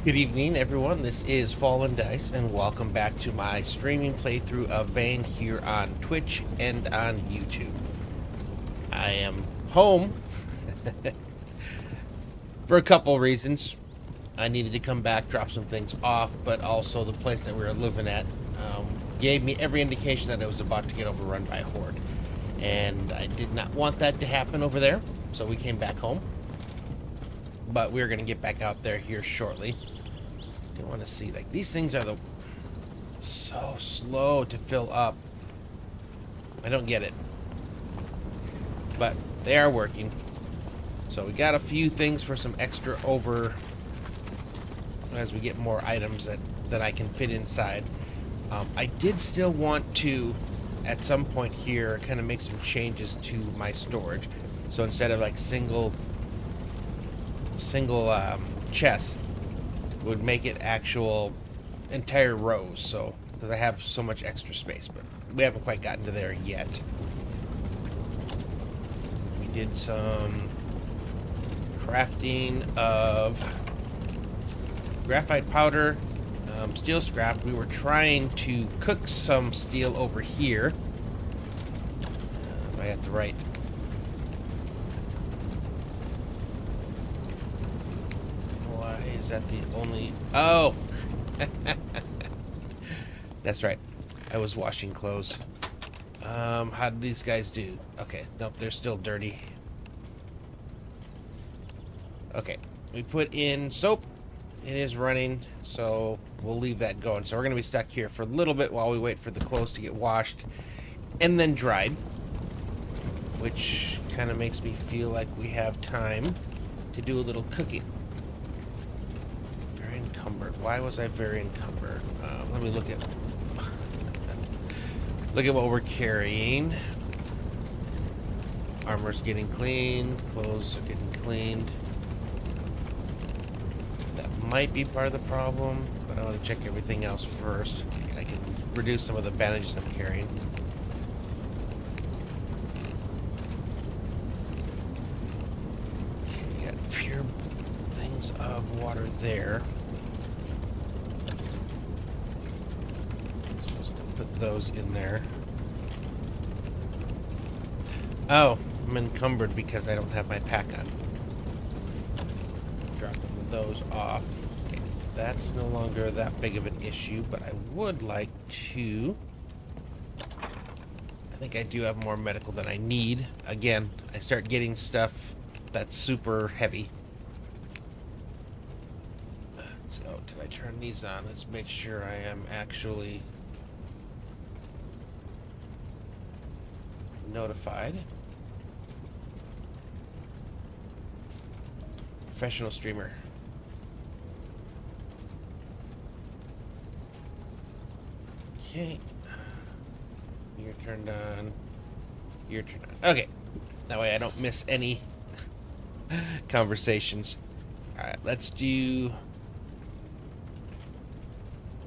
Good evening, everyone. This is Fallen Dice, and welcome back to my streaming playthrough of Vane here on Twitch and on YouTube. I am home for a couple reasons. I needed to come back, drop some things off, but also the place that we were living at gave me every indication that I was about to get overrun by a horde. And I did not want that to happen over there, so we came back home. But we're going to get back out there here shortly. I want to see, like, these things are so slow to fill up. I don't get it. But they are working. So we got a few things for some extra over as we get more items that I can fit inside. I did still want to, at some point here, kind of make some changes to my storage. So instead of like single chests, would make it actual entire rows. So because I have so much extra space, but we haven't quite gotten to there yet. We did some crafting of graphite powder, steel scrap. We were trying to cook some steel over here. If I got the right. Why is that the only? Oh, that's right. I was washing clothes. How did these guys do? Okay, nope, they're still dirty. Okay, we put in soap. It is running, so we'll leave that going. So we're going to be stuck here for a little bit while we wait for the clothes to get washed and then dried, which kind of makes me feel like we have time to do a little cooking. Very encumbered. Why was I very encumbered? Let me look at what we're carrying. Armor's getting cleaned. Clothes are getting cleaned. Might be part of the problem, but I want to check everything else first. I can reduce some of the bandages I'm carrying. Okay, got pure things of water there. Just gonna put those in there. Oh, I'm encumbered because I don't have my pack on. Drop those off. That's no longer that big of an issue, but I would like to... I think I do have more medical than I need. Again, I start getting stuff that's super heavy. So, did I turn these on? Let's make sure I am actually notified. Professional streamer. Okay. You're turned on. You're turned on. Okay. That way I don't miss any conversations. Alright, let's do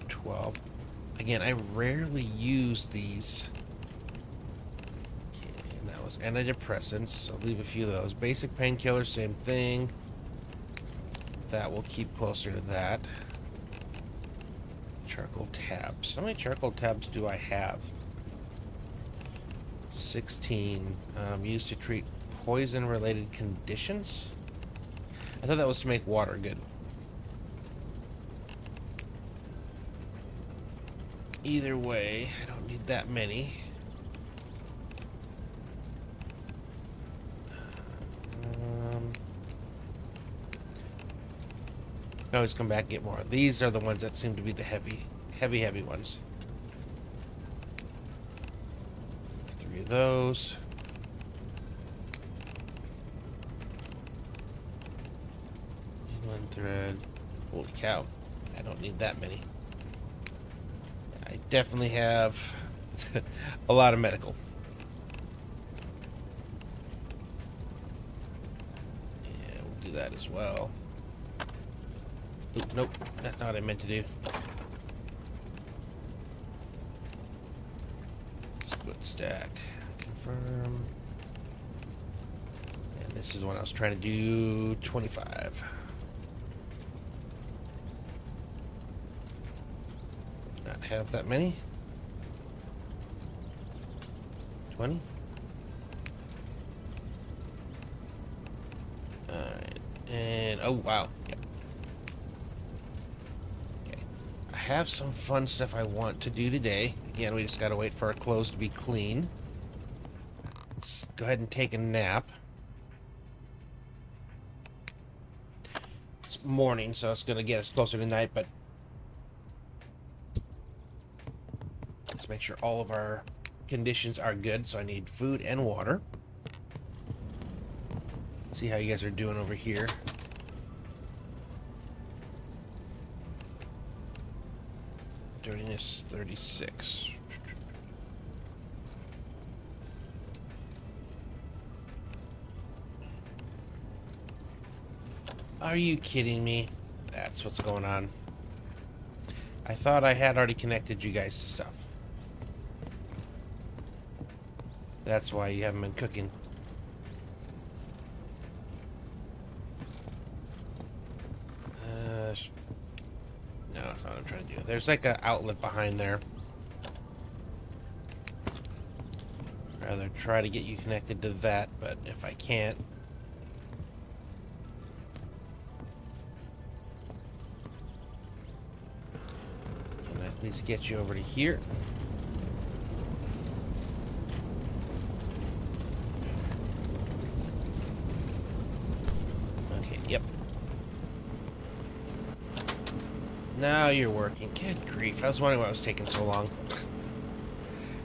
12. Again, I rarely use these. Okay, and that was antidepressants, so I'll leave a few of those. Basic painkillers, same thing. That will keep closer to that. Charcoal tabs. How many charcoal tabs do I have? 16. Used to treat poison-related conditions? I thought that was to make water good. Either way, I don't need that many. I always come back and get more. These are the ones that seem to be the heavy ones. 3 of those. Inland thread. Holy cow. I don't need that many. I definitely have a lot of medical. Yeah, we'll do that as well. Oop, nope, that's not what I meant to do. Split stack. Confirm. And this is the one I was trying to do. 25. not have that many. 20. Alright. And, oh, wow. Yep. Okay. I have some fun stuff I want to do today. Again, we just gotta wait for our clothes to be clean. Let's go ahead and take a nap. It's morning, so it's gonna get us closer to night, but let's make sure all of our conditions are good. So I need food and water. See how you guys are doing over here. Dirtiness 36. Are you kidding me? That's what's going on. I thought I had already connected you guys to stuff. That's why you haven't been cooking. No, that's not what I'm trying to do. There's like an outlet behind there. Rather try to get you connected to that, but if I can't, can I at least get you over to here? Okay, yep. Now you're working. Good grief. I was wondering why it was taking so long.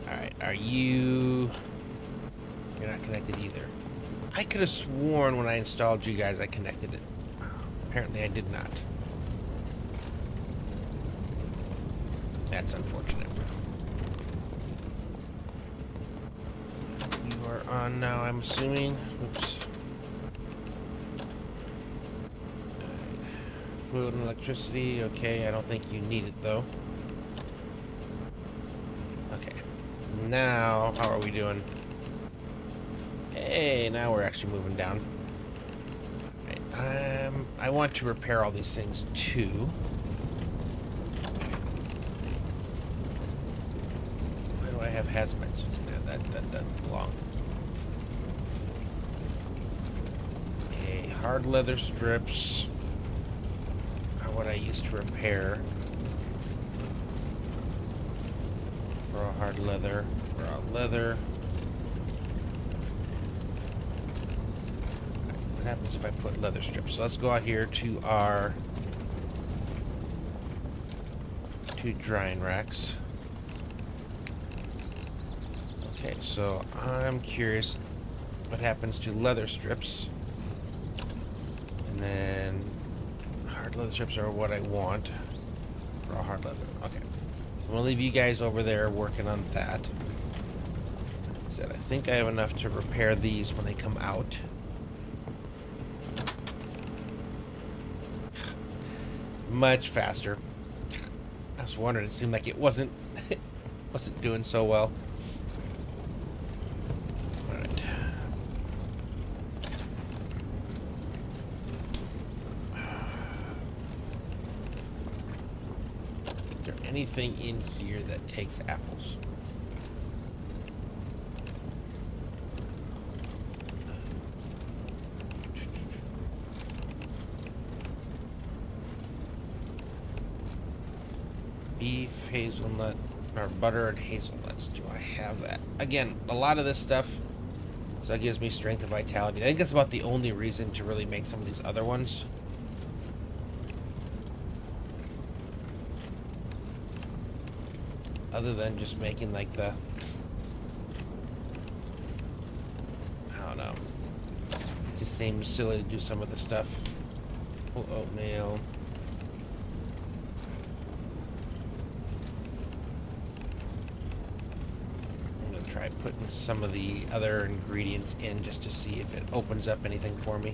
Alright, are you... You're not connected either. I could have sworn when I installed you guys I connected it. Apparently I did not. That's unfortunate. You are on now, I'm assuming. Oops. Food and electricity. Okay, I don't think you need it though. Okay. Now, how are we doing? Hey, now we're actually moving down. Right, I want to repair all these things too. Why do I have hazmat suits in there? That doesn't belong. Okay, hard leather strips. What I used to repair. Raw hard leather, raw leather. What happens if I put leather strips? So let's go out here to our two drying racks. Okay, so I'm curious what happens to leather strips. And then hard leather strips are what I want. Raw hard leather. Okay. So I'm gonna leave you guys over there working on that. Like I said, I think I have enough to repair these when they come out. Much faster. I was wondering, it seemed like it wasn't doing so well. Alright. Is there anything in here that takes apples? Beef, hazelnut, or butter and hazelnuts. Do I have that? Again, a lot of this stuff, so that gives me strength and vitality. I think that's about the only reason to really make some of these other ones. Other than just making like the... I don't know. It just seems silly to do some of the stuff. Oh, oatmeal. Try putting some of the other ingredients in just to see if it opens up anything for me.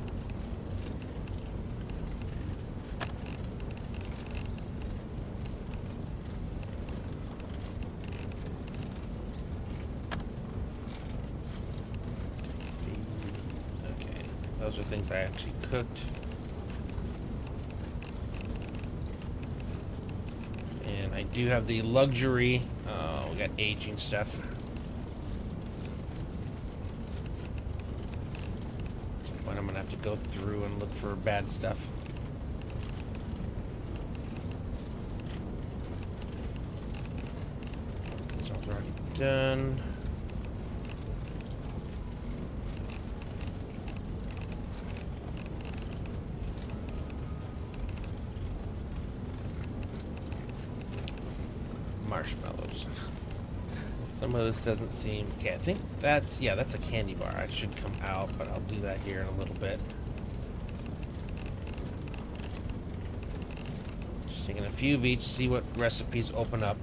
Okay, those are things I actually cooked. And I do have the luxury. We got aging stuff. At some point I'm gonna have to go through and look for bad stuff. It's already done. Marshmallows. Some of this doesn't seem... Okay, I think that's... Yeah, that's a candy bar. I should come out, but I'll do that here in a little bit. Just taking a few of each, see what recipes open up.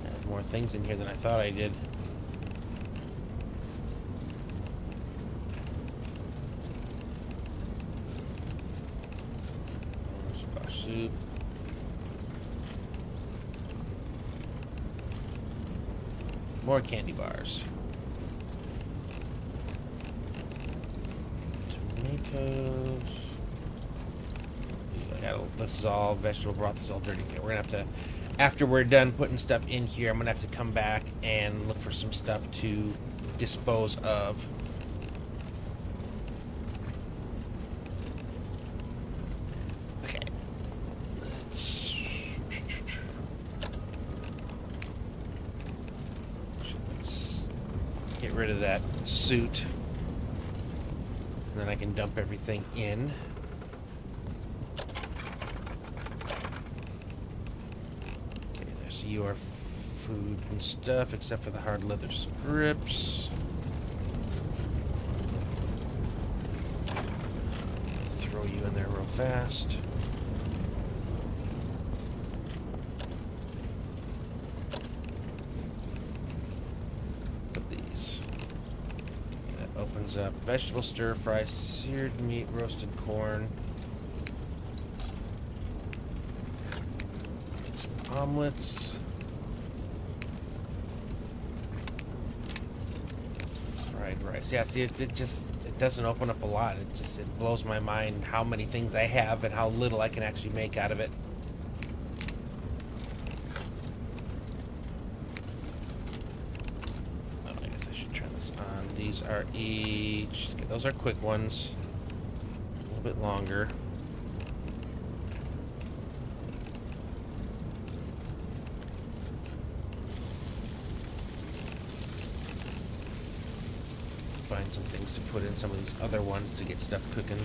I have more things in here than I thought I did. Soup. More candy bars. Tomatoes. This is all vegetable broth. This is all dirty. We're gonna have to, after we're done putting stuff in here, I'm gonna have to come back and look for some stuff to dispose of. Get rid of that suit. And then I can dump everything in. Okay, there's your food and stuff, except for the hard leather strips. Throw you in there real fast. Opens up vegetable stir fry, seared meat, roasted corn. Make some omelets. Fried rice. Yeah, see, it doesn't open up a lot. It blows my mind how many things I have and how little I can actually make out of it. These are each... Those are quick ones. A little bit longer. Find some things to put in some of these other ones to get stuff cooking.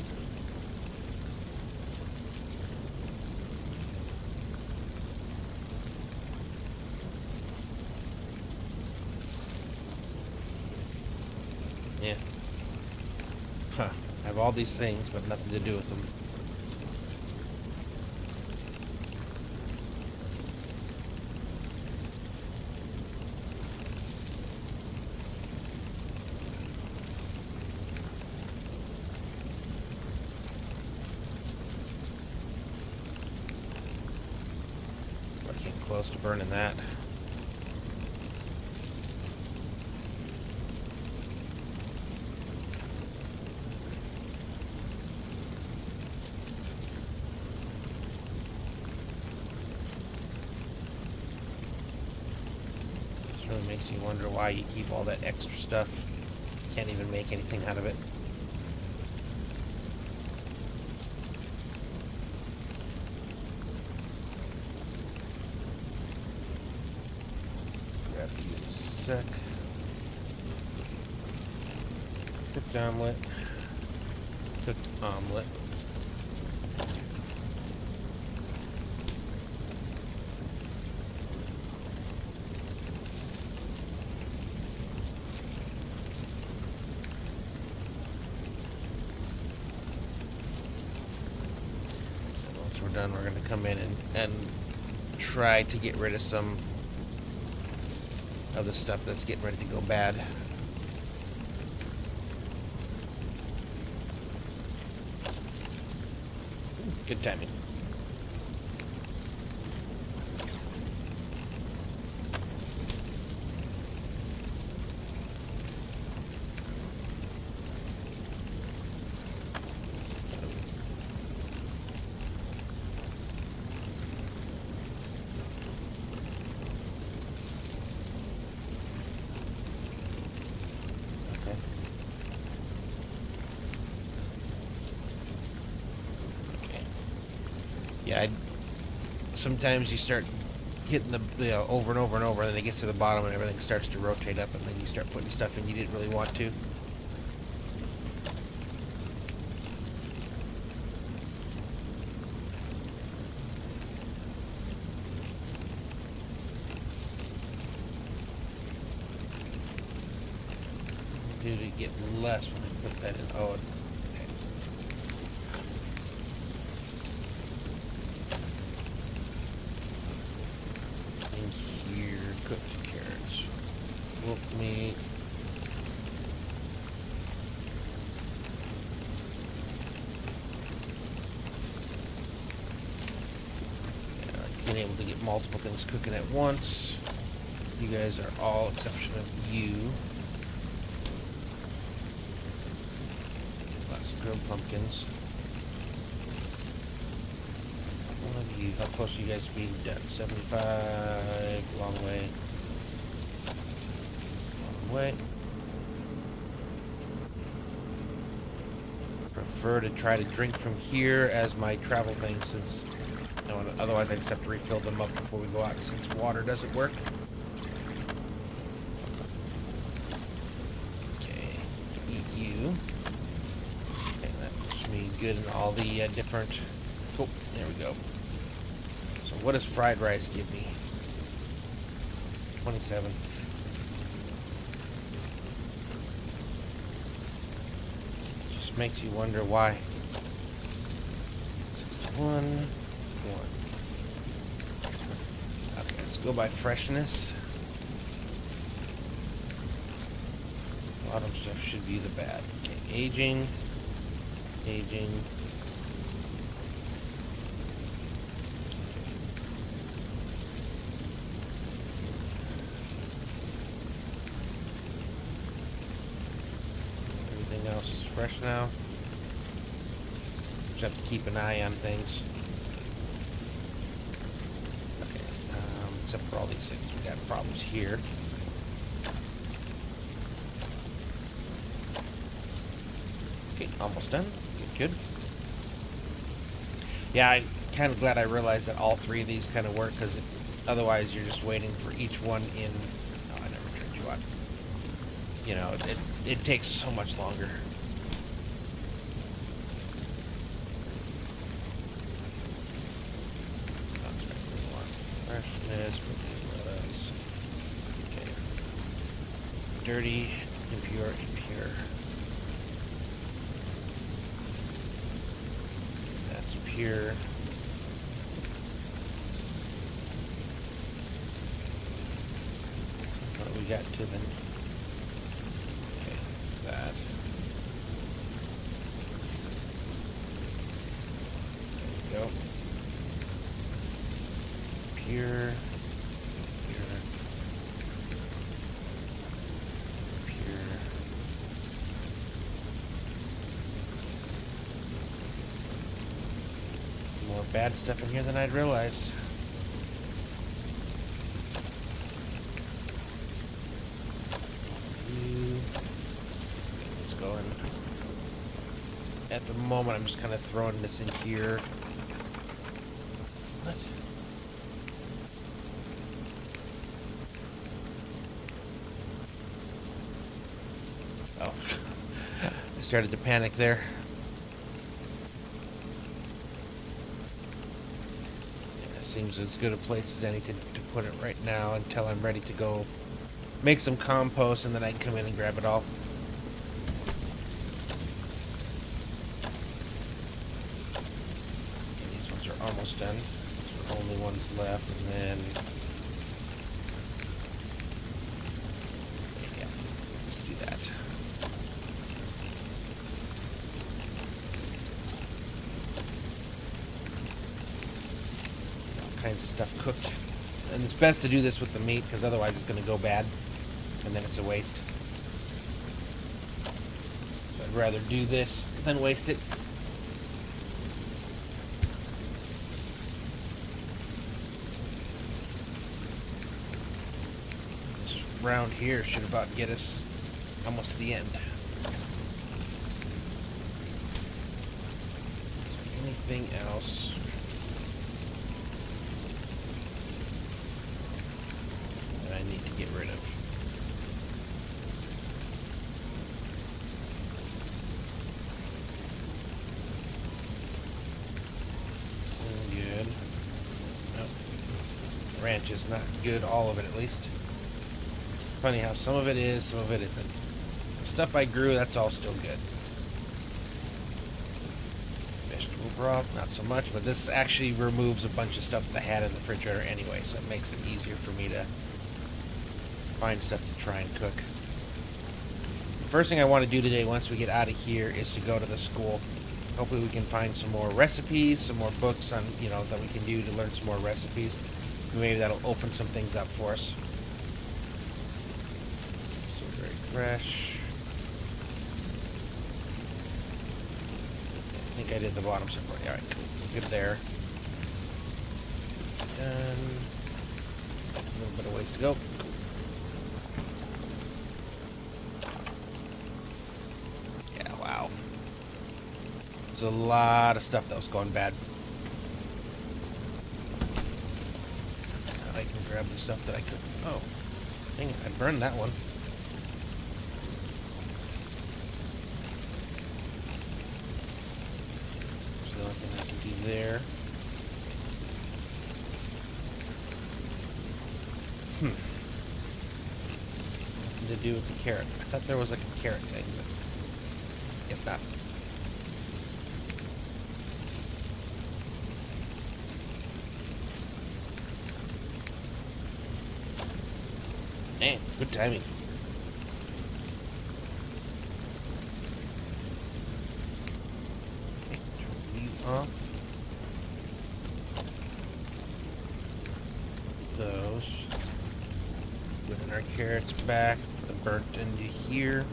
Yeah. Huh. I have all these things, but nothing to do with them. I came close to burning that. Makes you wonder why you keep all that extra stuff. Can't even make anything out of it. Grab you in a sec. Cooked omelet. Cooked omelet. Done, we're going to come in and try to get rid of some of the stuff that's getting ready to go bad. Good timing. Yeah, sometimes you start hitting the over and over and over, and then it gets to the bottom and everything starts to rotate up, and then you start putting stuff in you didn't really want to. Did it get less when I put that in? Oh, okay. In here, cooked carrots, wolf meat. Yeah, being able to get multiple things cooking at once. You guys are all exception of you. Grilled pumpkins. One of you. How close are you guys to being done? 75. Long way. Long way. Prefer to try to drink from here as my travel thing, since otherwise I just have to refill them up before we go out, since water doesn't work. Okay. Eat you. Good in all the different. Oh, there we go. So what does fried rice give me? 27. Just makes you wonder why. 61. 1. Okay, let's go by freshness. Bottom stuff should be the bad. Okay, aging. Aging. Everything else is fresh now. Just have to keep an eye on things. Okay, except for all these things, we got problems here. Okay, almost done. Good. Yeah, I'm kind of glad I realized that all three of these kind of work, because otherwise you're just waiting for each one in. Oh, I never turned you on. You know, it takes so much longer. That's right. We want freshness, okay. Dirty, impure, impure. Here. What do we got to then? Okay, that. There we go. Pure. Pure. Pure. More bad stuff in here than I'd realized. Let's go in. At the moment, I'm just kind of throwing this in here. What? Oh. I started to panic there. Seems as good a place as any to put it right now until I'm ready to go make some compost, and then I can come in and grab it all. Okay, these ones are almost done. These are the only ones left, and then yeah, let's do that. Kinds of stuff cooked, and it's best to do this with the meat, because otherwise it's going to go bad and then it's a waste. So I'd rather do this than waste it. This round here should about get us almost to the end. Anything else? I need to get rid of. So good. Nope. Ranch is not good, all of it at least. Funny how some of it is, some of it isn't. The stuff I grew, that's all still good. Vegetable broth, not so much, but this actually removes a bunch of stuff that I had in the refrigerator anyway, so it makes it easier for me to find stuff to try and cook. The first thing I want to do today, once we get out of here, is to go to the school. Hopefully we can find some more recipes, some more books on, that we can do to learn some more recipes. Maybe that'll open some things up for us. Still very fresh. I think I did the bottom separate. Alright, cool. Good there. Done. A little bit of ways to go. Yeah, wow. There's a lot of stuff that was going bad. Now I can grab the stuff that I could. Oh, dang it, I burned that one. There. Nothing to do with the carrot. I thought there was like a carrot thing, but guess not. Man, good timing. Okay, turn these off. Those. Putting our carrots back, the burnt into here.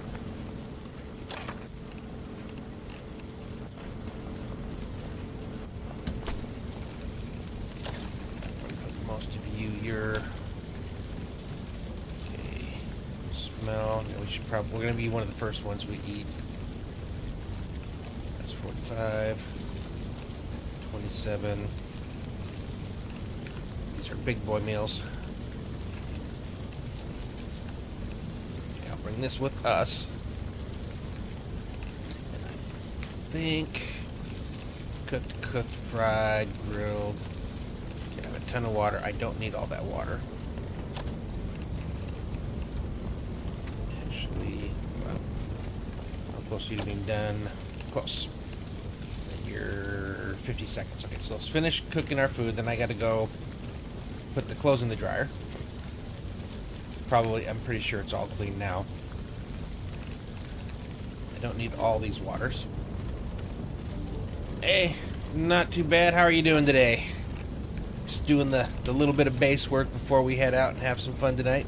Most of you, your okay, smell. Yeah, we should probably. We're gonna be one of the first ones we eat. That's 45, 27. Big boy meals. Okay, I'll bring this with us. And I think cooked, fried, grilled. Okay, I have a ton of water. I don't need all that water. Actually, well, how close are you to being done? Close. And you're 50 seconds. Okay, so let's finish cooking our food. Then I got to go put the clothes in the dryer. Probably, I'm pretty sure it's all clean now. I don't need all these waters. Hey, not too bad. How are you doing today? Just doing the little bit of base work before we head out and have some fun tonight.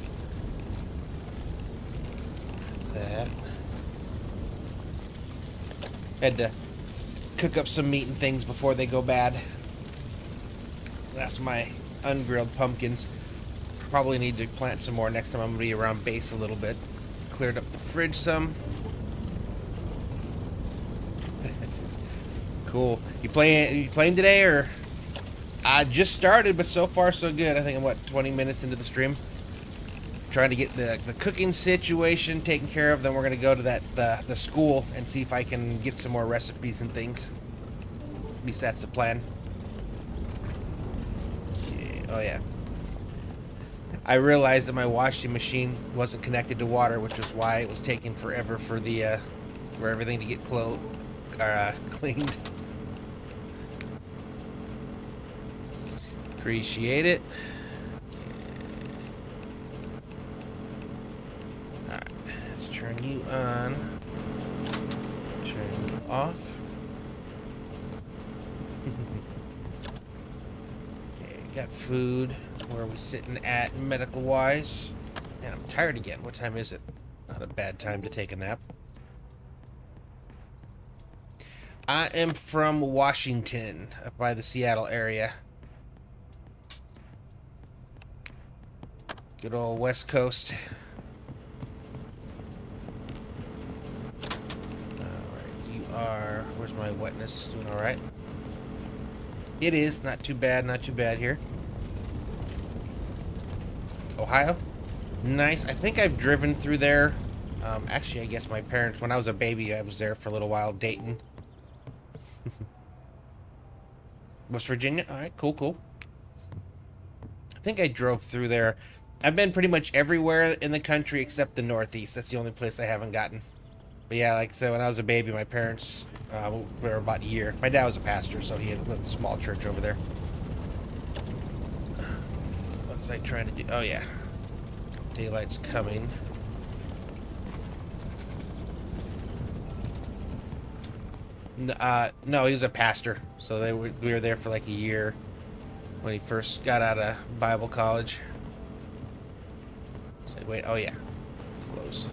That. Had to cook up some meat and things before they go bad. That's my ungrilled pumpkins. Probably need to plant some more next time. I'm going to be around base a little bit. Cleared up the fridge some. Cool. You playing today, or? I just started, but so far so good. I think I'm 20 minutes into the stream. Trying to get the cooking situation taken care of. Then we're going to go to the school and see if I can get some more recipes and things. At least that's the plan. Oh yeah. I realized that my washing machine wasn't connected to water, which is why it was taking forever for everything to get cleaned. Appreciate it. Alright, let's turn you on. Turn you off. Got food. Where are we sitting at medical-wise? Man, I'm tired again. What time is it? Not a bad time to take a nap. I am from Washington, up by the Seattle area. Good old West Coast. Alright, you are... Where's my wetness? Doing alright? It is. Not too bad here. Ohio? Nice. I think I've driven through there. Actually, I guess my parents, when I was a baby, I was there for a little while, Dayton, West Virginia. All right, cool, cool. I think I drove through there. I've been pretty much everywhere in the country except the Northeast. That's the only place I haven't gotten. But yeah, like I said, when I was a baby, my parents were about a year. My dad was a pastor, so he had a small church over there. What was I trying to do? Oh, yeah. Daylight's coming. No, he was a pastor. So we were there for like a year when he first got out of Bible college. So wait, oh yeah. Close.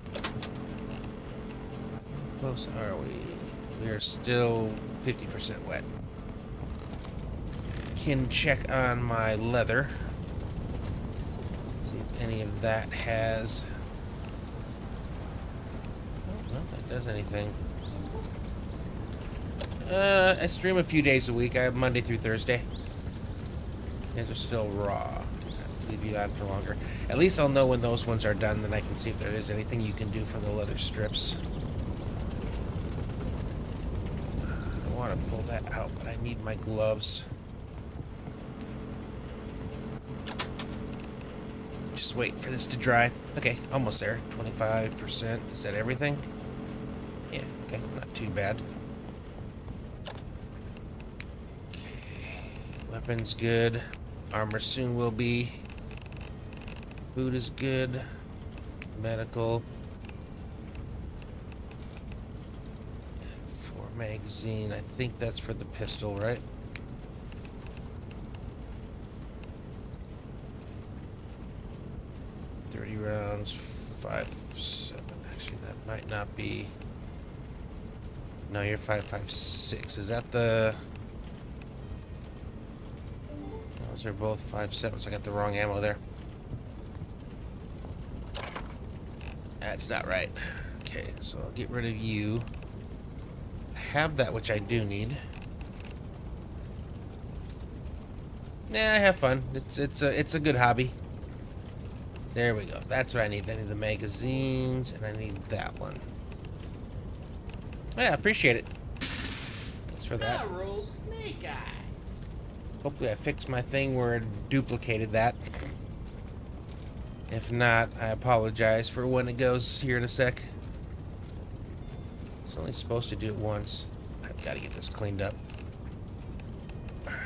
Close are we? We are still 50% wet. Can check on my leather. See if any of that has... Oh, no, that does anything. I stream a few days a week. I have Monday through Thursday. These are still raw. I'll leave you on for longer. At least I'll know when those ones are done, then I can see if there is anything you can do for the leather strips. I want to pull that out, but I need my gloves. Just wait for this to dry. Okay, almost there. 25%. Is that everything? Yeah, okay, not too bad. Weapons good. Armor soon will be. Food is good. Medical. And 4 magazine. I think that's for the pistol, right? .30 rounds. 5.7. Actually, that might not be. No, you're 5.56. Is that the... Those are both 5.7s. I got the wrong ammo there. That's not right. Okay, so I'll get rid of you. I have that, which I do need. Nah, I have fun. It's a good hobby. There we go. That's what I need. I need the magazines, and I need that one. Yeah, appreciate it. Thanks for that. Roll snake eyes. Hopefully I fixed my thing where it duplicated that. If not, I apologize for when it goes here in a sec. It's only supposed to do it once. I've got to get this cleaned up. Alright,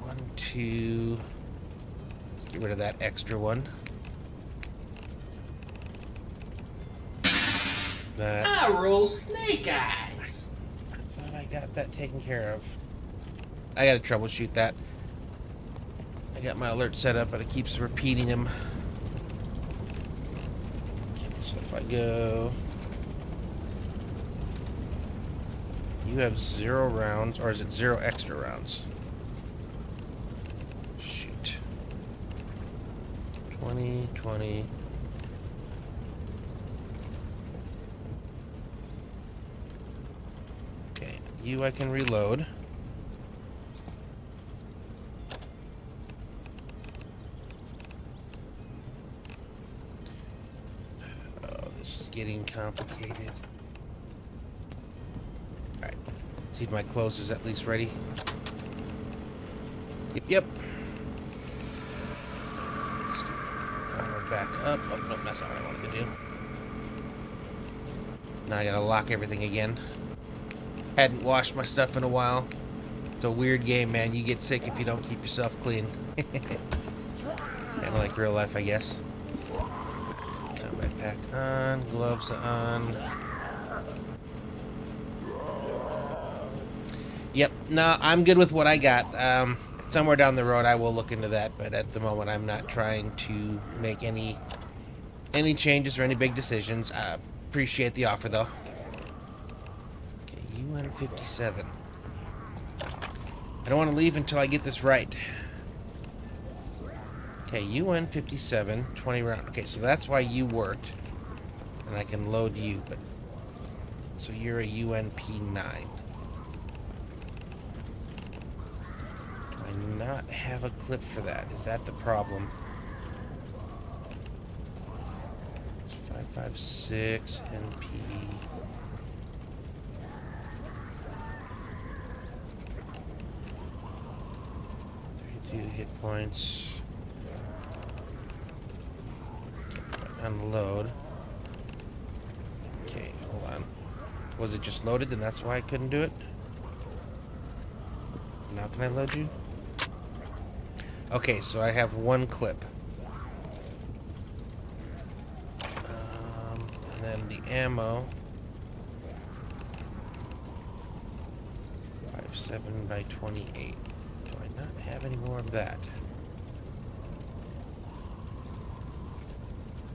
1, 2. Let's get rid of that extra one. That. I roll snake eyes. I thought I got that taken care of. I gotta troubleshoot that. I got my alert set up, but it keeps repeating them. Okay, so if I go... You have 0 rounds, or is it 0 extra rounds? Shoot. 20, 20... Okay, you I can reload. Getting complicated. Alright. See if my clothes is at least ready. Yep. Armor back up. Oh, no, that's not what I wanted to do. Now I gotta lock everything again. Hadn't washed my stuff in a while. It's a weird game, man. You get sick if you don't keep yourself clean. Kinda like real life, I guess. Pack on, gloves on. Yep, no, I'm good with what I got. Somewhere down the road I will look into that, but at the moment I'm not trying to make any changes or any big decisions. I appreciate the offer though. Okay, UN 57. I don't want to leave until I get this right. Okay, UN 57, 20 round. Okay, so that's why you worked. And I can load you, but... So you're a UNP 9. Do I not have a clip for that? Is that the problem? 556 NP. 32 hit points. Unload. Okay, hold on. Was it just loaded and that's why I couldn't do it? Now can I load you? Okay, so I have one clip. And then the ammo. 5.7 by 28. Do I not have any more of that?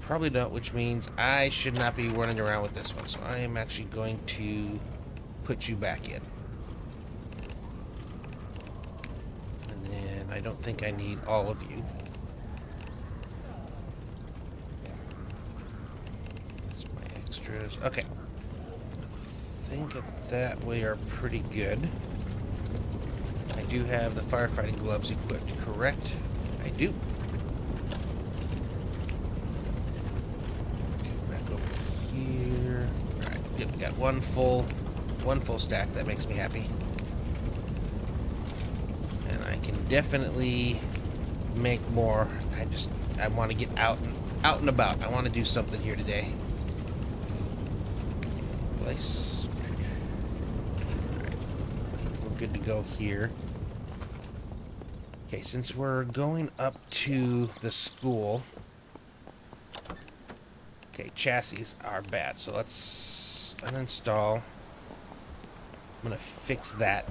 Probably not, which means I should not be running around with this one. So I am actually going to put you back in. And then I don't think I need all of you. That's my extras. Okay. I think that we are pretty good. I do have the firefighting gloves equipped, correct? I do. Here. Alright, good. We got one full stack. That makes me happy. And I can definitely make more. I want to get out and about. I want to do something here today. Place. Alright. We're good to go here. Okay, since we're going up to the school. Okay, chassis are bad, so let's uninstall. I'm gonna fix that.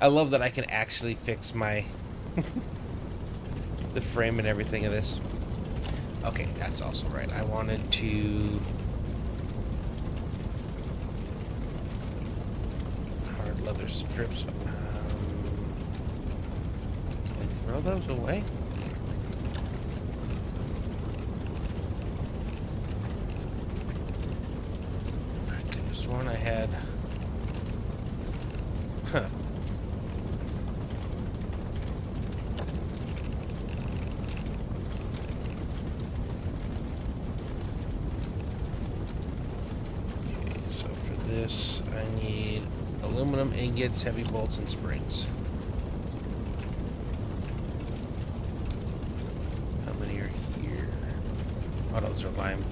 I love that I can actually fix my the frame and everything of this. Okay, that's also right. I wanted to hard leather strips. Can I throw those away? One I had. Huh. Okay, so for this, I need aluminum ingots, heavy bolts, and springs. How many are here? Oh, those are lime.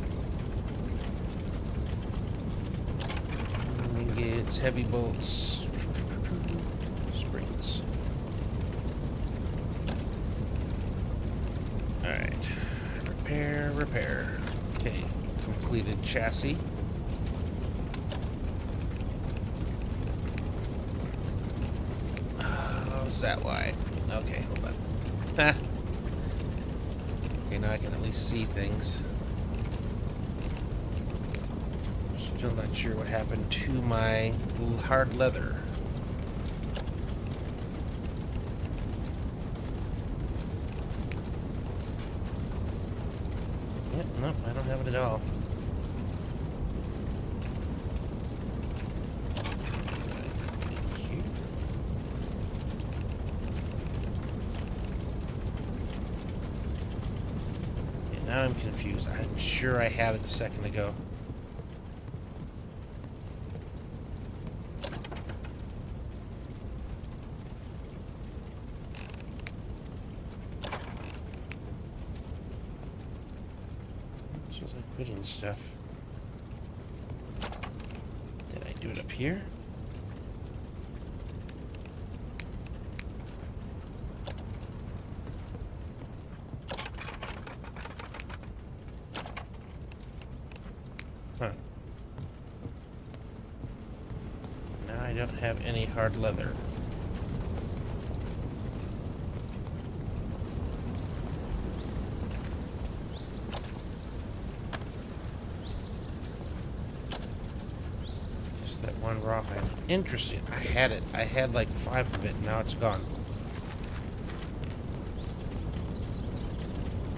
It's heavy bolts, springs. Alright. Repair. Okay. Completed chassis. Oh, is that why? Okay, hold on. Okay, now I can at least see things. Still not sure what happened to my hard leather. Yep, nope, I don't have it at all. Yeah, now I'm confused. I'm sure I had it a second ago. Putting stuff. Did I do it up here? Huh. Now I don't have any hard leather. One raw hide. Interesting. I had it. I had like 5 of it. Now it's gone.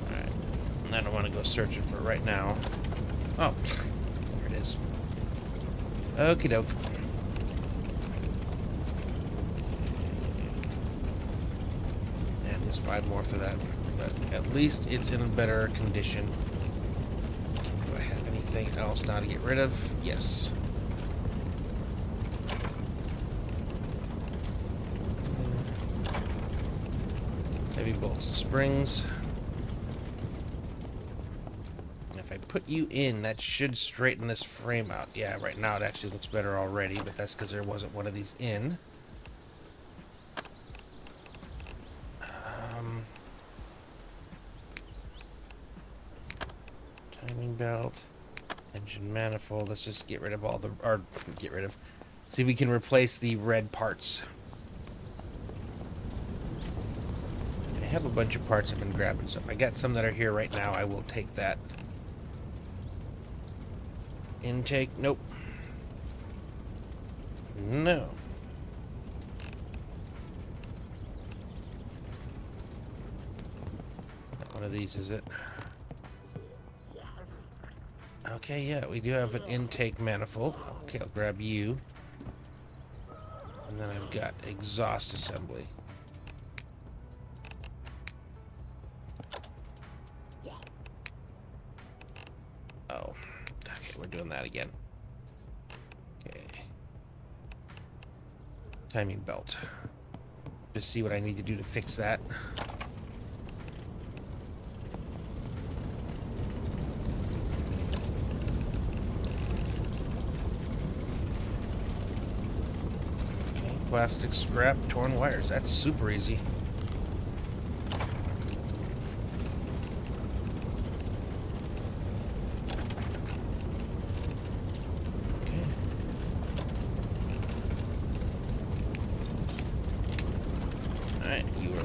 Alright. I don't want to go searching for it right now. Oh. There it is. Okie doke. And there's 5 more for that. But at least it's in a better condition. Do I have any anything else now to get rid of? Yes. Heavy bolts and springs. If I put you in, that should straighten this frame out. Yeah, right now it actually looks better already, but that's because there wasn't one of these in. Timing belt, engine manifold. Let's just get rid of all the, or get rid of, see if we can replace the red parts. I have a bunch of parts I've been grabbing, so if I got some that are here right now, I will take that. Intake, nope. No. Not one of these, is it? Okay, yeah, we do have an intake manifold. Okay, I'll grab you. And then I've got exhaust assembly. Oh, okay, we're doing that again. Okay. Timing belt. Just see what I need to do to fix that. Okay, plastic scrap, torn wires. That's super easy.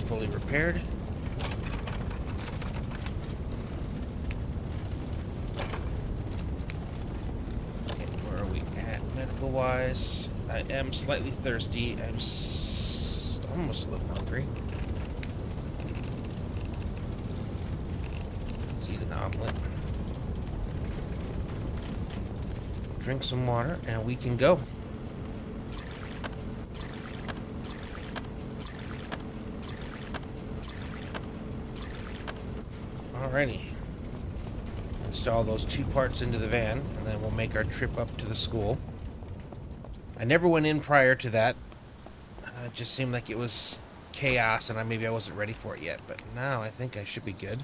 Fully repaired. Okay, where are we at medical wise? I am slightly thirsty. I'm almost a little hungry. Let's eat an omelet. Drink some water, and we can go. Alrighty. Install those 2 parts into the van, and then we'll make our trip up to the school. I never went in prior to that. It just seemed like it was chaos, and maybe I wasn't ready for it yet. But now I think I should be good.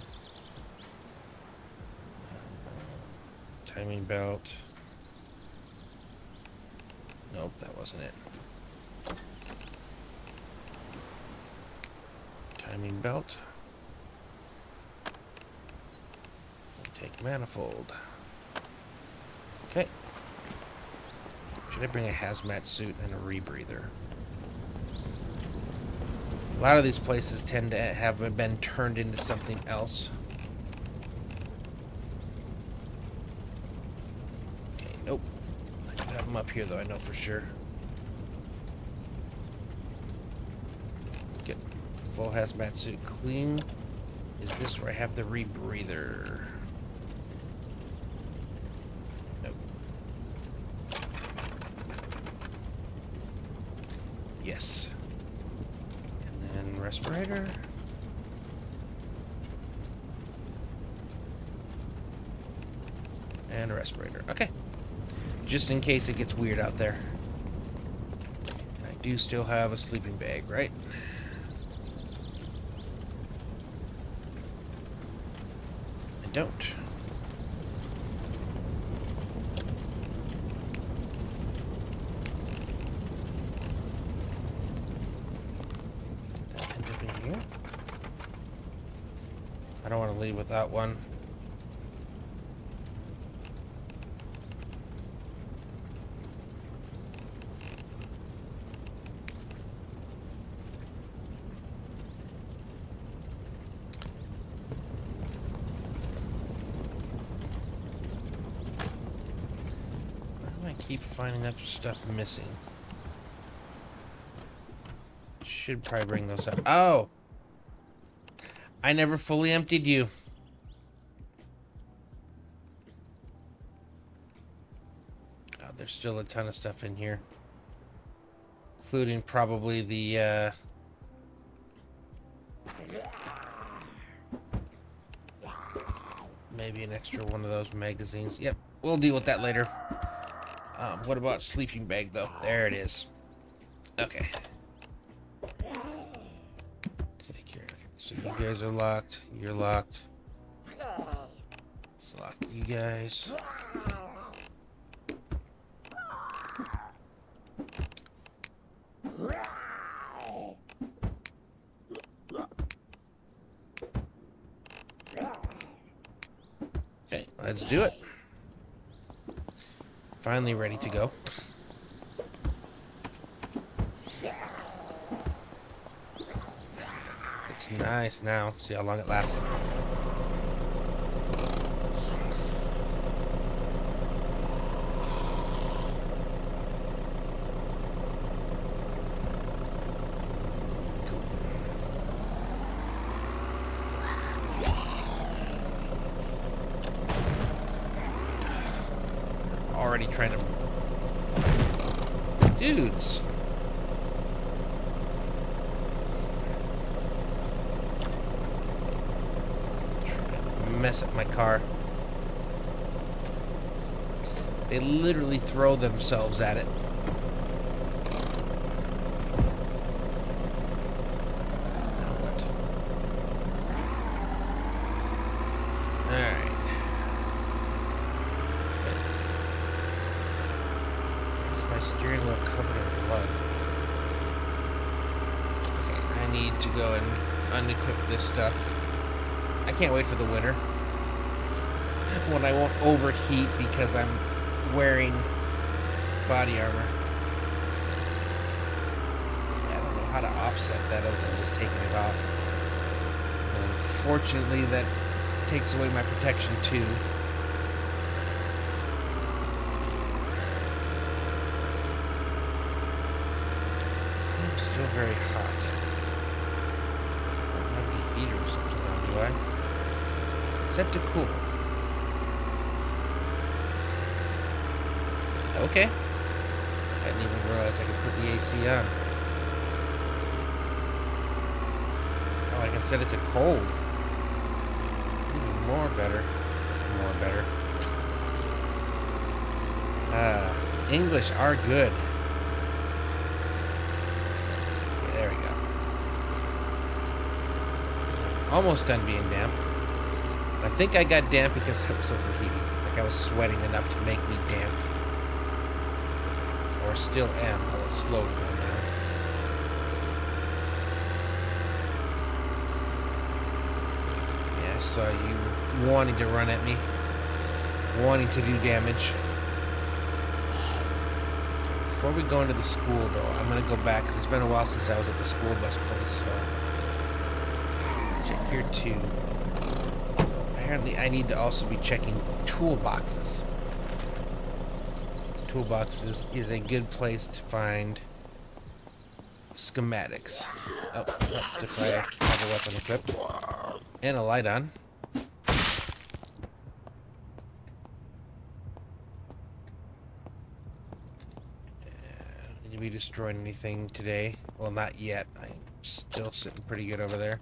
Timing belt. Nope, that wasn't it. Timing belt. Take manifold. Okay. Should I bring a hazmat suit and a rebreather? A lot of these places tend to have been turned into something else. Okay, nope. I do have them up here though, I know for sure. Get full hazmat suit clean. Is this where I have the rebreather? Yes. And then respirator. And a respirator. Okay. Just in case it gets weird out there. And I do still have a sleeping bag, right? I don't. I don't want to leave without one. Why do I keep finding up stuff missing? Should probably bring those up. Oh! I never fully emptied you. God, there's still a ton of stuff in here. Including probably the, maybe an extra one of those magazines. Yep, We'll deal with that later. What about sleeping bag, though? There it is. Okay. Take care. So you guys are locked. You're locked. Let's lock you guys. Okay, let's do it. Finally ready to go. Looks nice now. See how long it lasts. Already trying to... Dudes! Mess up my car. They literally throw themselves at it. Now what? Alright. My steering wheel covered in blood. Okay, I need to go and unequip this stuff. I can't wait for the winter when I won't overheat because I'm wearing body armor. I don't know how to offset that other than just taking it off. And unfortunately, that takes away my protection too. I'm still very hot. I don't have the heater or something on, do I? Set to cool. Okay. I didn't even realize I could put the AC on. Oh, I can set it to cold. Even more better. More better. English are good. Okay, there we go. Almost done being damp. I think I got damp because I was overheating. Like I was sweating enough to make me damp. Or still am, although it's slowly going down. Yeah, I saw you wanting to run at me. Wanting to do damage. Before we go into the school, though, I'm going to go back, because it's been a while since I was at the school bus place, so... Check here, too. So apparently, I need to also be checking toolboxes. Toolboxes is a good place to find schematics. Oh, if I have a weapon equipped. And a light on. Be destroying anything today. Well, not yet. I'm still sitting pretty good over there.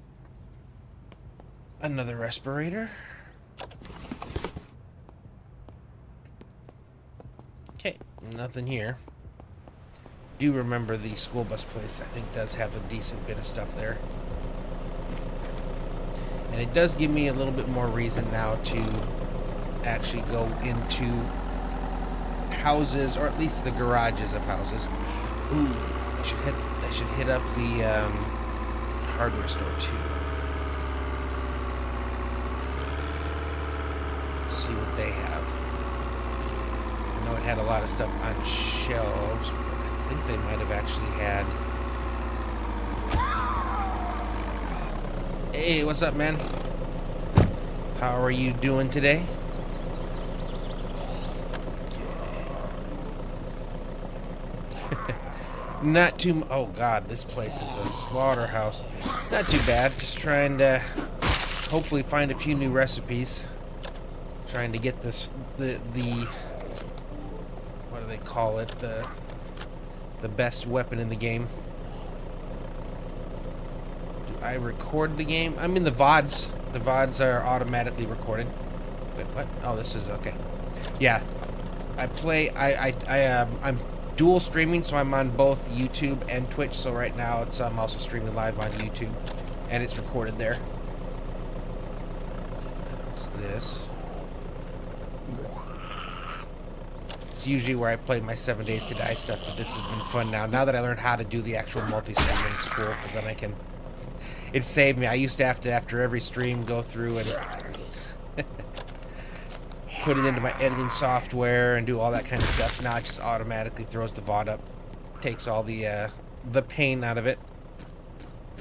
Another respirator. Okay, nothing here. Do remember the school bus place, I think, does have a decent bit of stuff there. And it does give me a little bit more reason now to actually go into houses, or at least the garages of houses. Ooh, I should hit up the hardware store too. See what they have. I know it had a lot of stuff on shelves, but I think they might have actually had. Hey, what's up, man? How are you doing today? Not too... Oh, God, this place is a slaughterhouse. Not too bad. Just trying to hopefully find a few new recipes. Trying to get this... The what do they call it? The best weapon in the game. Do I record the game? I'm in the VODs. The VODs are automatically recorded. Wait, what? Oh, this is... Okay. Yeah, I'm dual streaming, so I'm on both YouTube and Twitch. So right now I'm also streaming live on YouTube, and it's recorded there. What's this? It's usually where I play my 7 Days to Die stuff, but this has been fun now. Now that I learned how to do the actual multi-streaming, it's cool, because then I can... It saved me. I used to have to, after every stream, go through and put it into my editing software and do all that kind of stuff. Now it just automatically throws the VOD up. Takes all the pain out of it.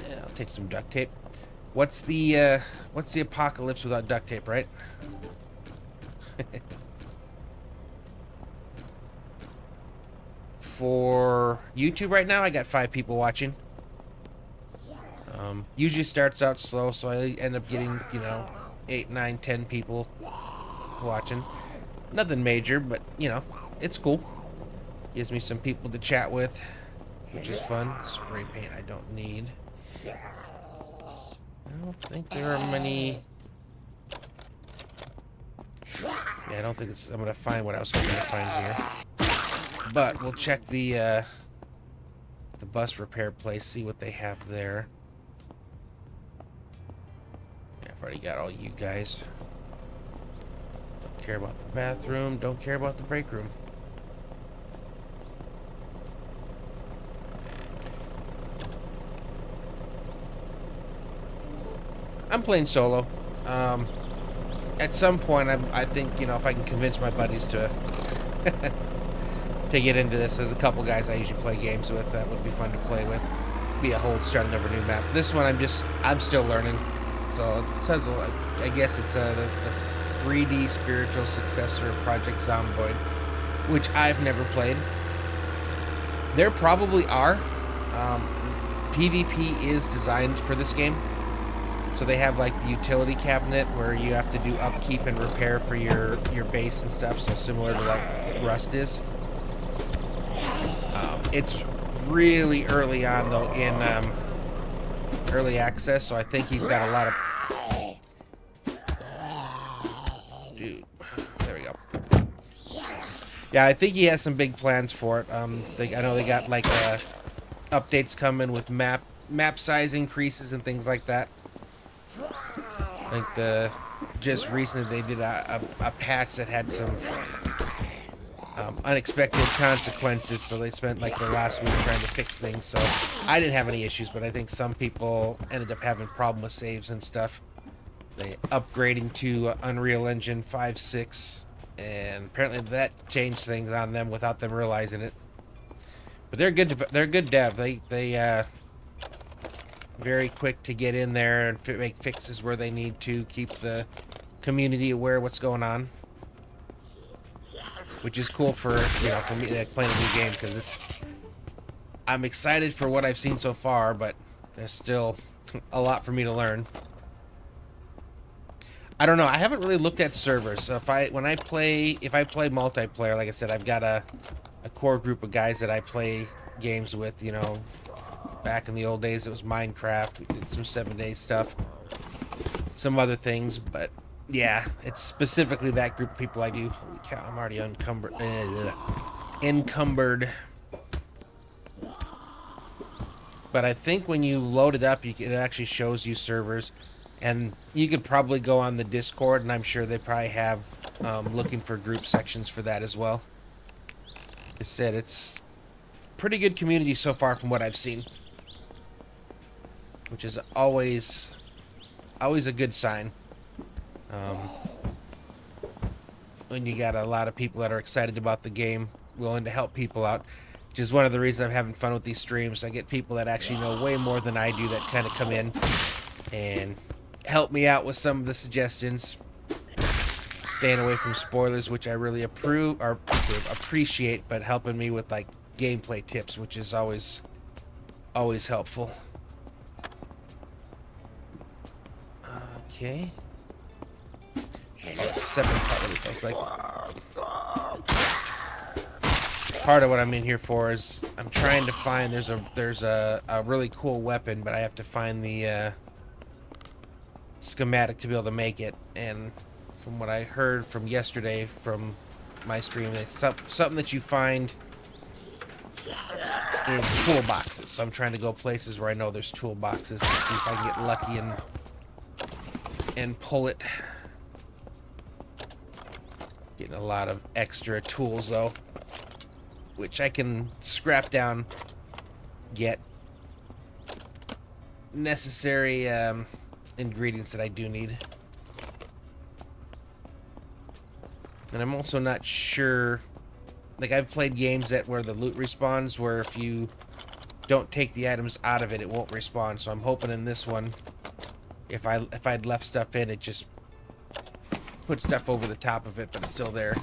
Yeah, I'll take some duct tape. What's the apocalypse without duct tape, right? For YouTube right now, I got 5 people watching. Usually starts out slow, so I end up getting, 8, 9, 10 people watching. Nothing major, but, it's cool. Gives me some people to chat with, which is fun. Spray paint I don't need. I don't think there are many... Yeah, I don't think I'm going to find what I was hoping to find here. But we'll check the bus repair place, see what they have there. Yeah, I've already got all you guys. Don't care about the bathroom, don't care about the break room. I'm playing solo. At some point, I think, if I can convince my buddies to to get into this. There's a couple guys I usually play games with that would be fun to play with. Be a whole starting over a new map. This one I'm still learning. So it says, I guess it's the 3D spiritual successor of Project Zomboid, which I've never played. There probably are. PvP is designed for this game. So they have like the utility cabinet where you have to do upkeep and repair for your base and stuff. So similar to like Rust is. It's really early on though in early access, so I think he's got a lot of... Dude, there we go. Yeah, I think he has some big plans for it. I know they got like updates coming with map size increases and things like that. I think just recently they did a patch that had some unexpected consequences, so they spent like the last week trying to fix things. So I didn't have any issues, but I think some people ended up having problem with saves and stuff. They upgrading to Unreal Engine 5.6, and apparently that changed things on them without them realizing it. But they're good. They're good dev. They very quick to get in there and make fixes where they need to, keep the community aware of what's going on. Which is cool for me playing a new game, because I'm excited for what I've seen so far, but there's still a lot for me to learn. I don't know. I haven't really looked at servers. So if I play multiplayer, like I said, I've got a core group of guys that I play games with. Back in the old days, it was Minecraft. We did some 7 Days stuff, some other things, but. Yeah, it's specifically that group of people I do. Holy cow, I'm already encumbered. But I think when you load it up, it actually shows you servers. And you could probably go on the Discord, and I'm sure they probably have looking for group sections for that as well. Like I said, it's pretty good community so far from what I've seen. Which is always a good sign. When you got a lot of people that are excited about the game, willing to help people out, which is one of the reasons I'm having fun with these streams. I get people that actually know way more than I do that kind of come in and help me out with some of the suggestions, staying away from spoilers, which I really appreciate, but helping me with like gameplay tips, which is always helpful. Okay. Oh, it's a separate part of this. I was like, part of what I'm in here for is I'm trying to find. There's a really cool weapon, but I have to find the schematic to be able to make it. And from what I heard from yesterday from my stream, it's something that you find in toolboxes. So I'm trying to go places where I know there's toolboxes to see if I can get lucky and pull it. Getting a lot of extra tools though, which I can scrap down, get necessary ingredients that I do need. And I'm also not sure, like I've played games that where the loot respawns, where if you don't take the items out of it, it won't respawn. So I'm hoping in this one, if I'd left stuff in, it just put stuff over the top of it, but it's still there.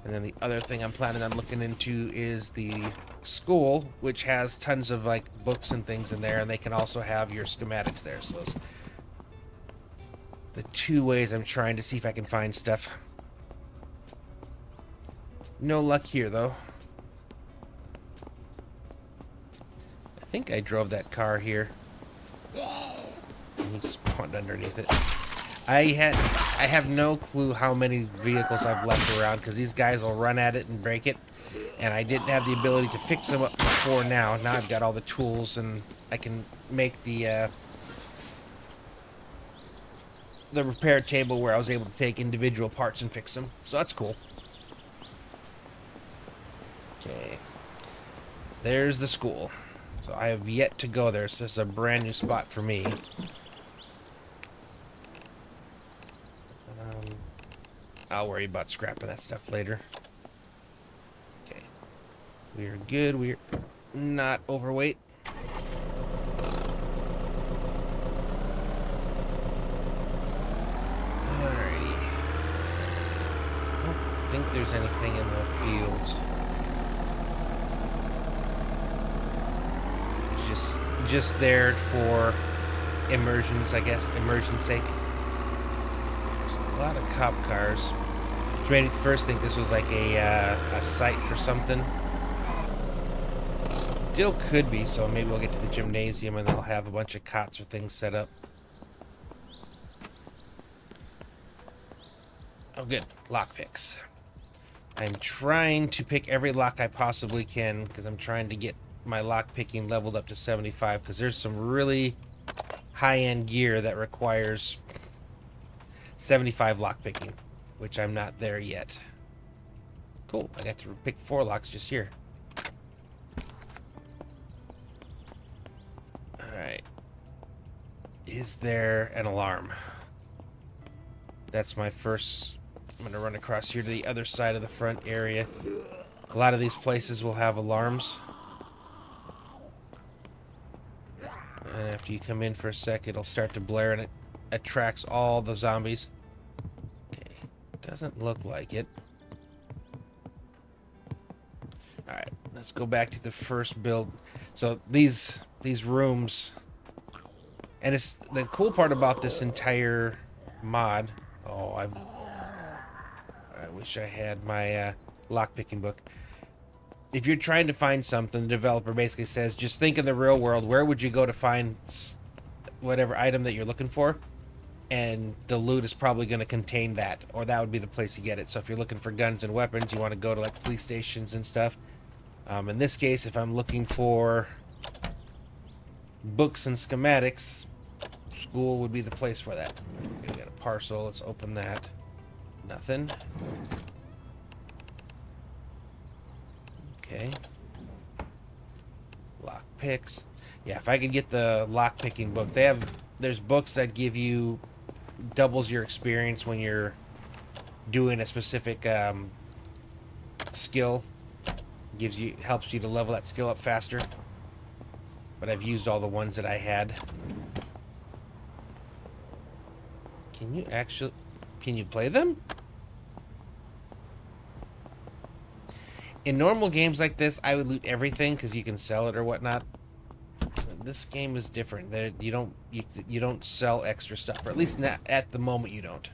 And then the other thing I'm planning on looking into is the school, which has tons of like books and things in there, and they can also have your schematics there. So those the two ways I'm trying to see if I can find stuff. No luck here though. I think I drove that car here. He spawned underneath it. I have no clue how many vehicles I've left around, because these guys will run at it and break it, and I didn't have the ability to fix them up before now. Now I've got all the tools and I can make the repair table where I was able to take individual parts and fix them. So that's cool. Okay. There's the school. So I have yet to go there, so this is a brand new spot for me. I'll worry about scrapping that stuff later. Okay. We're good. We're not overweight. Alrighty. I don't think there's anything in the fields. It's just there for immersions, I guess. Immersion's sake. A lot of cop cars, which made me first think this was like a site for something. Still could be, so maybe we'll get to the gymnasium and they'll have a bunch of cots or things set up. Oh good, lockpicks. I'm trying to pick every lock I possibly can, because I'm trying to get my lockpicking leveled up to 75, because there's some really high-end gear that requires 75 lockpicking, which I'm not there yet. Cool, I got to pick 4 locks just here. Alright. Is there an alarm? That's my first... I'm gonna run across here to the other side of the front area. A lot of these places will have alarms. And after you come in for a sec, it'll start to blare and it attracts all the zombies. Okay, doesn't look like it. Alright, let's go back to the first build. So these rooms, and it's the cool part about this entire mod. Oh, I wish I had my lockpicking book. If you're trying to find something, the developer basically says, just think in the real world, where would you go to find whatever item that you're looking for? And the loot is probably going to contain that, or that would be the place to get it. So if you're looking for guns and weapons, you want to go to like police stations and stuff. In this case, if I'm looking for books and schematics, school would be the place for that. Okay, we got a parcel. Let's open that. Nothing. Okay. Lock picks. Yeah, if I could get the lock picking book, there's books that give you doubles your experience when you're doing a specific skill. Helps you to level that skill up faster. But I've used all the ones that I had. Can you play them? In normal games like this, I would loot everything because you can sell it or whatnot. This game is different. You don't sell extra stuff, or at least not at the moment. You don't.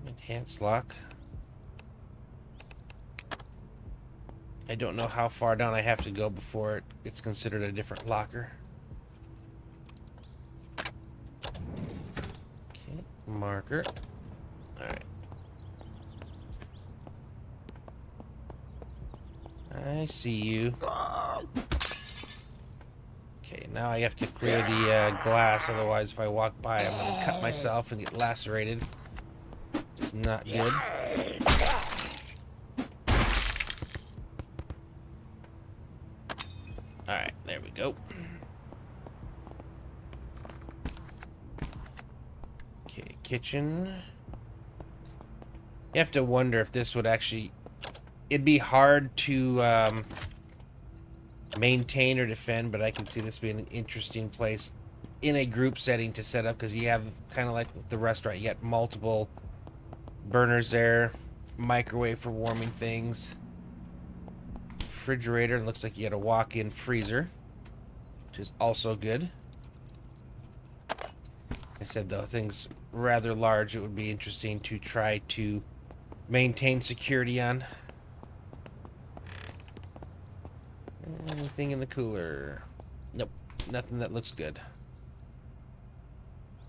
Enhanced lock. I don't know how far down I have to go before it's considered a different locker. Okay, marker. Alright. I see you. Okay, now I have to clear the glass, otherwise if I walk by I'm gonna cut myself and get lacerated. It's not good. Alright, there we go. Okay, kitchen. You have to wonder if this would actually... It'd be hard to maintain or defend, but I can see this being an interesting place in a group setting to set up, because you have kind of like with the restaurant, you got multiple burners there, microwave for warming things, refrigerator, and looks like you got a walk-in freezer, which is also good. I said though, things rather large, it would be interesting to try to maintain security on. Anything in the cooler? Nope, nothing that looks good.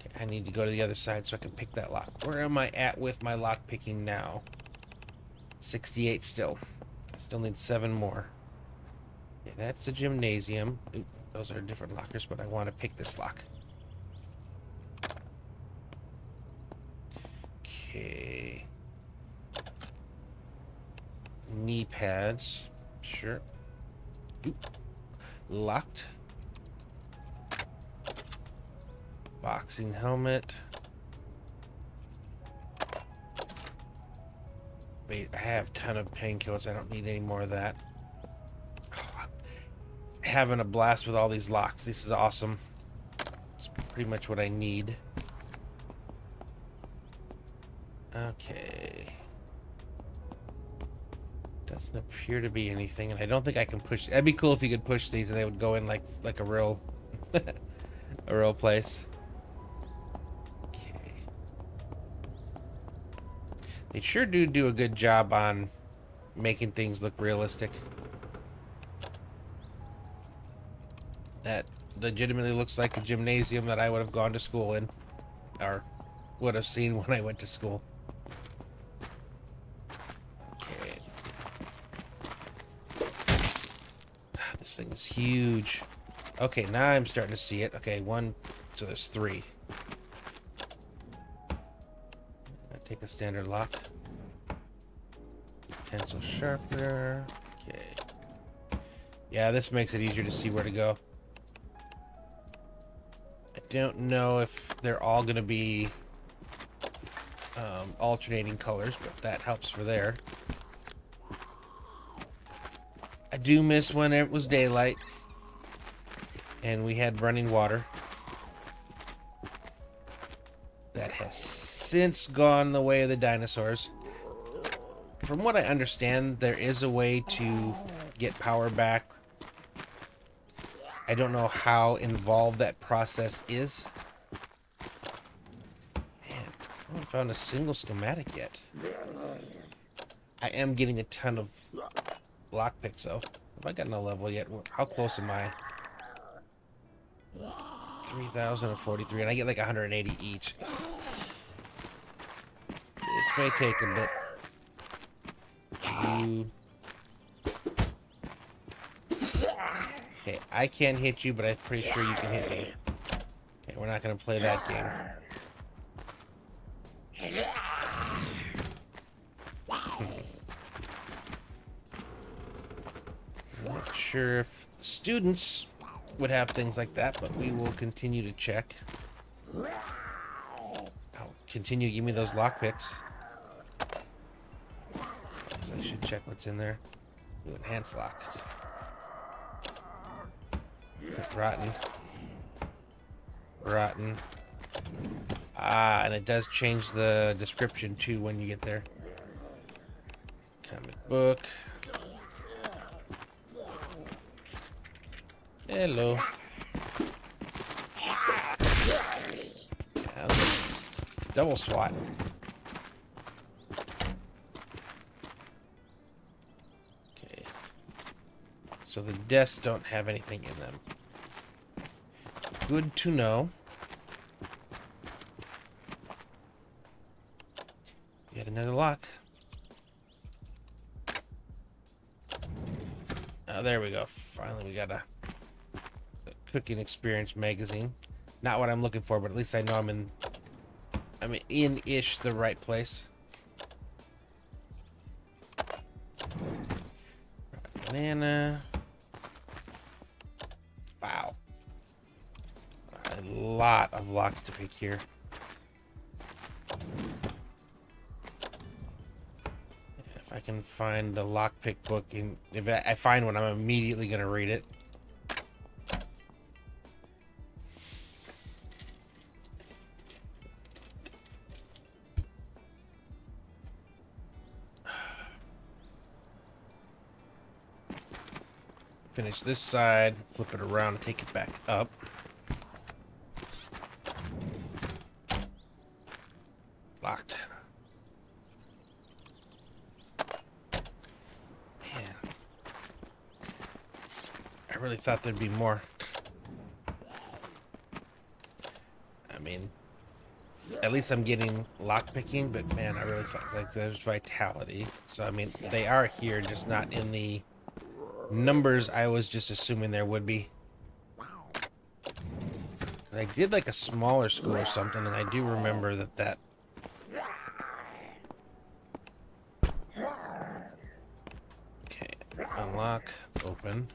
Okay, I need to go to the other side so I can pick that lock. Where am I at with my lock picking now? 68 still. I still need 7 more. Okay, that's the gymnasium. Oop, those are different lockers, but I want to pick this lock. Okay. Knee pads. Sure. Oop. Locked. Boxing helmet. Wait, I have a ton of painkillers. I don't need any more of that. Oh, having a blast with all these locks. This is awesome. It's pretty much what I need. Okay. Doesn't appear to be anything, and I don't think I can push. That'd be cool if you could push these and they would go in like a real a real place. Okay. They sure do a good job on making things look realistic. That legitimately looks like a gymnasium that I would have gone to school in, or would have seen when I went to school. Okay. This thing is huge. Okay, now I'm starting to see it. Okay, 1, so there's 3. I take a standard lock. Pencil sharpener. Okay. Yeah, this makes it easier to see where to go. I don't know if they're all going to be alternating colors, but that helps for there. I do miss when it was daylight and we had running water. That has since gone the way of the dinosaurs. From what I understand, there is a way to get power back. I don't know how involved that process is. Man, I haven't found a single schematic yet. I am getting a ton of lockpicks though. Have I gotten a level yet? How close am I? 3,043, and I get like 180 each. This may take a bit. Okay, I can't hit you, but I'm pretty sure you can hit me. Okay, we're not gonna play that game. I'm not sure if students would have things like that, but we will continue to check. I'll continue to give me those lockpicks. I should check what's in there. Ooh, enhanced locked. Rotten. Rotten. Ah, and it does change the description too when you get there. Comic book. Hello. Yeah, double SWAT. Okay. So the desks don't have anything in them. Good to know. Yet another lock. Oh, there we go. Finally, we got a cooking experience magazine. Not what I'm looking for, but at least I know I'm in-ish the right place. Banana. Wow. A lot of locks to pick here. If I can find the lockpick book, and if I find one, I'm immediately going to read it. Finish this side, flip it around, and take it back up. Locked. Man. I really thought there'd be more. I mean, at least I'm getting lockpicking, but man, I really thought like there's vitality. So I mean, they are here, just not in the numbers I was just assuming there would be. I did like a smaller school or something, and I do remember that. Okay, unlock, open.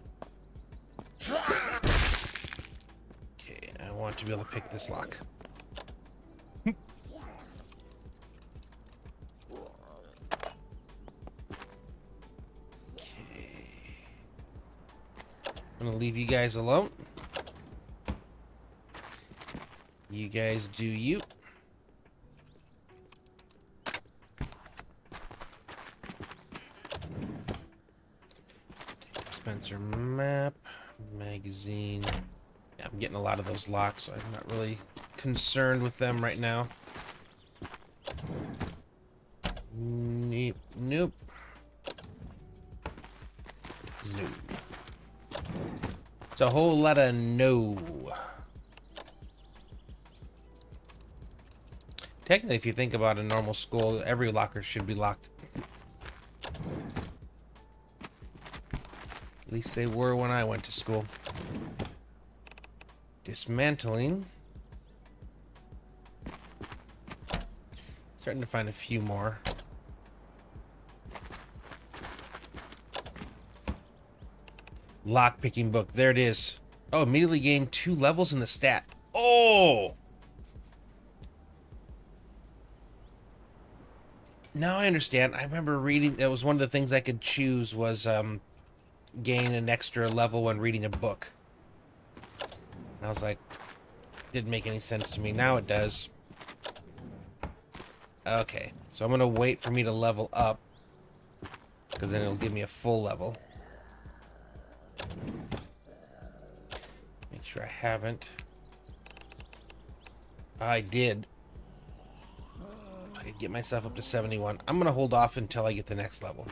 Okay, I want to be able to pick this lock. I'm gonna leave you guys alone. You guys do you. Spencer map, magazine. Yeah, I'm getting a lot of those locks, so I'm not really concerned with them right now. Nope. Nope. Nope. It's a whole lot of no. Technically, if you think about a normal school, every locker should be locked. At least they were when I went to school. Dismantling. Starting to find a few more. Lockpicking book. There it is. Oh, immediately gained 2 levels in the stat. Oh! Now I understand. I remember reading, that was one of the things I could choose was gain an extra level when reading a book. And I was like, didn't make any sense to me. Now it does. Okay, so I'm going to wait for me to level up, because then it'll give me a full level. Make sure I haven't. I did. I could get myself up to 71. I'm gonna hold off until I get the next level.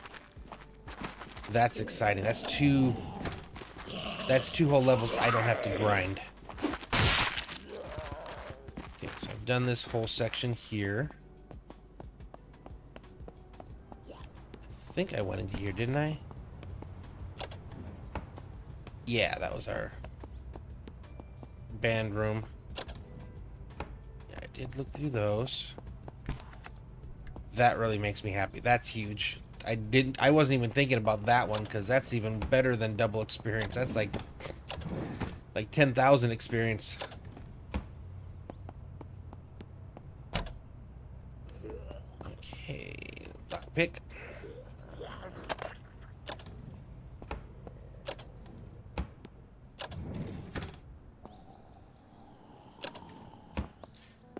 That's exciting. That's two whole levels I don't have to grind. Okay, so I've done this whole section here. I think I went into here, didn't I? Yeah, that was our band room. Yeah, I did look through those. That really makes me happy. That's huge. I wasn't even thinking about that one, because that's even better than double experience. That's like 10,000 experience. Okay, lockpick.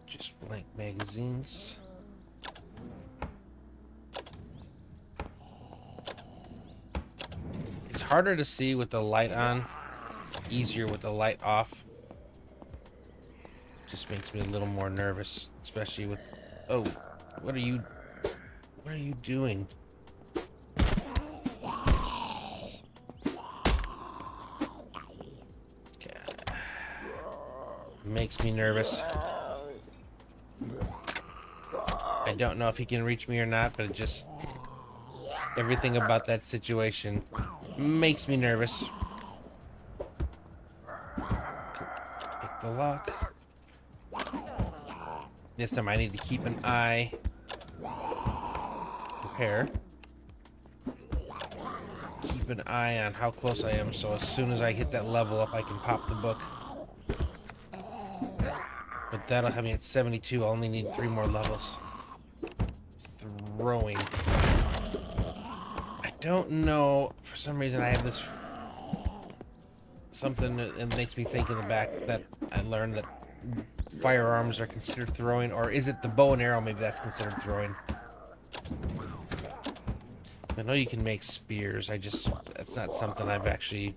Just blank magazines. It's harder to see with the light on, easier with the light off. Just makes me a little more nervous, especially with... Oh, what are you doing? Makes me nervous. I don't know if he can reach me or not, but it just... everything about that situation makes me nervous. Pick the lock. This time I need to keep an eye. Prepare. Keep an eye on how close I am, so as soon as I hit that level up, I can pop the book. But that'll have me at 72. I'll only need 3 more levels. Throwing. I don't know. For some reason, I have this... something that makes me think in the back that I learned that firearms are considered throwing. Or is it the bow and arrow? Maybe that's considered throwing. I know you can make spears. That's not something I've actually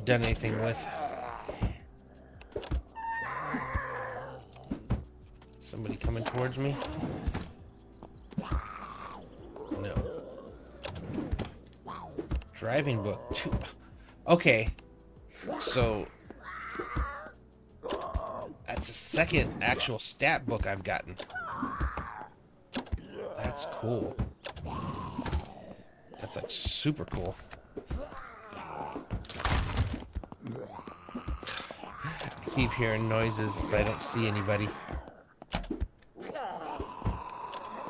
done anything with. Somebody coming towards me? No. Driving book. Okay. So that's the second actual stat book I've gotten. That's cool. That's like super cool. I keep hearing noises, but I don't see anybody.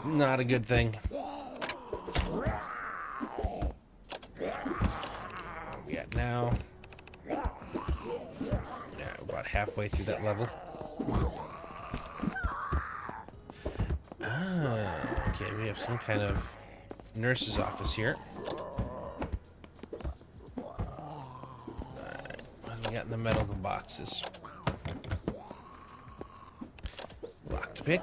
Not a good thing. We at now? Yeah, we're about halfway through that level. Okay, we have some kind of nurse's office here. Alright, what do we got in the medical boxes? Lock to pick.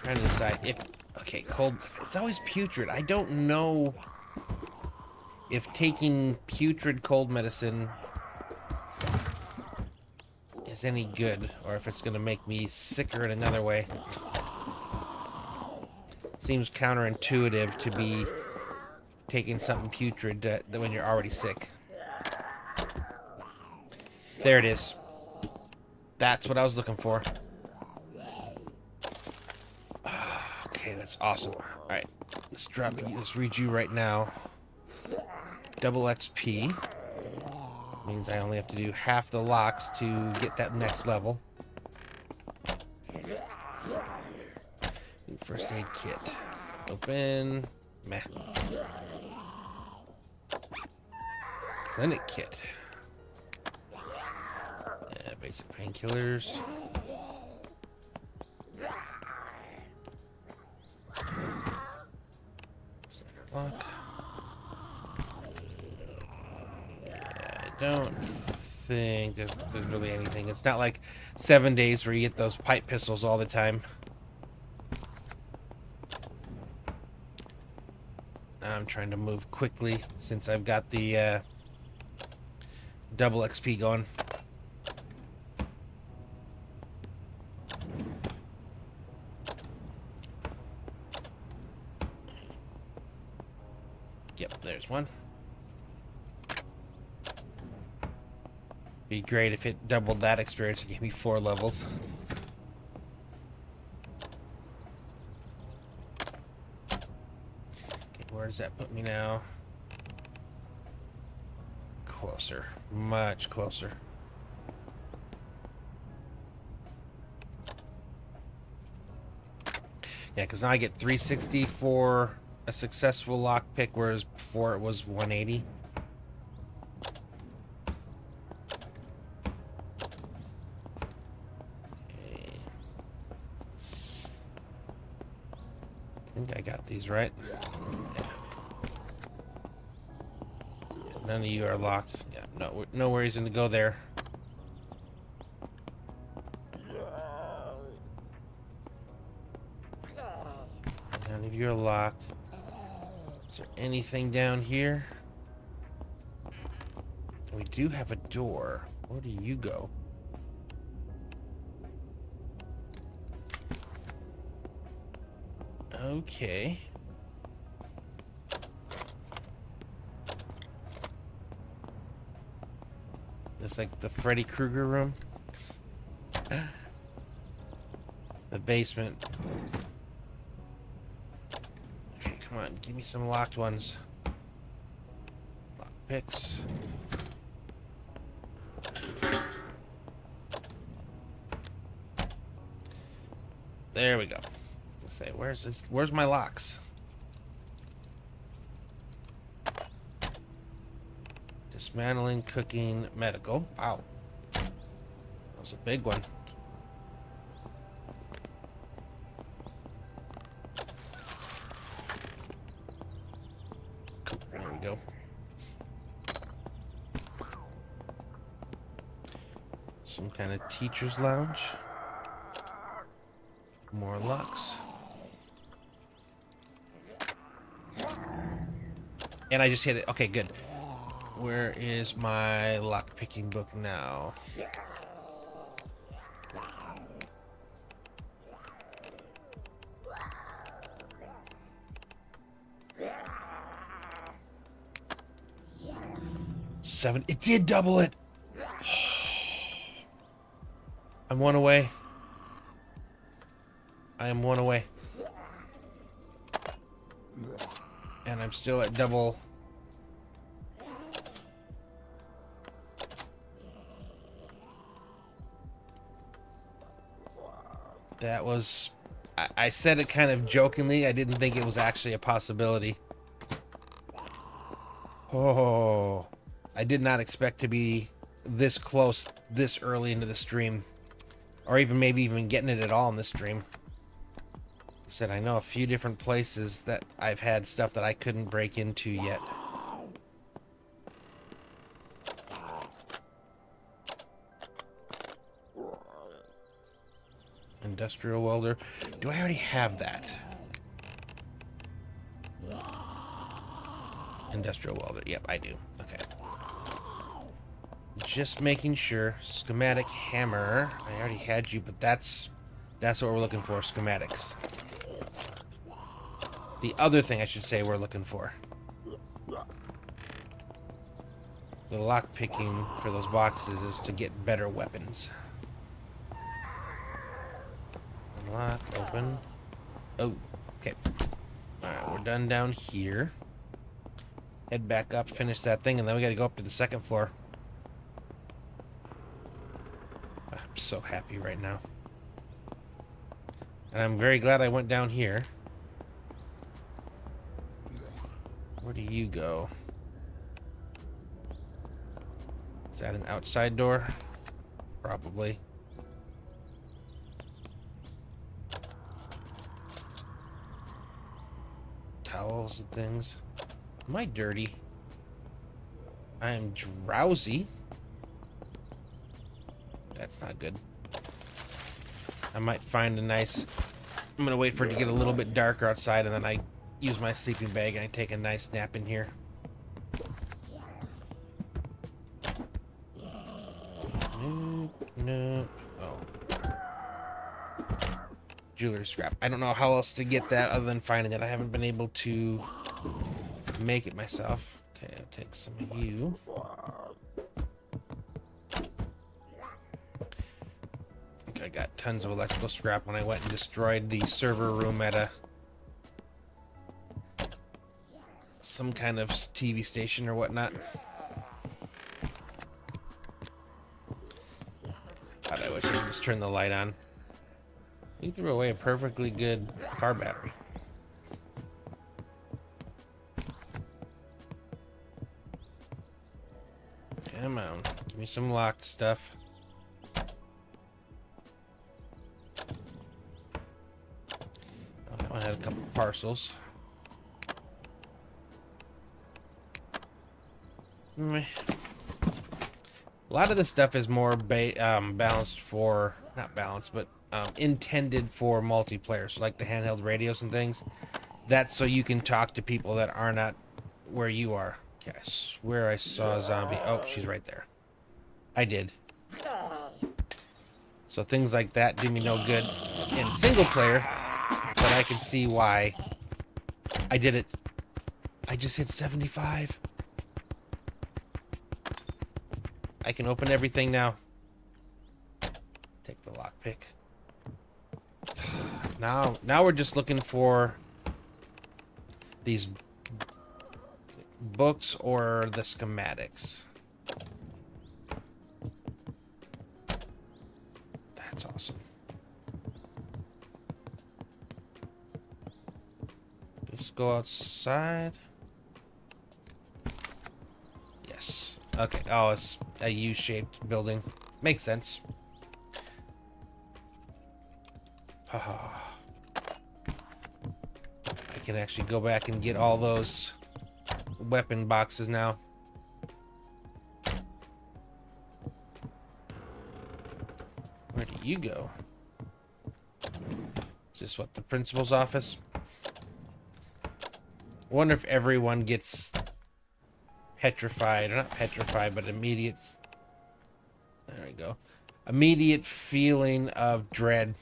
Trying to decide if... okay, cold... it's always putrid. I don't know if taking putrid cold medicine is any good, or if it's going to make me sicker in another way. Seems counterintuitive to be taking something putrid when you're already sick. There it is. That's what I was looking for. Okay, that's awesome. Alright, let's read you right now. Double XP. Means I only have to do half the locks to get that next level. First aid kit. Open. Meh. Clinic kit. Yeah, basic painkillers. Standard lock. I don't think there's really anything. It's not like 7 days where you get those pipe pistols all the time. I'm trying to move quickly since I've got the double XP going. Yep, there's one. Be great if it doubled that experience and gave me 4 levels. Okay, where does that put me now? Closer. Much closer. Yeah, because now I get 360 for a successful lockpick, whereas before it was 180. I think I got these right. Yeah. None of you are locked. Yeah, no worries in to go there. None of you are locked. Is there anything down here? We do have a door. Where do you go? Okay. It's like the Freddy Krueger room. The basement. Okay, come on. Give me some locked ones. Lock picks. There we go. Let's say, where's my locks? Dismantling, cooking, medical. Wow. That was a big one. There we go. Some kind of teacher's lounge. More locks. And I just hit it. Okay, good. Where is my lock picking book now? Seven. It did double it. I'm one away. I am one away. And I'm still at double. That was... I said it kind of jokingly. I didn't think it was actually a possibility. Oh... I did not expect to be this close this early into the stream. Or even maybe even getting it at all in the stream. I said I know a few different places that I've had stuff that I couldn't break into yet. Industrial welder. Do I already have that? Industrial welder. Yep, I do. Okay. Just making sure. Schematic hammer. I already had you, but that's what we're looking for. Schematics. The other thing I should say we're looking for. The lock picking for those boxes is to get better weapons. Unlock, open. Oh, okay. Alright, we're done down here. Head back up, finish that thing, and then we gotta go up to the second floor. I'm so happy right now. And I'm very glad I went down here. Where do you go? Is that an outside door? Probably. Towels and things. Am I dirty? I am drowsy. That's not good. I might find a nice... I'm gonna wait for it to get a little bit darker outside, and then I use my sleeping bag and I take a nice nap in here. Nope, nope. Oh. Jewelry scrap. I don't know how else to get that other than finding it. I haven't been able to make it myself. Okay, I'll take some of you. I got tons of electrical scrap when I went and destroyed the server room at some kind of TV station or whatnot. God, I wish I could just turn the light on. You threw away a perfectly good car battery. Come on, give me some locked stuff. Oh, that one had a couple parcels. Meh. A lot of this stuff is more balanced for, not balanced, but intended for multiplayer. So like the handheld radios and things. That's so you can talk to people that are not where you are. Okay, I swear I saw a zombie. Oh, she's right there. I did. So things like that do me no good in single player, but I can see why. I did it. I just hit 75. I can open everything now. Take the lockpick. Now we're just looking for these books or the schematics. That's awesome. Let's go outside. Yes. Okay. Oh, it's a U-shaped building. Makes sense. I can actually go back and get all those weapon boxes now. Where do you go? Is this what, the principal's office? I wonder if everyone gets petrified, or not petrified, but immediate. There we go. Immediate feeling of dread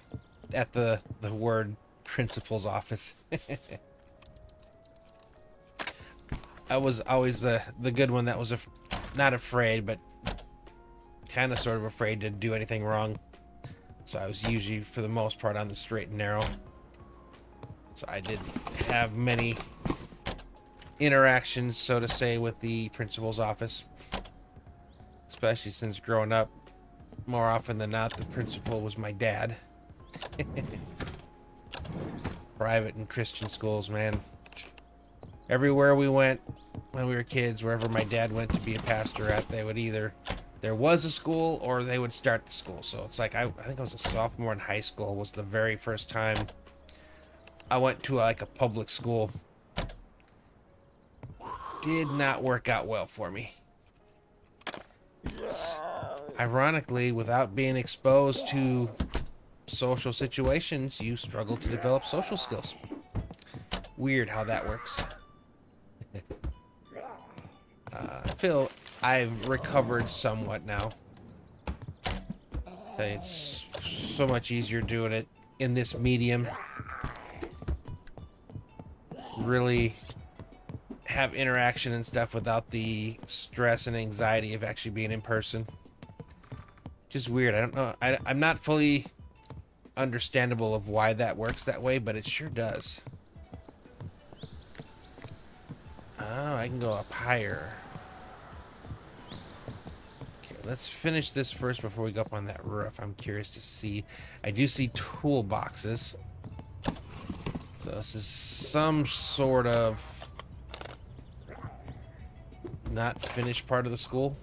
at the word principal's office. I was always the good one that was not afraid, but kind of sort of afraid to do anything wrong. So I was usually, for the most part, on the straight and narrow. So I didn't have many interactions, so to say, with the principal's office. Especially since growing up, more often than not, the principal was my dad. Private and Christian schools, man. Everywhere we went when we were kids, wherever my dad went to be a pastor at, they would either, there was a school or they would start the school. So it's like, I think I was a sophomore in high school was the very first time I went to like a public school. Did not work out well for me. Ironically, without being exposed to social situations, you struggle to develop social skills. Weird how that works. I feel I've recovered somewhat now. It's so much easier doing it in this medium. Really have interaction and stuff without the stress and anxiety of actually being in person. Just weird. I don't know. I'm not fully understandable of why that works that way, but it sure does. Oh, I can go up higher. Okay, let's finish this first before we go up on that roof. I'm curious to see. I do see toolboxes. So this is some sort of not finished part of the school.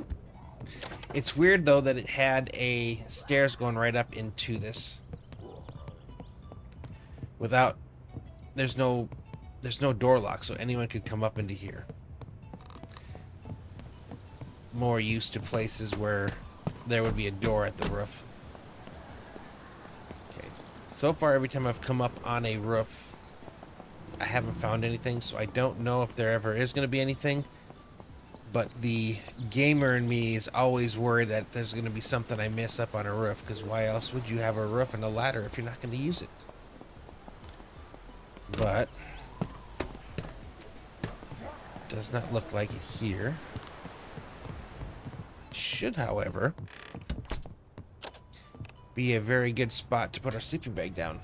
It's weird though that it had a stairs going right up into this. Without, there's no door lock, so anyone could come up into here. More used to places where there would be a door at the roof. Okay. So far, every time I've come up on a roof, I haven't found anything, so I don't know if there ever is going to be anything. But the gamer in me is always worried that there's going to be something I miss up on a roof, because why else would you have a roof and a ladder if you're not going to use it? But does not look like it here. It should, however, be a very good spot to put our sleeping bag down.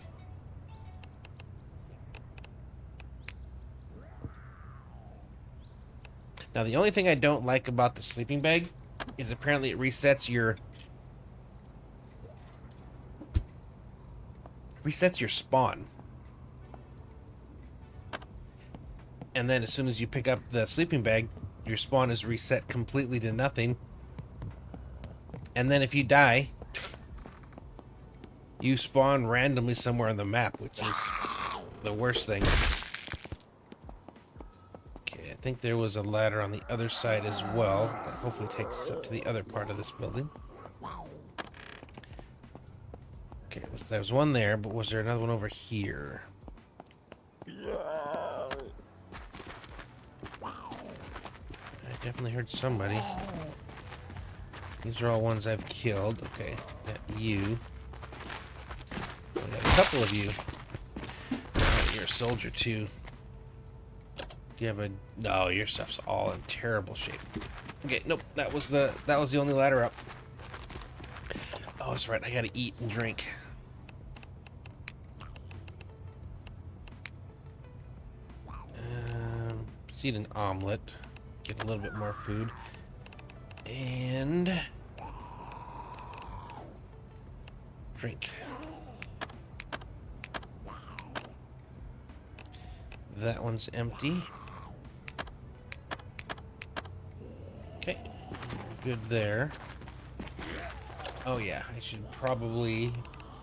Now, the only thing I don't like about the sleeping bag is apparently it resets your spawn. And then as soon as you pick up the sleeping bag, your spawn is reset completely to nothing. And then if you die, you spawn randomly somewhere on the map, which is the worst thing. Okay, I think there was a ladder on the other side as well. That hopefully takes us up to the other part of this building. Okay, there was one there, but was there another one over here? I definitely heard somebody. These are all ones I've killed. Okay, that you. I got a couple of you. Oh, you're a soldier too. Do you have a... No, your stuff's all in terrible shape. Okay, nope. That was the only ladder up. Oh, that's right. I gotta eat and drink. Let's eat an omelet. Get a little bit more food. And... drink. That one's empty. Okay. Good there. Oh yeah, I should probably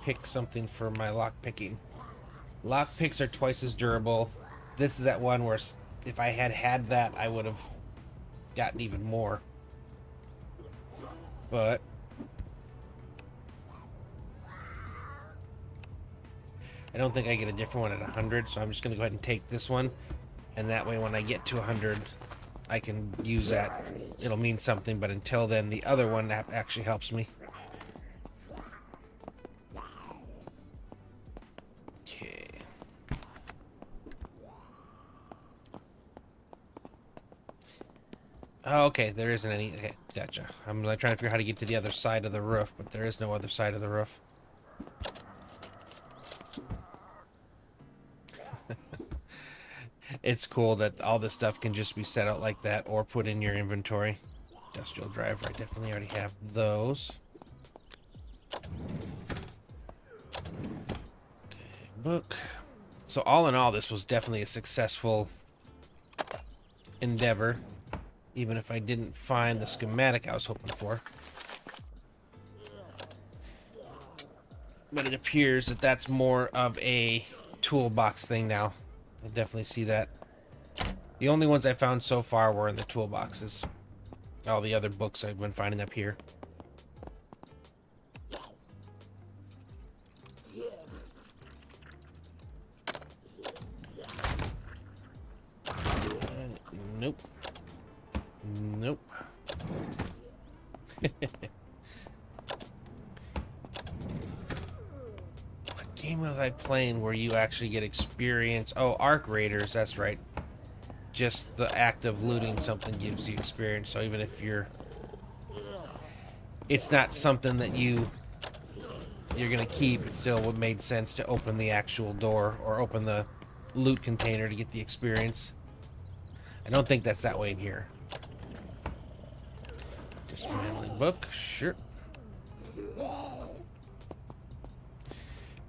pick something for my lock picking. Lock picks are twice as durable. This is that one where if I had that, I would have gotten even more. But I don't think I get a different one at 100, so I'm just going to go ahead and take this one. And that way when I get to 100, I can use that. It'll mean something, but until then, the other one actually helps me. Okay. Oh, okay, there isn't any. Okay, gotcha. I'm like trying to figure out how to get to the other side of the roof, but there is no other side of the roof. It's cool that all this stuff can just be set out like that or put in your inventory. Industrial driver, I definitely already have those. Okay, book. So all in all, this was definitely a successful endeavor, even if I didn't find the schematic I was hoping for. But it appears that that's more of a toolbox thing now. I definitely see that. The only ones I found so far were in the toolboxes. All the other books I've been finding up here. Nope. Nope. What game was I playing where you actually get experience? Oh, Arc Raiders, that's right. Just the act of looting something gives you experience, so even if you're... It's not something that you're gonna keep, it still would made sense to open the actual door or open the loot container to get the experience. I don't think that's that way in here. Dismantling book, sure.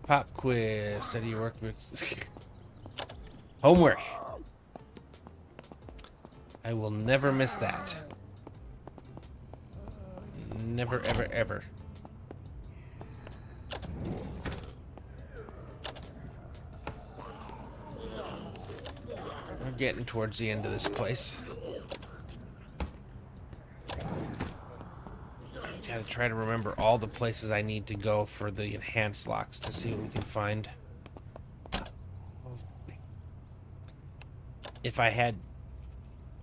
Pop quiz, study your work. Homework. I will never miss that. Never, ever, ever. We're getting towards the end of this place. Gotta try to remember all the places I need to go for the enhanced locks to see what we can find. If I had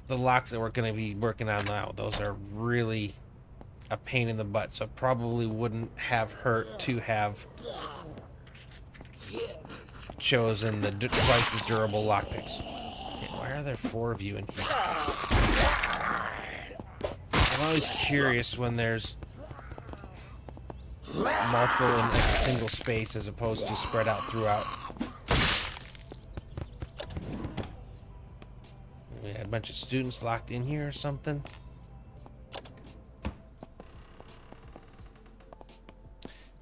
the locks that we're going to be working on now, those are really a pain in the butt, so it probably wouldn't have hurt to have chosen the twice as durable lockpicks. Okay, why are there 4 of you in here? I'm always curious when there's multiple in a single space as opposed to spread out throughout. We had a bunch of students locked in here or something.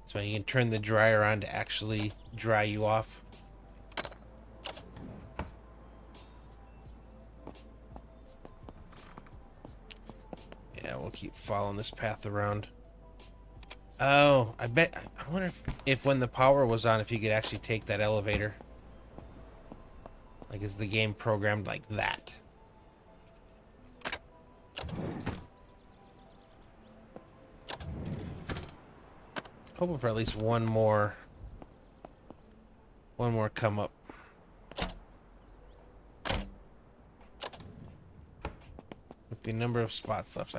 So you can turn the dryer on to actually dry you off. Yeah, we'll keep following this path around. Oh, I wonder if when the power was on, if you could actually take that elevator. Like, is the game programmed like that? Hoping for at least one more come up. With the number of spots left,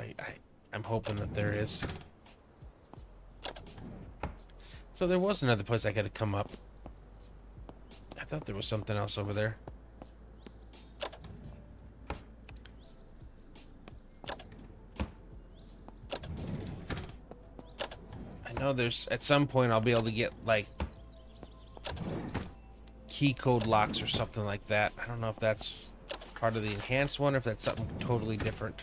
I'm hoping that there is. So there was another place I could have come up. I thought there was something else over there. know there's at some point I'll be able to get like key code locks or something like that. I don't know if that's part of the enhanced one or if that's something totally different.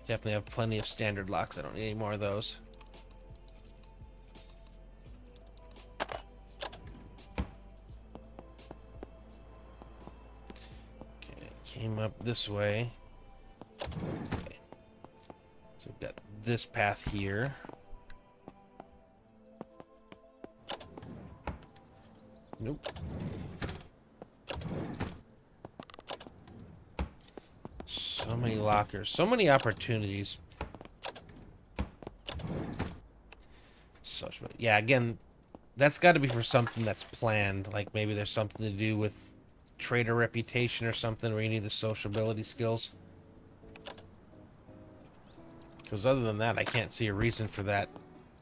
Definitely have plenty of standard locks. I don't need any more of those. Okay, came up this way. Okay. So we've got this path here. Nope. So many lockers, so many opportunities. Yeah, again, that's got to be for something that's planned. Like maybe there's something to do with trader reputation or something where you need the sociability skills. Because other than that, I can't see a reason for that.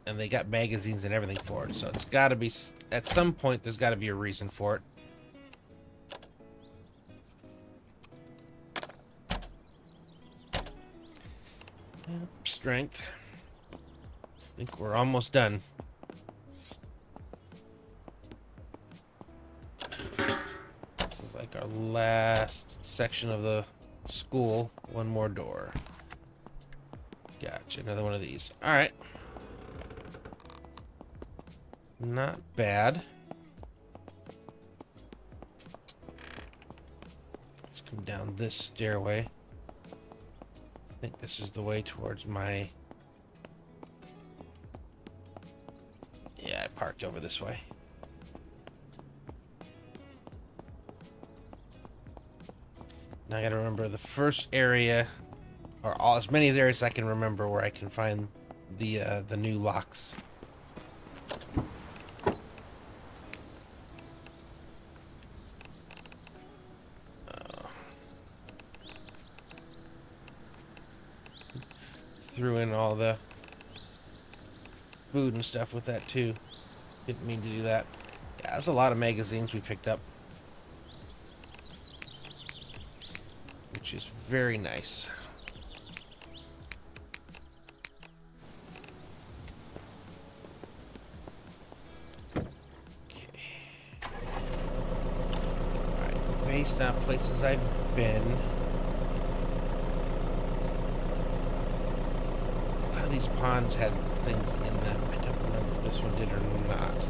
And they got magazines and everything for it. So it's got to be, at some point, there's got to be a reason for it. Strength. I think we're almost done. This is like our last section of the school. One more door. Gotcha, another one of these. Alright. Not bad. Let's come down this stairway. I think this is the way towards my... Yeah, I parked over this way. Now I gotta remember the first area, or all as many areas I can remember where I can find the new locks. Threw in all the food and stuff with that too. Didn't mean to do that. Yeah, there's a lot of magazines we picked up, which is very nice. Okay. Alright, based on places I've been, these ponds had things in them. I don't remember if this one did or not.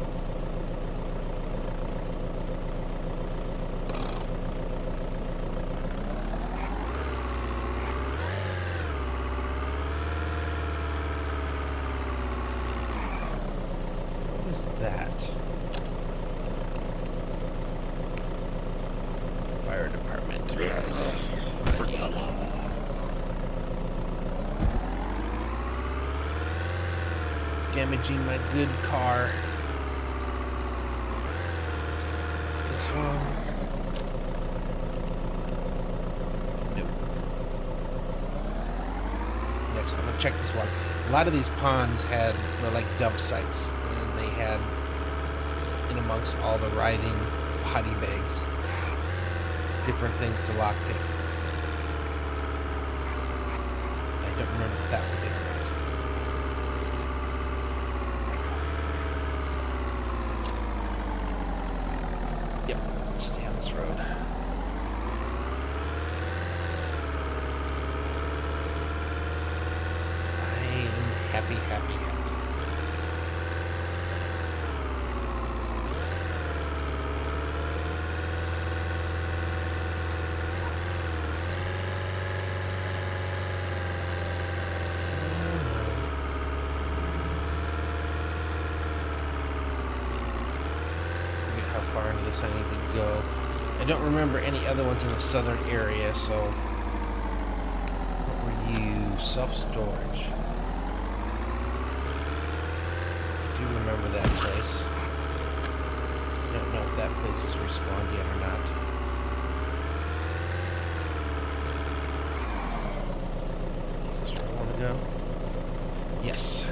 What is that? Fire department. Damaging my good car. This one. Nope. Next one. I'm gonna check this one. A lot of these ponds were like dump sites, and they had, in amongst all the writhing body bags, different things to lockpick. I don't remember if that one did or not. Yep, stay on this road. I am happy, happy, happy. How far into this I need to go. I don't remember any other ones in the southern area, so... What were you? Self-storage. I do remember that place. I don't know if that place is respawned yet or not. Is this where I want to go? Yes.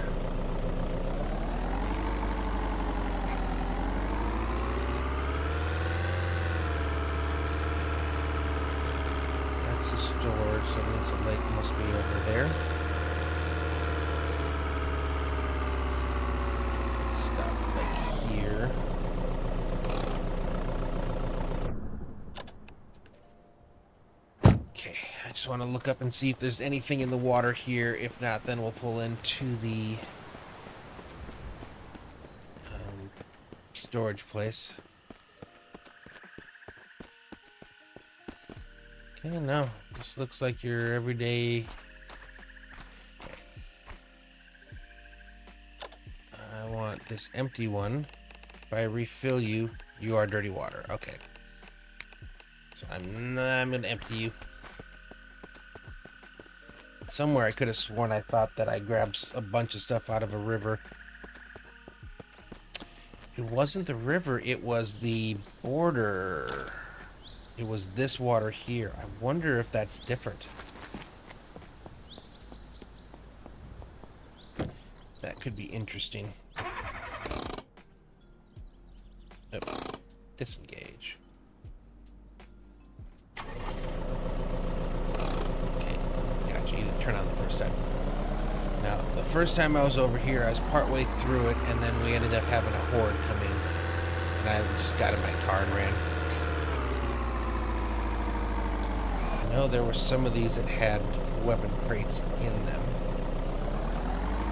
Storage, so it means the lake must me over there. Stop like here. Okay, I just want to look up and see if there's anything in the water here. If not, then we'll pull into the storage place. Okay, no. This looks like your everyday... Okay. I want this empty one. If I refill you, you are dirty water. Okay. So I'm gonna empty you. Somewhere I could have sworn I thought that I grabbed a bunch of stuff out of a river. It wasn't the river, it was the border. It was this water here. I wonder if that's different. That could be interesting. Oh, disengage. Okay, gotcha. You didn't turn on the first time. Now, the first time I was over here, I was partway through it, and then we ended up having a horde come in. And I just got in my car and ran. I know there were some of these that had weapon crates in them.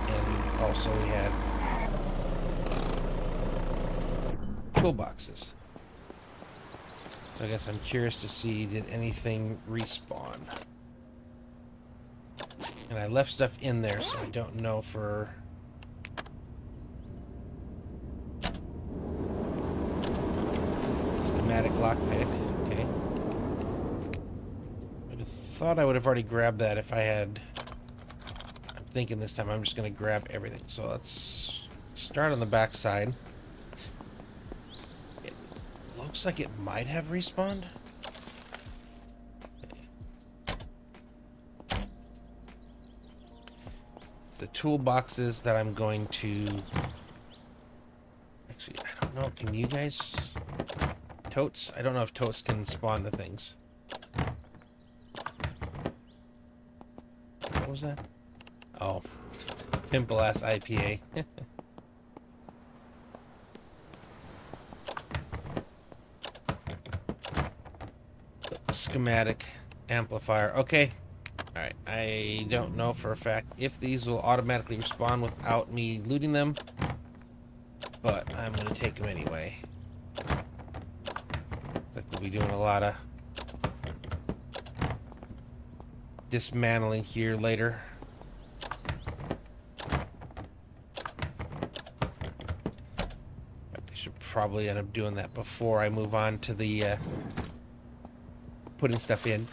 And also we had toolboxes. So I guess I'm curious to see, did anything respawn? And I left stuff in there, so I don't know for... Schematic lockpick, okay. I thought I would have already grabbed that if I had... I'm thinking this time I'm just going to grab everything. So let's start on the back side. It looks like it might have respawned. The toolboxes that I'm going to... Actually, I don't know. Can you guys... Totes? I don't know if totes can spawn the things. What was that? Oh. Pimple-ass IPA. Schematic amplifier. Okay. Alright, I don't know for a fact if these will automatically respawn without me looting them, but I'm going to take them anyway. Looks like we'll be doing a lot of dismantling here later. I should probably end up doing that before I move on to the putting stuff in.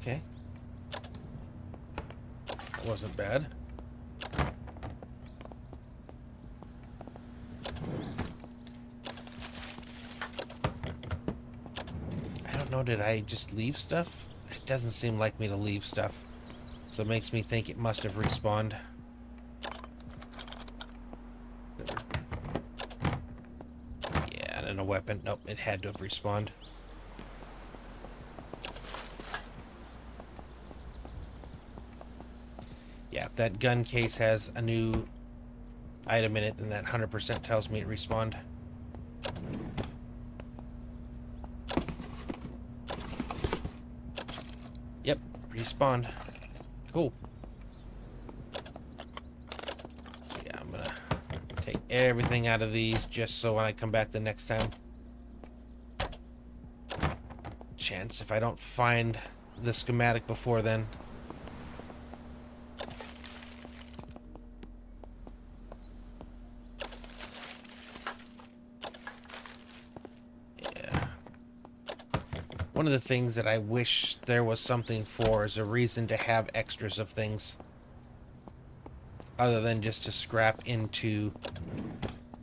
Okay. That wasn't bad. I don't know, did I just leave stuff? It doesn't seem like me to leave stuff. So it makes me think it must have respawned. Yeah, and then a weapon. Nope, it had to have respawned. Yeah, if that gun case has a new item in it, then that 100% tells me it respawned. Yep, respawned. Cool. So yeah, I'm gonna take everything out of these just so when I come back the next time. Chance if I don't find the schematic before then. One of the things that I wish there was something for is a reason to have extras of things. Other than just to scrap into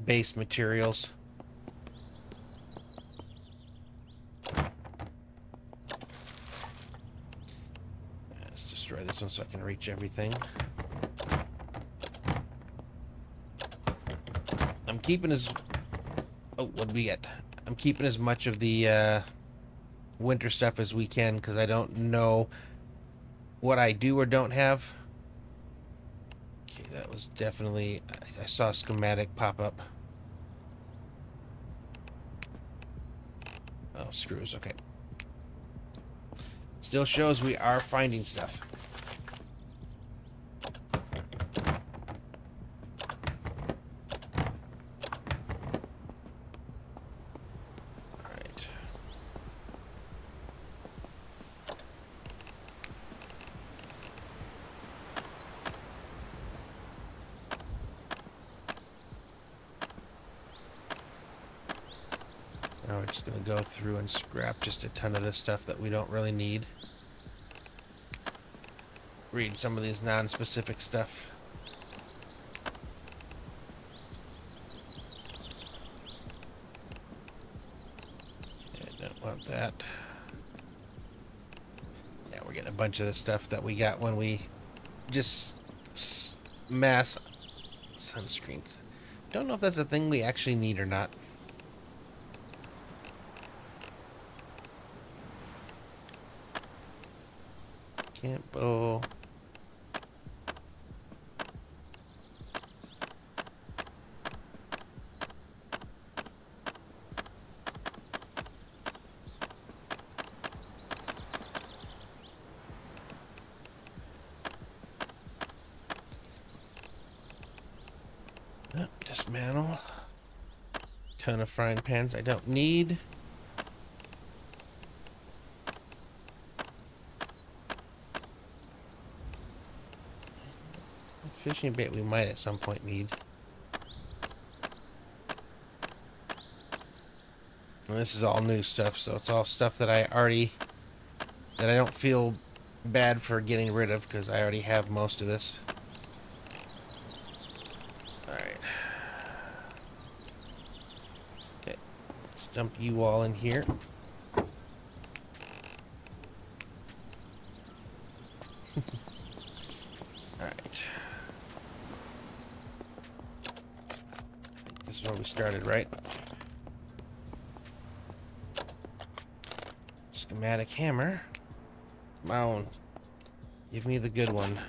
base materials. Let's destroy this one so I can reach everything. I'm keeping as... Oh, what did we get? I'm keeping as much of the... winter stuff as we can, because I don't know what I do or don't have. Okay, that was definitely... I saw a schematic pop up. Oh, screws, okay. Still shows we are finding stuff. Alright. Now we're just going to go through and scrap just a ton of this stuff that we don't really need. Read some of these non-specific stuff. I don't want that. Yeah, we're getting a bunch of the stuff that we got when we just mass sunscreen. Don't know if that's a thing we actually need or not. Campo. Oh, dismantle. Ton of frying pans I don't need. Fishing bait we might at some point need. And this is all new stuff, so it's all stuff that I don't feel bad for getting rid of because I already have most of this. Alright. Okay. Let's dump you all in here. Alright. This is where we started, right? Schematic hammer. Come on. Give me the good one.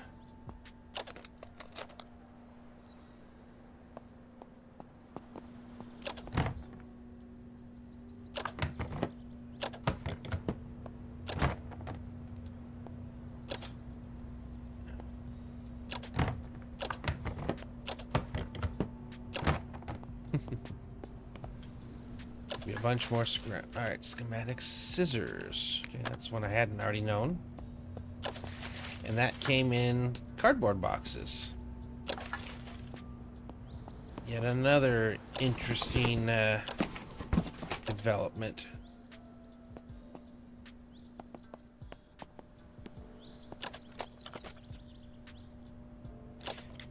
Be a bunch more scrap. Alright, schematic scissors. Okay, that's one I hadn't already known. And that came in cardboard boxes. Yet another interesting development.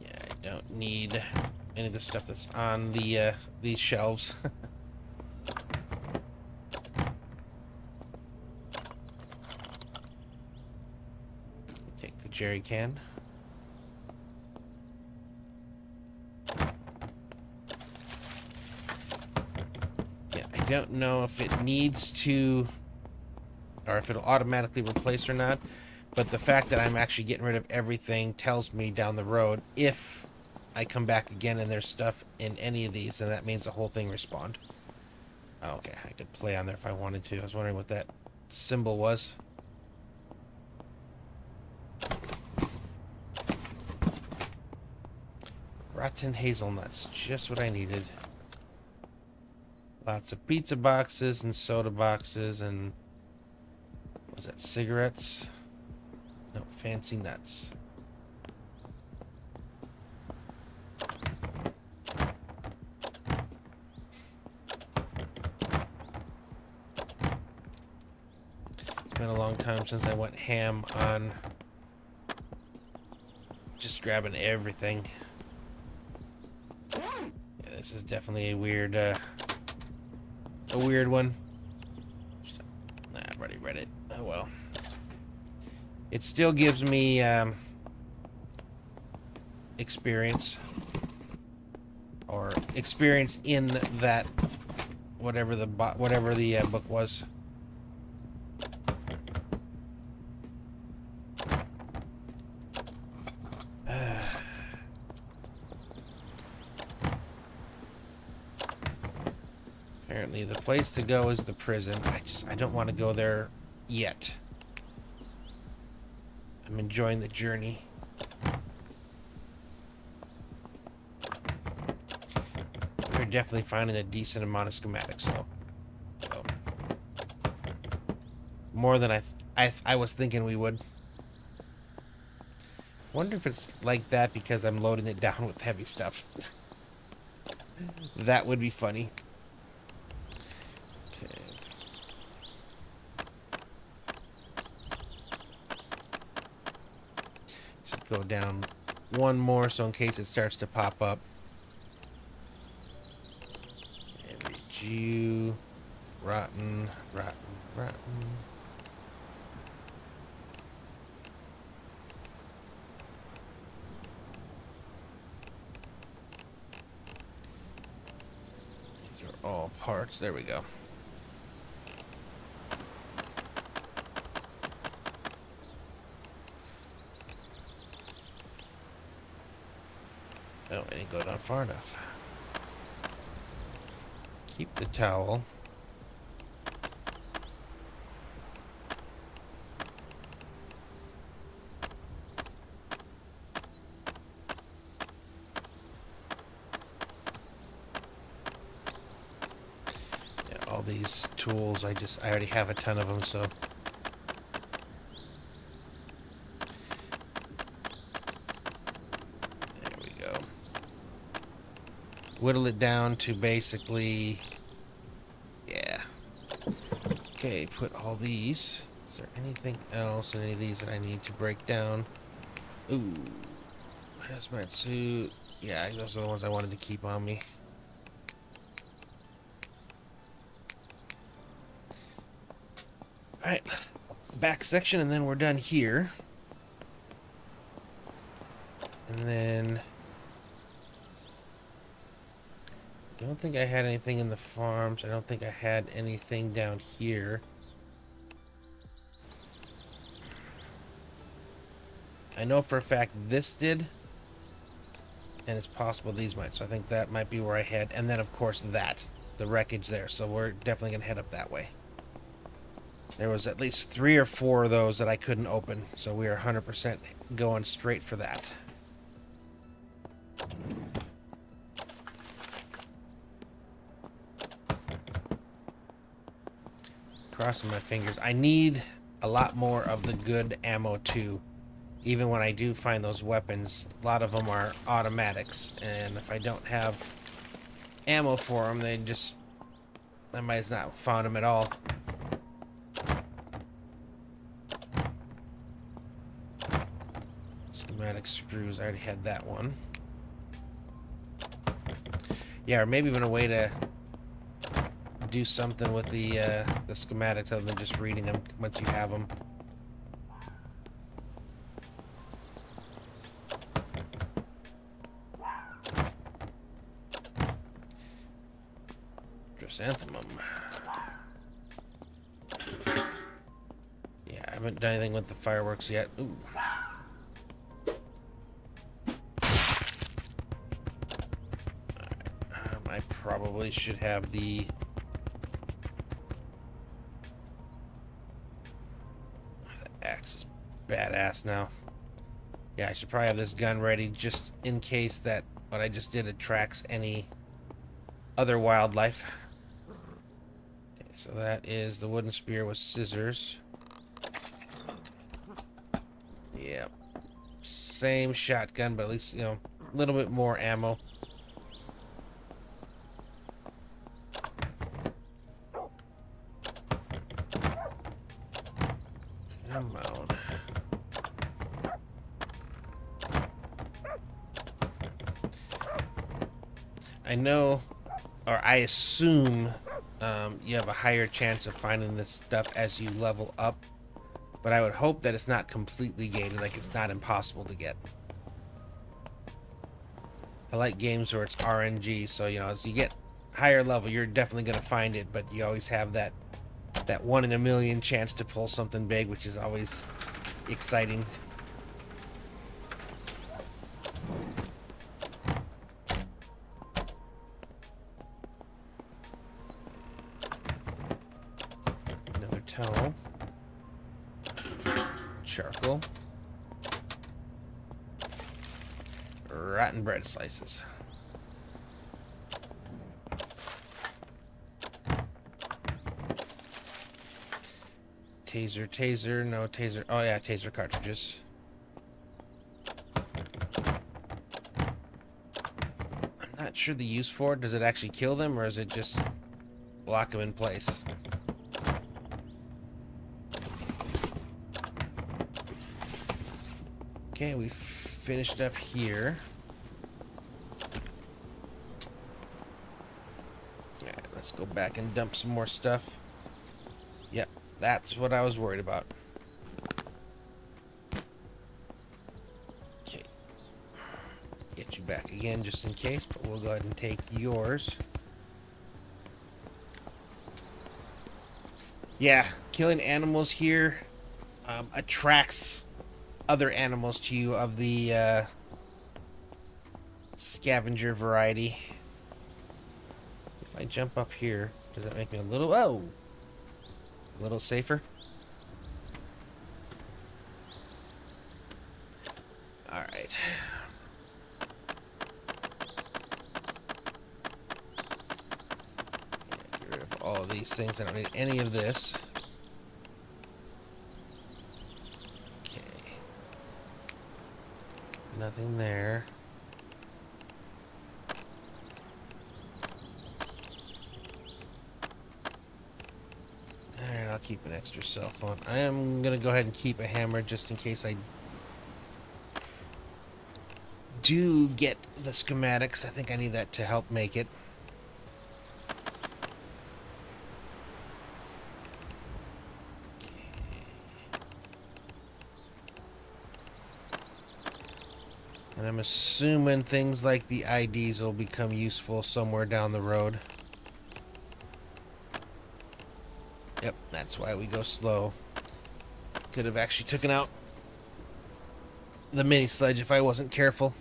Yeah, I don't need any of the stuff that's on the these shelves. Take the jerry can. Yeah, I don't know if it needs to, or if it'll automatically replace or not, but the fact that I'm actually getting rid of everything tells me down the road if I come back again and there's stuff in any of these, then that means the whole thing respawned. Oh, okay, I could play on there if I wanted to. I was wondering what that symbol was. Rotten hazelnuts, just what I needed. Lots of pizza boxes and soda boxes and... what was that, cigarettes? No, fancy nuts. It's been a long time since I went ham on just grabbing everything. Yeah, this is definitely a weird one. Nah, I've already read it. Oh well. It still gives me experience, or experience in that whatever the book was. Apparently the place to go is the prison. I don't want to go there yet. I'm enjoying the journey. We're definitely finding a decent amount of schematics, though. So, more than I was thinking we would. Wonder if it's like that because I'm loading it down with heavy stuff. That would be funny. Okay. Should go down one more so in case it starts to pop up. Every Jew. Rotten, rotten, rotten. These are all parts. There we go. Oh, I didn't go down far enough. Keep the towel. Yeah, all these tools, I already have a ton of them, so. There we go. Whittle it down to basically, yeah. Okay, put all these. Is there anything else in any of these that I need to break down? Ooh, hazmat suit. Yeah, those are the ones I wanted to keep on me. Alright, back section, and then we're done here. And then I don't think I had anything in the farms. I don't think I had anything down here. I know for a fact this did. And it's possible these might. So I think that might be where I had. And then, of course, the wreckage there. So we're definitely going to head up that way. There was at least 3 or 4 of those that I couldn't open. So we are 100% going straight for that. Crossing my fingers. I need a lot more of the good ammo too. Even when I do find those weapons, a lot of them are automatics, and if I don't have ammo for them, I might as not found them at all. Schematic screws, I already had that one. Yeah, or maybe even a way to do something with the schematics other than just reading them once you have them. Chrysanthemum. Yeah, I haven't done anything with the fireworks yet. Ooh. Alright. I probably should have the axe is badass now. Yeah, I should probably have this gun ready just in case that what I just did attracts any other wildlife. Okay, so that is the wooden spear with scissors. Yep. Same shotgun, but at least, a little bit more ammo. Come on. I know, or I assume, you have a higher chance of finding this stuff as you level up, but I would hope that it's not completely gated, like it's not impossible to get. I like games where it's RNG, so as you get higher level, you're definitely going to find it, but you always have that 1 in a million chance to pull something big, which is always exciting. Tow. Charcoal. Rotten bread slices. Taser, no taser. Oh yeah, taser cartridges. I'm not sure the use for it. Does it actually kill them, or is it just lock them in place? Okay, we finished up here. Alright, let's go back and dump some more stuff. Yep, that's what I was worried about. Okay. Get you back again just in case, but we'll go ahead and take yours. Yeah, killing animals here attracts other animals to you of the scavenger variety. If I jump up here, does that make me a little... Oh! A little safer? Alright. Get rid of all of these things. I don't need any of this. Nothing there. Alright, I'll keep an extra cell phone. I am going to go ahead and keep a hammer just in case I do get the schematics. I think I need that to help make it. And I'm assuming things like the IDs will become useful somewhere down the road. Yep, that's why we go slow. Could have actually taken out the mini sledge if I wasn't careful.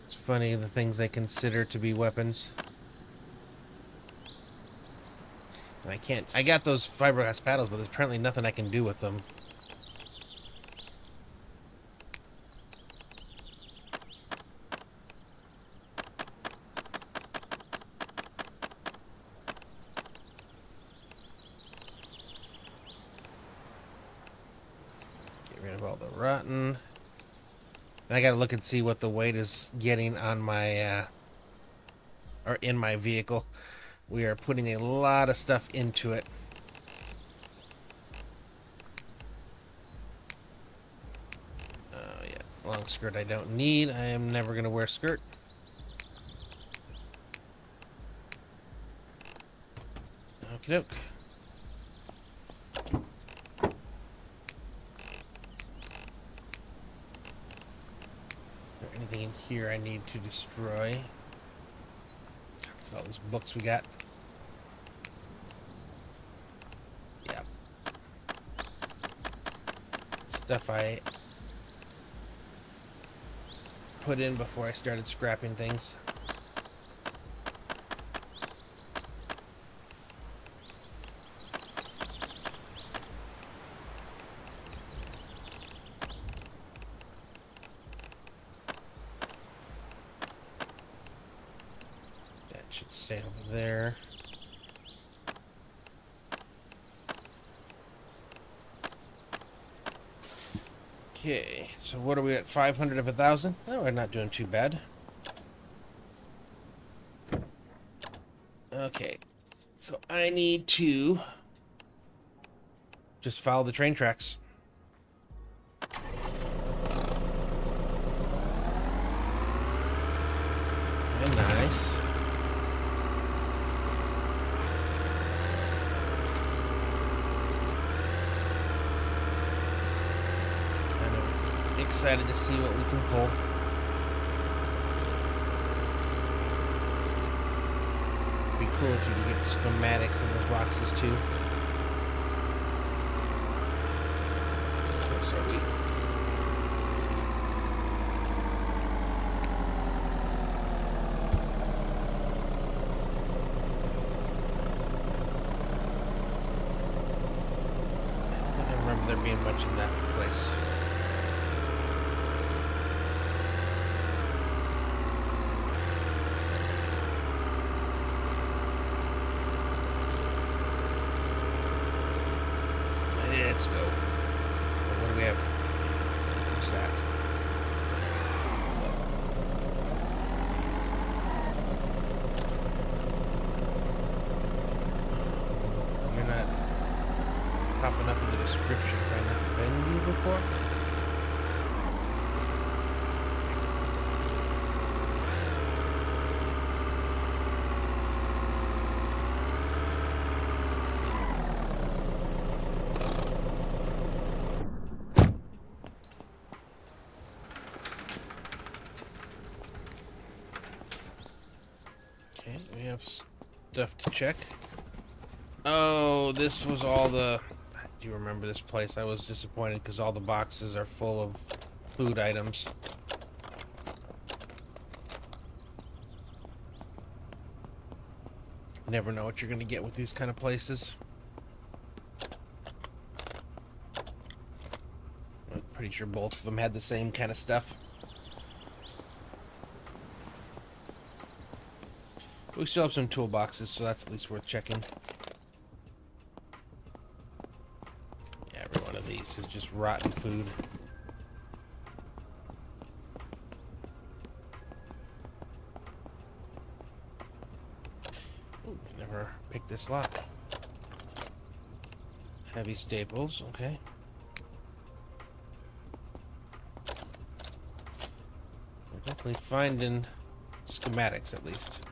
It's funny the things they consider to be weapons. I can't... I got those fiberglass paddles, but there's apparently nothing I can do with them. Get rid of all the rotten. And I gotta look and see what the weight is getting on my... or in my vehicle. We are putting a lot of stuff into it. Oh, yeah. Long skirt I don't need. I am never going to wear a skirt. Okie doke. Is there anything in here I need to destroy? All those books we got. Yeah. Stuff I put in before I started scrapping things. Should stay over there. Okay, so what are we at? 500 of 1,000? Oh, we're not doing too bad. Okay, so I need to just follow the train tracks. Very nice. Excited to see what we can pull. Be cool if you could get schematics in those boxes too. So we remember there being much in that place. Let's go. What do we have? What's that? You're not popping up in the description. Have I not been you before? Okay, we have stuff to check. Oh, this was all the... Do you remember this place? I was disappointed because all the boxes are full of food items. You never know what you're going to get with these kind of places. I'm pretty sure both of them had the same kind of stuff. We still have some toolboxes, so that's at least worth checking. Yeah, every one of these is just rotten food. Ooh, never picked this lock. Heavy staples, okay. We're definitely finding schematics, at least.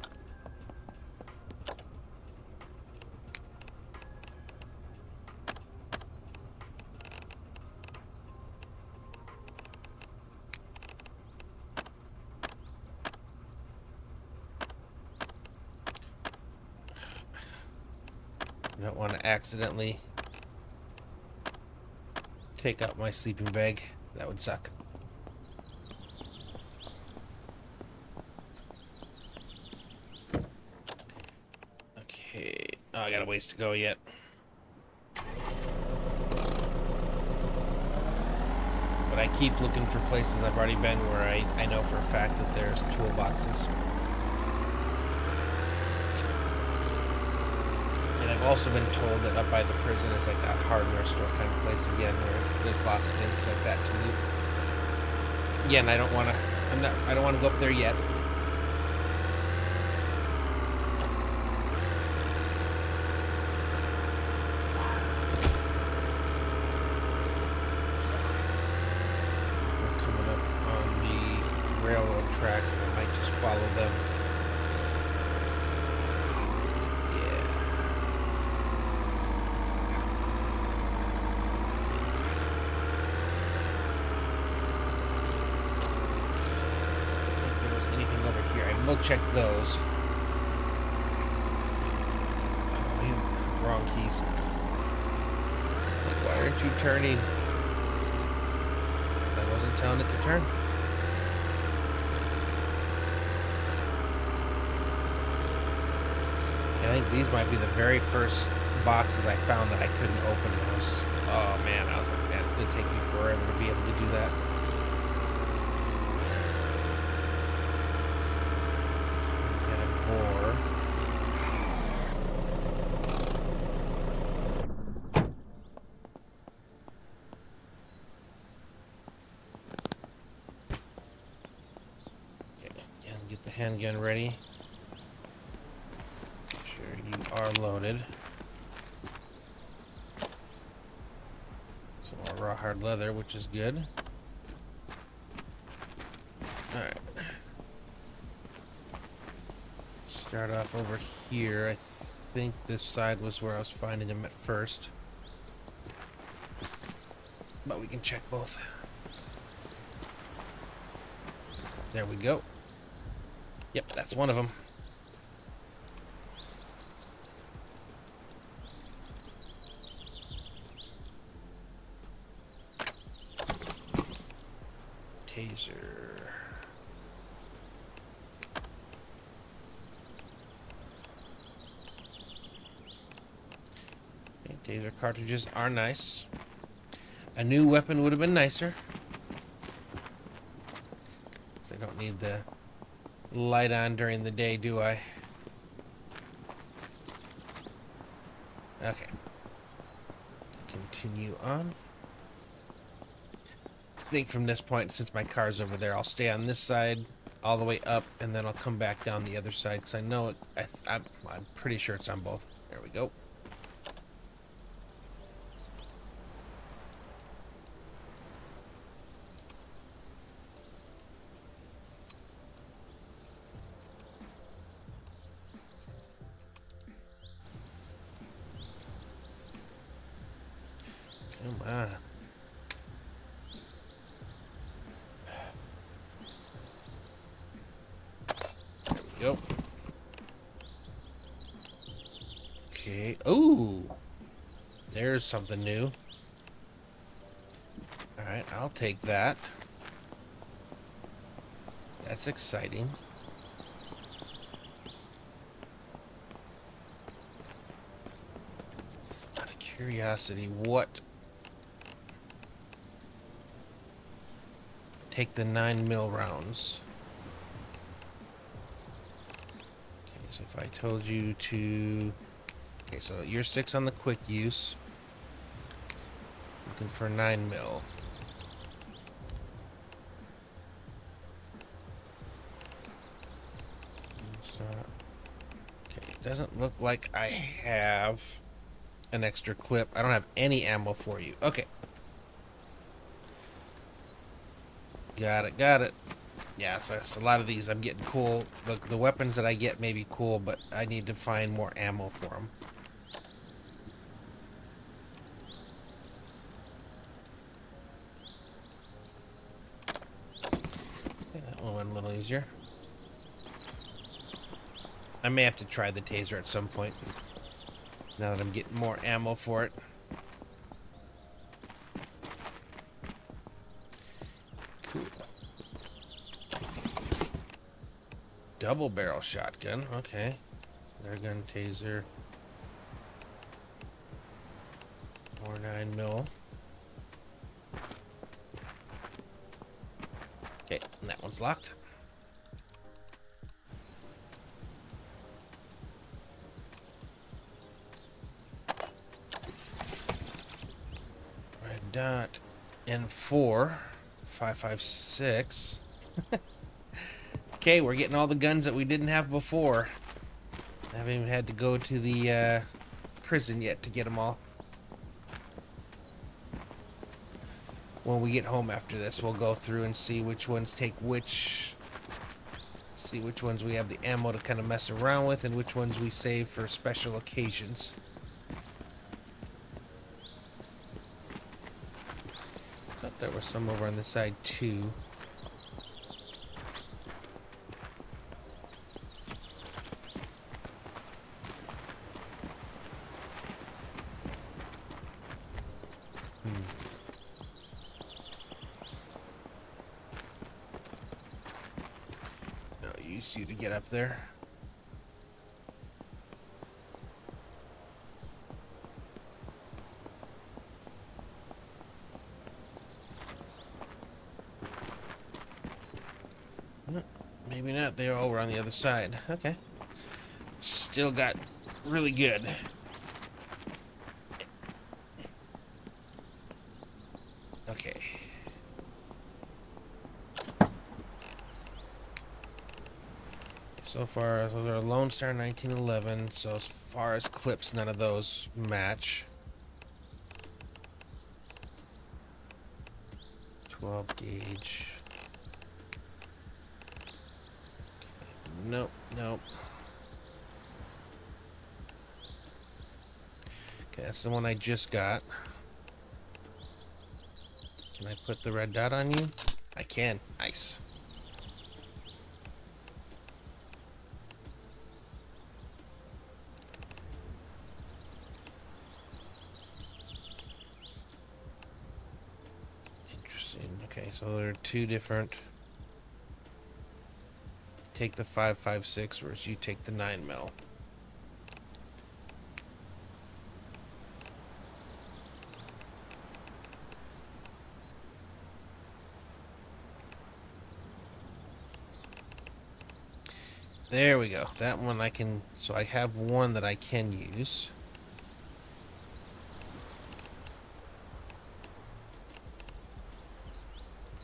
I don't want to accidentally take out my sleeping bag. That would suck. Okay. Oh, I got a ways to go yet. But I keep looking for places I've already been where I know for a fact that there's toolboxes. And I've also been told that up by the prison is like a hardware store kind of place again, where there's lots of things like that to loot. Again, I don't want to. I don't want to go up there yet. We're coming up on the railroad tracks, and I might just follow them. We'll check those. Oh, man. Wrong keys. Like, why aren't you turning? I wasn't telling it to turn. I think these might be the very first boxes I found that I couldn't open. I was, oh man, I was like, man, it's gonna take me forever to be able to do that. Handgun ready. Make sure you are loaded. Some more raw hard leather, which is good. Alright. Start off over here. I think this side was where I was finding them at first. But we can check both. There we go. Yep, that's one of them. Taser. Okay, taser cartridges are nice. A new weapon would have been nicer. So I don't need the light on during the day, do I? Okay. Continue on. I think from this point, since my car's over there, I'll stay on this side all the way up, and then I'll come back down the other side, because I know it, I'm pretty sure it's on both. There we go. Come on. There we go. Okay. Ooh. There's something new. Alright, I'll take that. That's exciting. Out of curiosity, what... Take the 9mm rounds. Okay, so if I told you to... Okay, so you're 6 on the quick use. Looking for 9mm. So, okay, it doesn't look like I have an extra clip. I don't have any ammo for you. Okay. Got it, got it. Yeah, so it's a lot of these. I'm getting cool. Look, the weapons that I get may be cool, but I need to find more ammo for them. Okay, that one went a little easier. I may have to try the taser at some point, now that I'm getting more ammo for it. Cool. Double barrel shotgun, okay. Flare gun, taser. More 9mm. Okay, and that one's locked. Red dot. N4. 5.56. Okay, we're getting all the guns that we didn't have before. I haven't even had to go to the prison yet to get them all. When we get home after this, we'll go through and see which ones take which. See which ones we have the ammo to kind of mess around with and which ones we save for special occasions. Thought there was some over on this side too. Use you to get up there. Maybe not. They're over on the other side. Okay. Still got really good. Okay. So far, those are Lone Star 1911. So as far as clips, none of those match. 12 gauge. Nope, nope. Okay, that's the one I just got. Can I put the red dot on you? I can. Nice. Interesting. Okay, so there are two different. Take the 5.56, whereas you take the 9mm. There we go. That one I can... So I have one that I can use.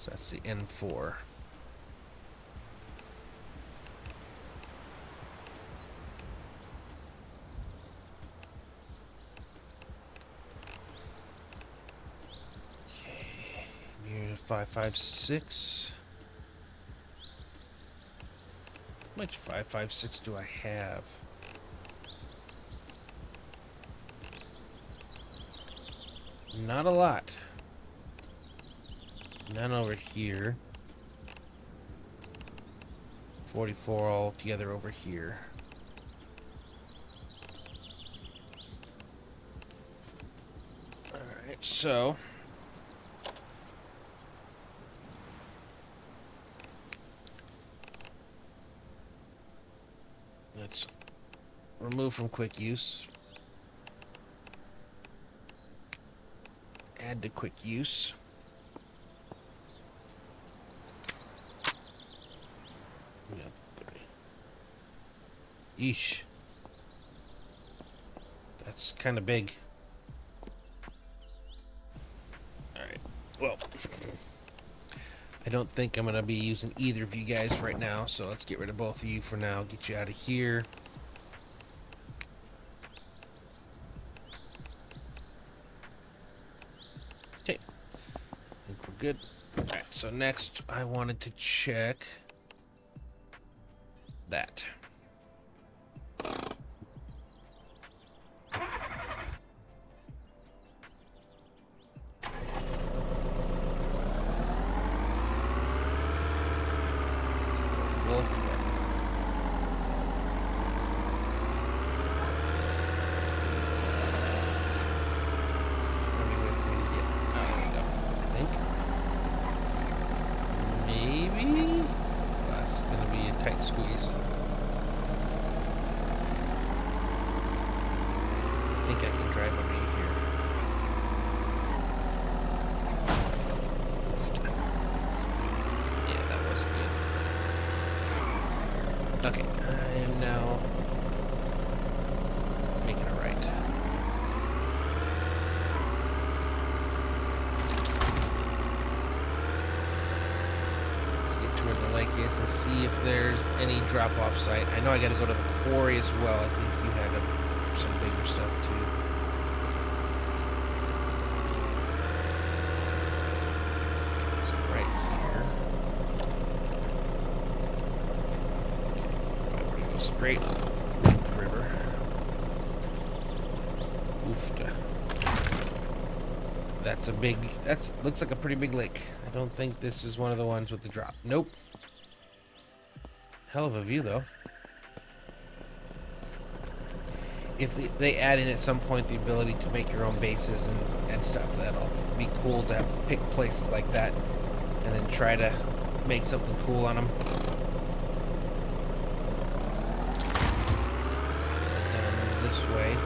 So that's the N4. Okay. Near 556. How much 556 do I have? Not a lot. None over here. 44 all together over here. Alright, so... let's remove from quick use. Add to quick use. Yeah, 30. Yeesh. That's kind of big. Alright, well, I don't think I'm going to be using either of you guys right now, so let's get rid of both of you for now. Get you out of here. Okay, I think we're good. Alright, so next I wanted to check that. Okay, I am now making a right. Let's get to where the lake is and see if there's any drop-off site. I know I gotta go to the quarry as well. I think you had some bigger stuff too. So right here. If I were to go straight up the river. Oofta. That's a big, looks like a pretty big lake. I don't think this is one of the ones with the drop. Nope. Hell of a view though. If they add in at some point the ability to make your own bases and stuff, that'll be cool to pick places like that and then try to make something cool on them. Down this way.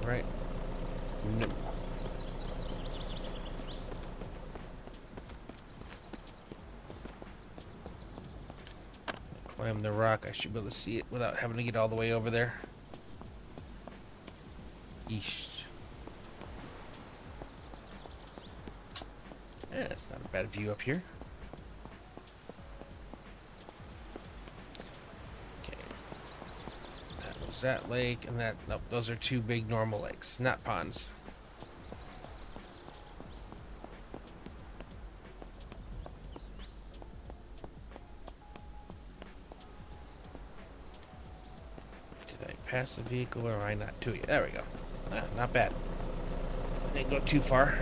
Right? No. Climb the rock. I should be able to see it without having to get all the way over there. Eesh. Yeah, it's not a bad view up here. That lake and that, nope, those are two big normal lakes, not ponds. Did I pass the vehicle or am I not to you? There we go. Ah, not bad. Didn't go too far.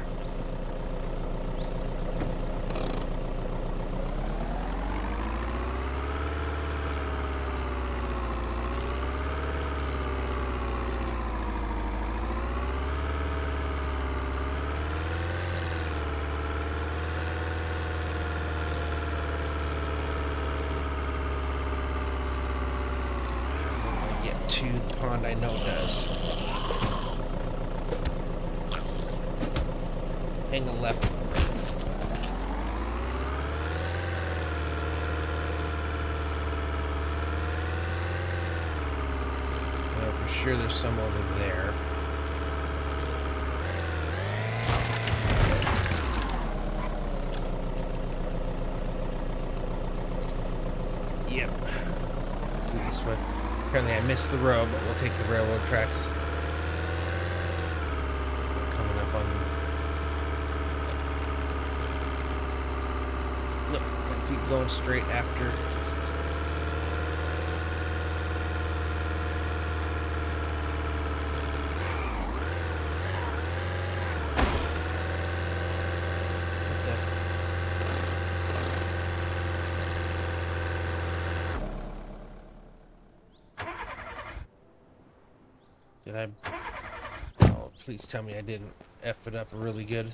to the pond I know does. Hang a left. I know for sure there's some over there. Yep. Do this way. Apparently I missed the road, but we'll take the railroad tracks. Coming up on... Nope, gotta keep going straight after. Did I... Oh, please tell me I didn't F it up really good.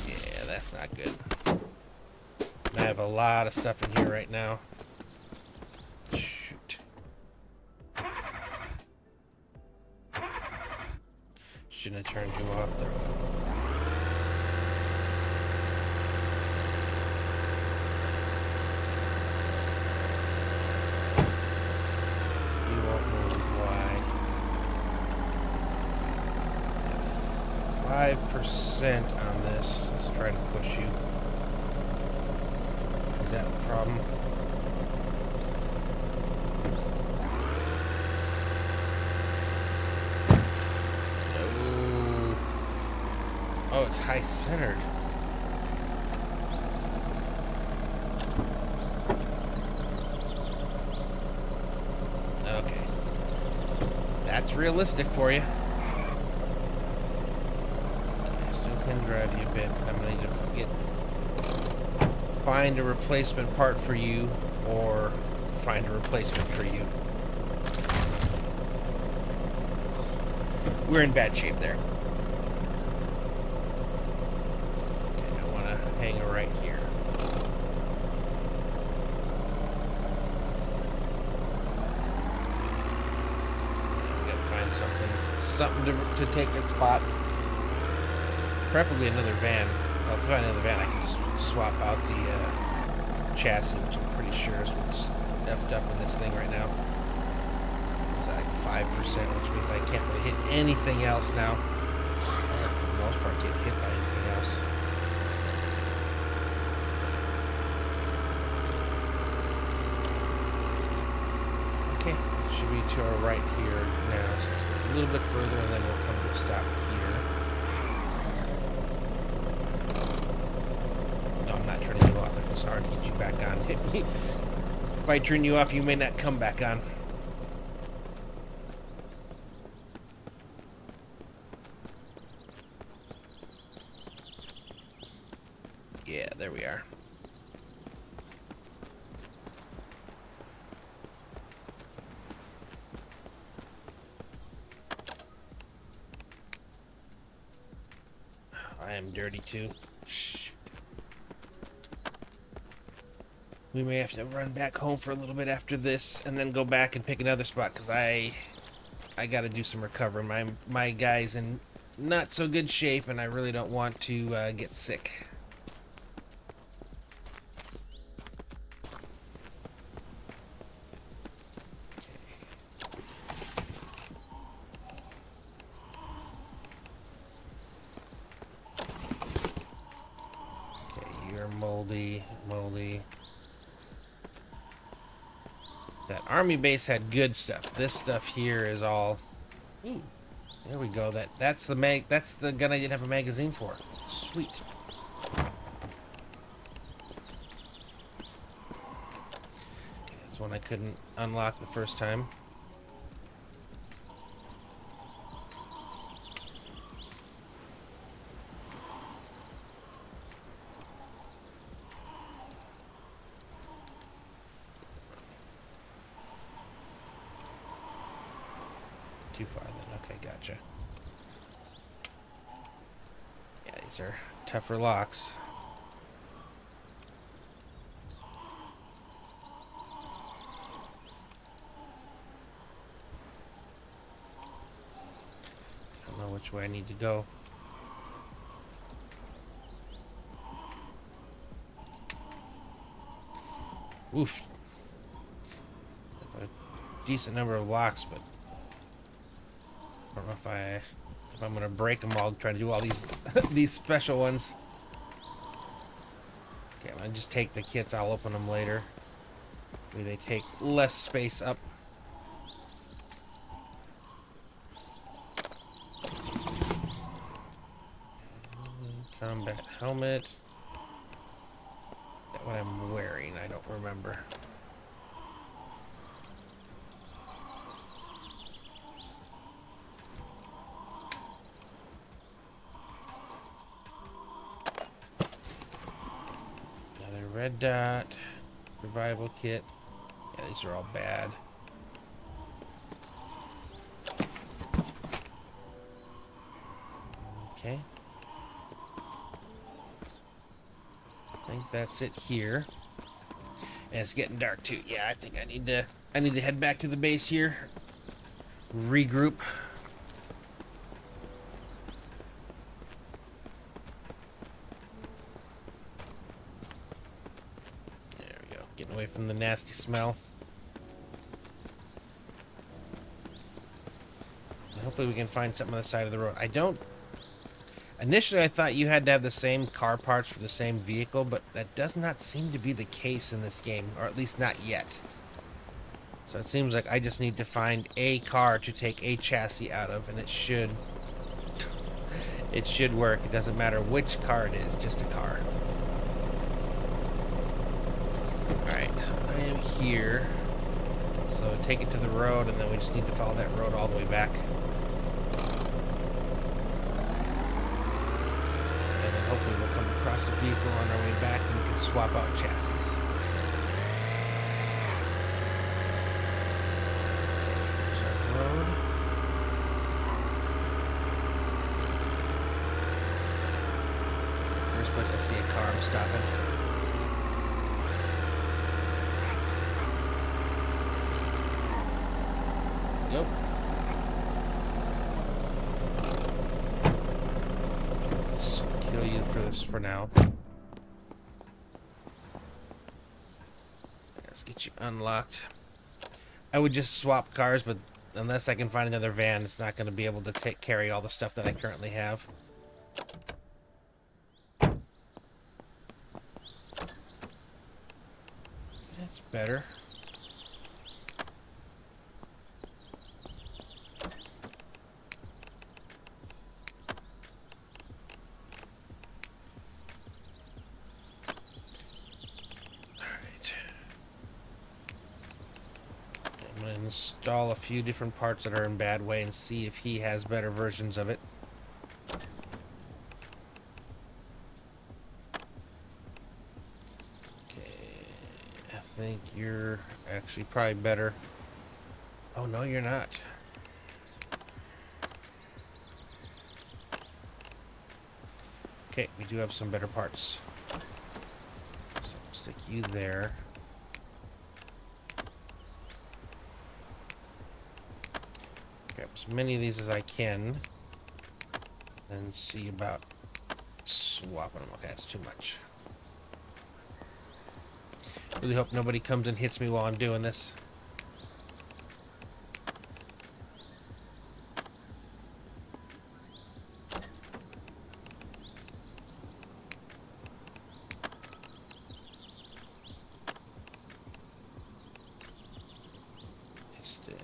Yeah, that's not good. I have a lot of stuff in here right now. Shouldn't have turned you off there. You won't move. Why? 5% on this. Let's try to push you. Is that the problem? Oh, it's high centered. Okay. That's realistic for you. I still can drive you a bit. I'm gonna need to find a replacement part for you, or find a replacement for you. We're in bad shape there. Hang right here. We gotta find something to take a spot. Preferably another van. Well, if I find another van, I can just swap out the chassis, which I'm pretty sure is what's effed up in this thing right now. It's like 5%, which means I can't really hit anything else now. Or for the most part, get hit by anything else. Okay, should be to our right here now, so it's a little bit further, and then we'll come to a stop here. No, I'm not turning you off. It was hard to get you back on. If I turn you off, you may not come back on. Yeah, there we are. I am dirty too. Shoot. We may have to run back home for a little bit after this, and then go back and pick another spot, because I got to do some recovering. My guy's in not so good shape, and I really don't want to get sick. Moldy. That army base had good stuff. This stuff here is all... Ooh, there we go. That's the gun I didn't have a magazine for. Sweet. Okay, that's one I couldn't unlock the first time. too far then. Okay, gotcha. Yeah, these are tougher locks. I don't know which way I need to go. Oof. A decent number of locks, but I don't know if I'm gonna break them all trying to do all these these special ones. Okay, I'm gonna just take the kits. I'll open them later. Maybe they take less space up. Combat helmet. Is that what I'm wearing? I don't remember. Another red dot. Revival kit. Yeah, these are all bad. Okay. I think that's it here. And it's getting dark too. Yeah, I think I need to head back to the base here. Regroup. There we go. Getting away from the nasty smell. And hopefully we can find something on the side of the road. Initially, I thought you had to have the same car parts for the same vehicle, but that does not seem to be the case in this game, or at least not yet. So it seems like I just need to find a car to take a chassis out of, and it should work. It doesn't matter which car it is, just a car. Alright, so I am here. So take it to the road, and then we just need to follow that road all the way back. Hopefully we'll come across the vehicle on our way back and we can swap out chassis. There's our road. First place I see a car, I'm stopping. Yep. Kill you for this for now. Let's get you unlocked. I would just swap cars, but unless I can find another van, it's not going to be able to carry all the stuff that I currently have. That's better. Install a few different parts that are in bad way and see if he has better versions of it. Okay, I think you're actually probably better. Oh no, you're not. Okay, we do have some better parts. So I'll stick you there. Grab as many of these as I can and see about swapping them. Okay, that's too much. Really hope nobody comes and hits me while I'm doing this. Piston.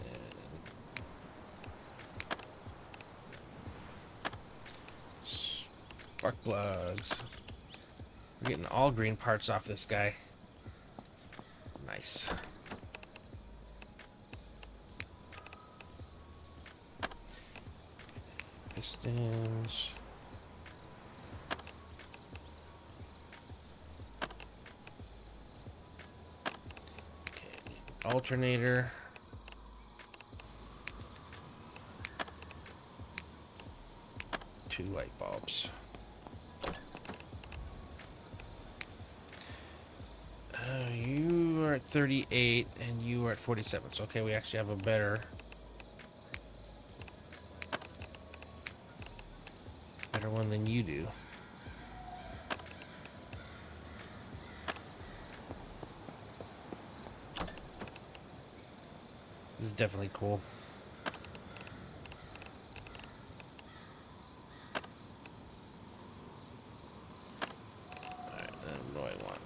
Spark plugs. We're getting all green parts off this guy. Nice. Pistons. Okay, alternator. 2 light bulbs. You are at 38 and you are at 47. So, okay, we actually have a better one than you do. This is definitely cool. Alright, what do I want?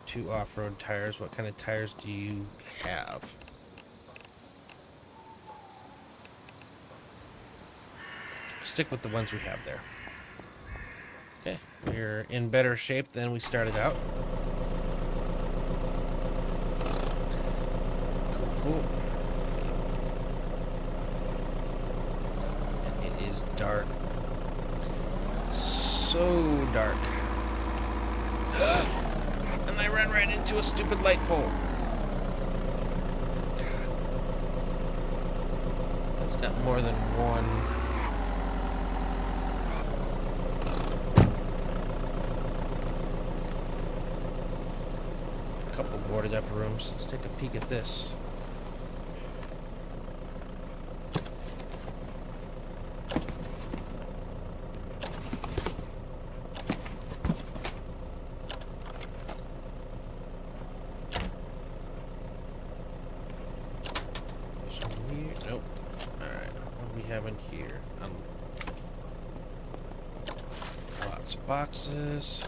2 off-road tires. What kind of tires do you have? Stick with the ones we have there. Okay, we're in better shape than we started out. Cool. And it is dark. So dark. And I ran right into a stupid light pole. That's got more than one. A couple boarded up rooms. Let's take a peek at this. Nope. Alright, what do we have in here? Lots of boxes.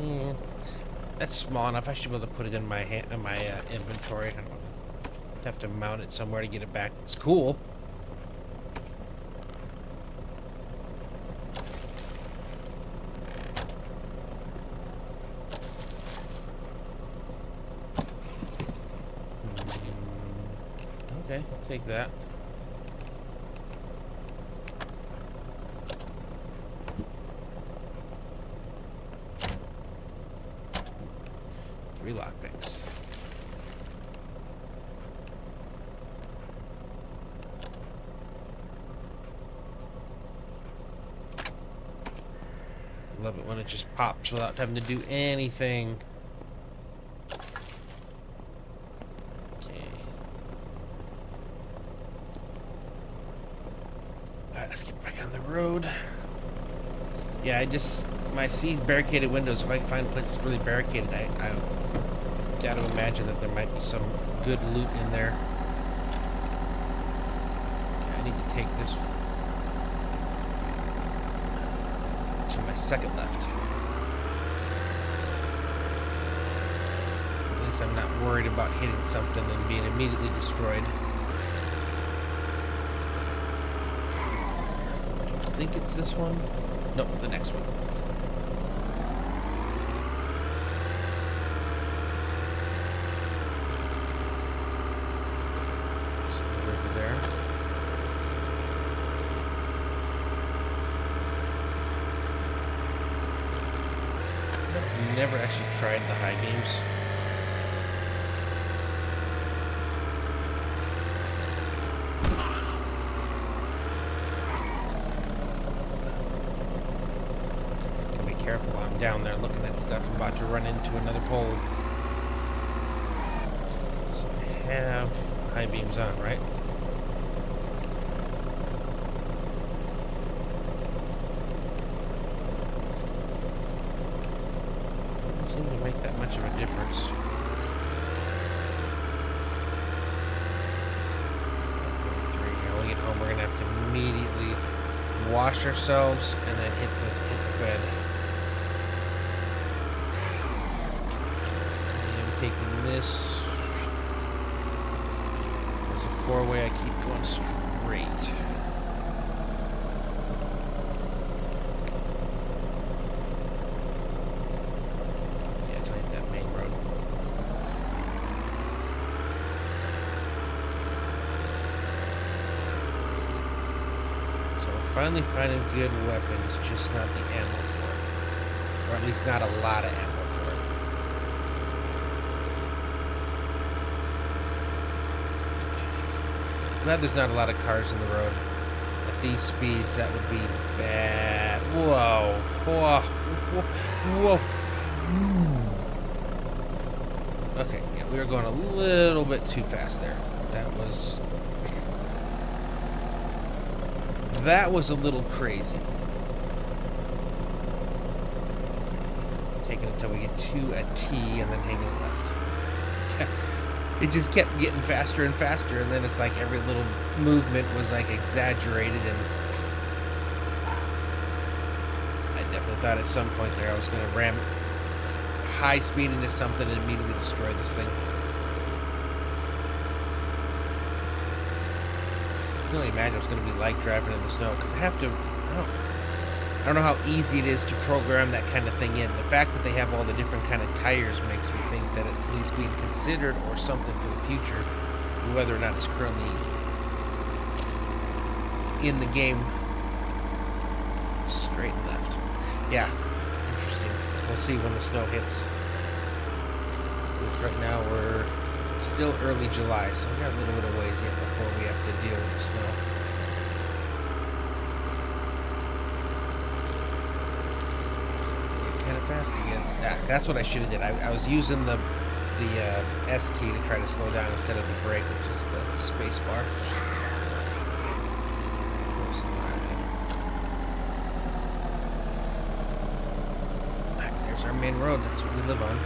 Yeah, that's small enough. I should be able to put it in my inventory. I don't have to mount it somewhere to get it back. It's cool. Okay, I'll take that. Three lockpicks. Love it when it just pops without having to do anything. Okay. Alright, let's get back on the road. Yeah, my C's barricaded windows. If I can find a place that's really barricaded, I gotta imagine that there might be some good loot in there. Okay, I need to take this to my second left. At least I'm not worried about hitting something and being immediately destroyed. I think it's this one. Nope, the next one. So over there. I've never actually tried the high beams. Careful, I'm down there looking at stuff. I'm about to run into another pole. So I have high beams on, right? Doesn't seem to make that much of a difference. When we get home, we're gonna have to immediately wash ourselves and then hit the bed. Taking this. There's a four-way. I keep going straight. Yeah, to hit that main road. finally finding good weapons, just not the ammo for it. Or at least not a lot of ammo for it. Glad there's not a lot of cars in the road. At these speeds, that would be bad. Whoa. Whoa. Whoa. Okay, yeah, we were going a little bit too fast there. That was a little crazy. Taking it until we get to a T and then hanging left. It just kept getting faster and faster, and then it's like every little movement was like exaggerated, and I definitely thought at some point there I was going to ram high speed into something and immediately destroy this thing. I can only imagine what it's going to be like driving in the snow, because I don't know how easy it is to program that kind of thing in. The fact that they have all the different kind of tires makes me think that it's at least being considered or something for the future, whether or not it's currently in the game. Straight and left. Yeah, interesting. We'll see when the snow hits. Which right now we're still early July, so we got a little bit of ways yet before we have to deal with the snow. Get kind of fast again. That's what I should have did. I was using the S key to try to slow down instead of the brake, which is the space bar. There's our main road. That's what we live on.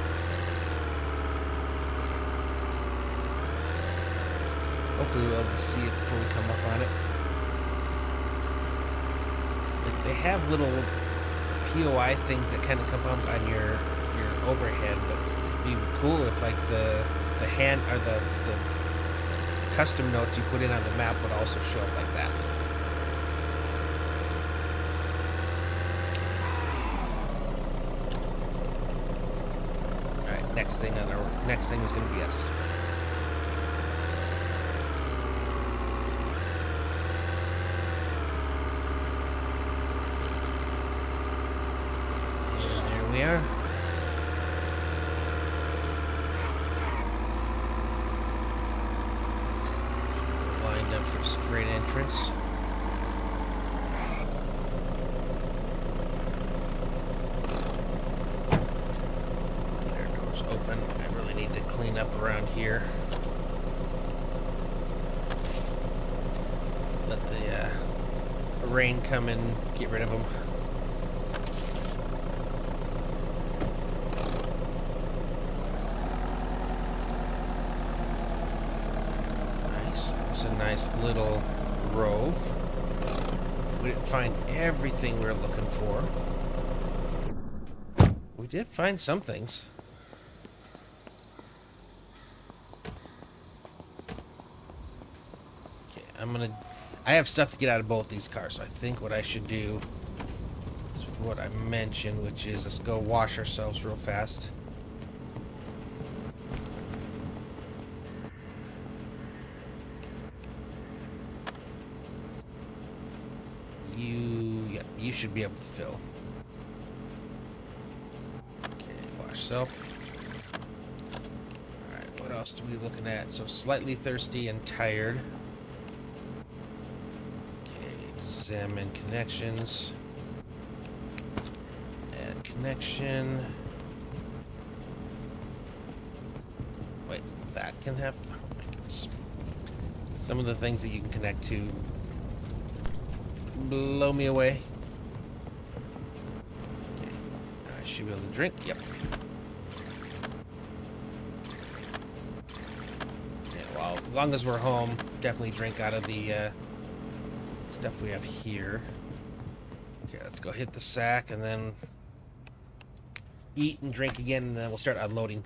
Hopefully we'll be able to see it before we come up on it. Like, they have little POI things that kind of come up on your overhead, but it'd be cool if like the hand or the custom notes you put in on the map would also show up like that. All right, next thing is going to be us. We are. Lined up for a straight entrance. Get our doors open. I really need to clean up around here. Let the rain come and get rid of them. A nice little grove. We didn't find everything we were looking for. We did find some things. Okay, I have stuff to get out of both these cars, so I think what I should do is what I mentioned, which is let's go wash ourselves real fast. You should be able to fill. Okay, wash self. Alright, what else are we looking at? So slightly thirsty and tired. Okay, examine connections. Add connection. Wait, that can have... Oh my goodness. Some of the things that you can connect to blow me away. Okay. I should be able to drink. Yep. Yeah, well, as long as we're home, definitely drink out of the stuff we have here. Okay, let's go hit the sack and then eat and drink again, and then we'll start unloading.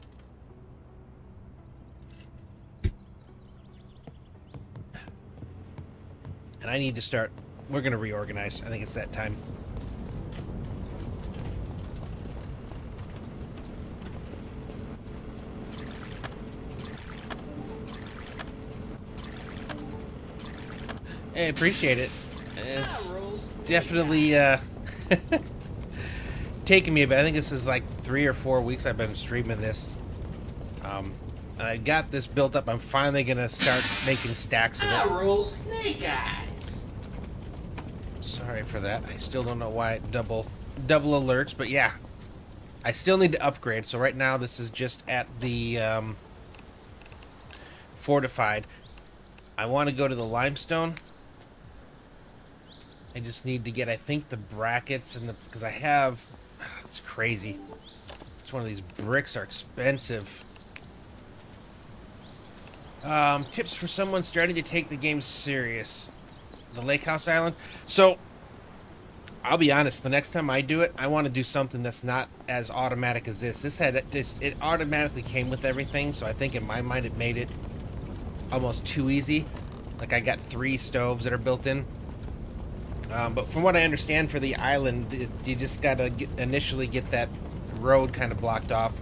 And I need to start... We're going to reorganize. I think it's that time. Hey, appreciate it. It's... definitely taking me a bit. I think this is like 3 or 4 weeks I've been streaming this. And I got this built up. I'm finally gonna start making stacks of I it. roll snake eyes. Sorry for that. I still don't know why it double alerts, but yeah. I still need to upgrade. So right now this is just at the fortified. I want to go to the limestone. I just need to get, I think, the brackets and the, because I have, it's crazy. It's one of these bricks are expensive. Tips for someone starting to take the game serious. The Lake House Island. So, I'll be honest. The next time I do it, I want to do something that's not as automatic as this. It automatically came with everything. So I think in my mind it made it almost too easy. Like I got 3 stoves that are built in. But from what I understand for the island, you just gotta initially get that road kind of blocked off.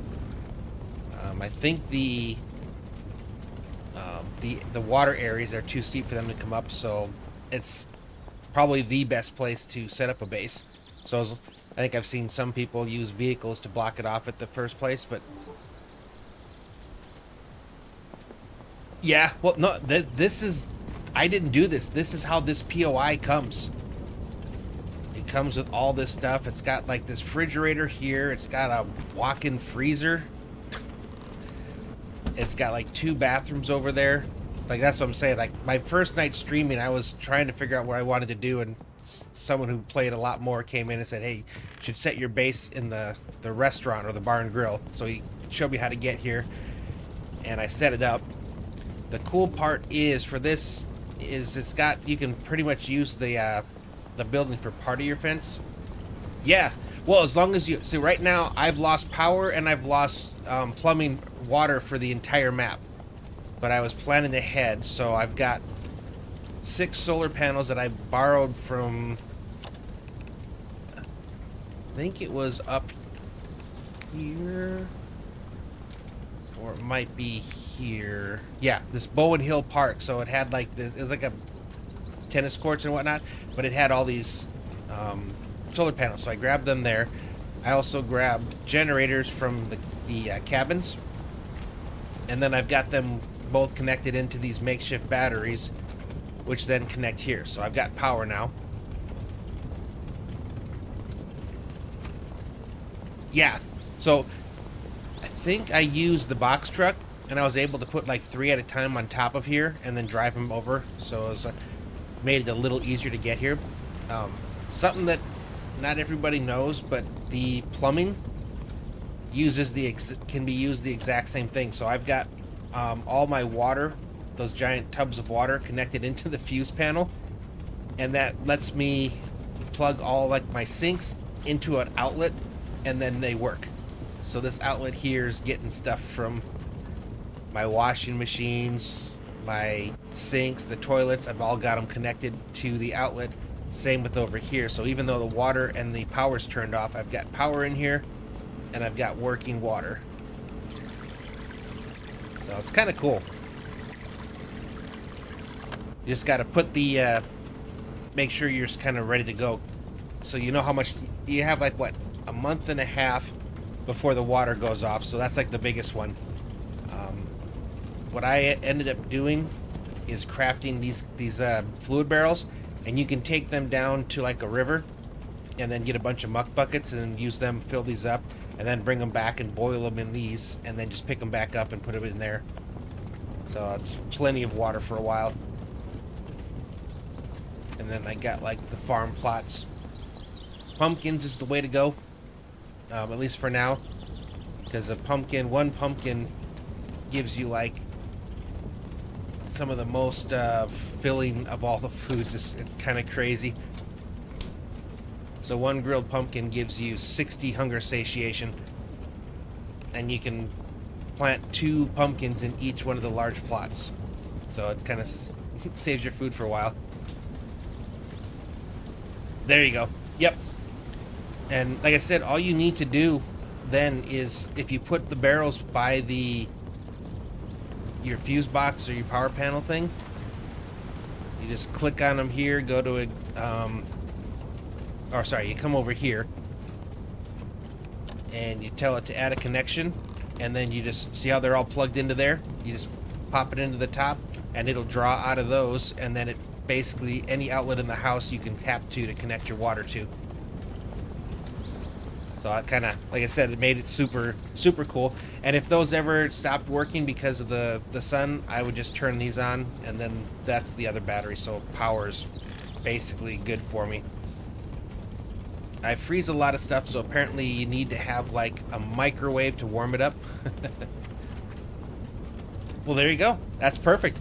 I think the water areas are too steep for them to come up, so it's probably the best place to set up a base. So I think I've seen some people use vehicles to block it off at the first place, but yeah, well, no, this is, I didn't do this. This is how this POI comes. It comes with all this stuff. It's got like this refrigerator here. It's got a walk-in freezer. It's got like 2 bathrooms over there. Like, that's what I'm saying. Like, my first night streaming, I was trying to figure out what I wanted to do, and someone who played a lot more came in and said, hey, you should set your base in the restaurant or the bar and grill. So he showed me how to get here, and I set it up. The cool part is, for this, is it's got, you can pretty much use the building for part of your fence. Yeah, well, as long as you, see, right now, I've lost power, and I've lost plumbing water for the entire map. But I was planning ahead, so I've got 6 solar panels that I borrowed from, I think it was up here, or it might be here. Yeah, this Bowen Hill Park. So it had like this, it was like a tennis courts and whatnot, but it had all these solar panels. So I grabbed them there. I also grabbed generators from the cabins, and then I've got them both connected into these makeshift batteries, which then connect here. So I've got power now. Yeah, so I think I used the box truck, and I was able to put like 3 at a time on top of here and then drive them over. So it was, made it a little easier to get here. Something that not everybody knows, but the plumbing uses can be used the exact same thing. So I've got all my water, those giant tubs of water, connected into the fuse panel, and that lets me plug all like my sinks into an outlet, and then they work. So this outlet here is getting stuff from my washing machines, my sinks, the toilets. I've all got them connected to the outlet. Same with over here. So even though the water and the power's turned off, I've got power in here, and I've got working water. So it's kind of cool. You just got to put the, make sure you're kind of ready to go. So you know how much, you have like, what, a month and a half before the water goes off. So that's like the biggest one. What I ended up doing is crafting these fluid barrels, and you can take them down to like a river and then get a bunch of muck buckets and then use them, fill these up, and then bring them back and boil them in these, and then just pick them back up and put them in there. So it's plenty of water for a while. And then I got like the farm plots. Pumpkins is the way to go, at least for now, because one pumpkin gives you like some of the most filling of all the foods. It's kind of crazy. So one grilled pumpkin gives you 60 hunger satiation, and you can plant 2 pumpkins in each one of the large plots. So it kind of saves your food for a while. There you go. Yep. And like I said, all you need to do then is, if you put the barrels by your fuse box or your power panel thing, you just click on them here, go to or sorry, you come over here, and you tell it to add a connection, and then you just see how they're all plugged into there. You just pop it into the top, and it'll draw out of those, and then it basically any outlet in the house you can tap to connect your water to. So I kind of, like I said, it made it super cool. And if those ever stopped working because of the sun, I would just turn these on, and then that's the other battery. So power's basically good for me. I freeze a lot of stuff, so apparently you need to have like a microwave to warm it up. Well, there you go. That's perfect.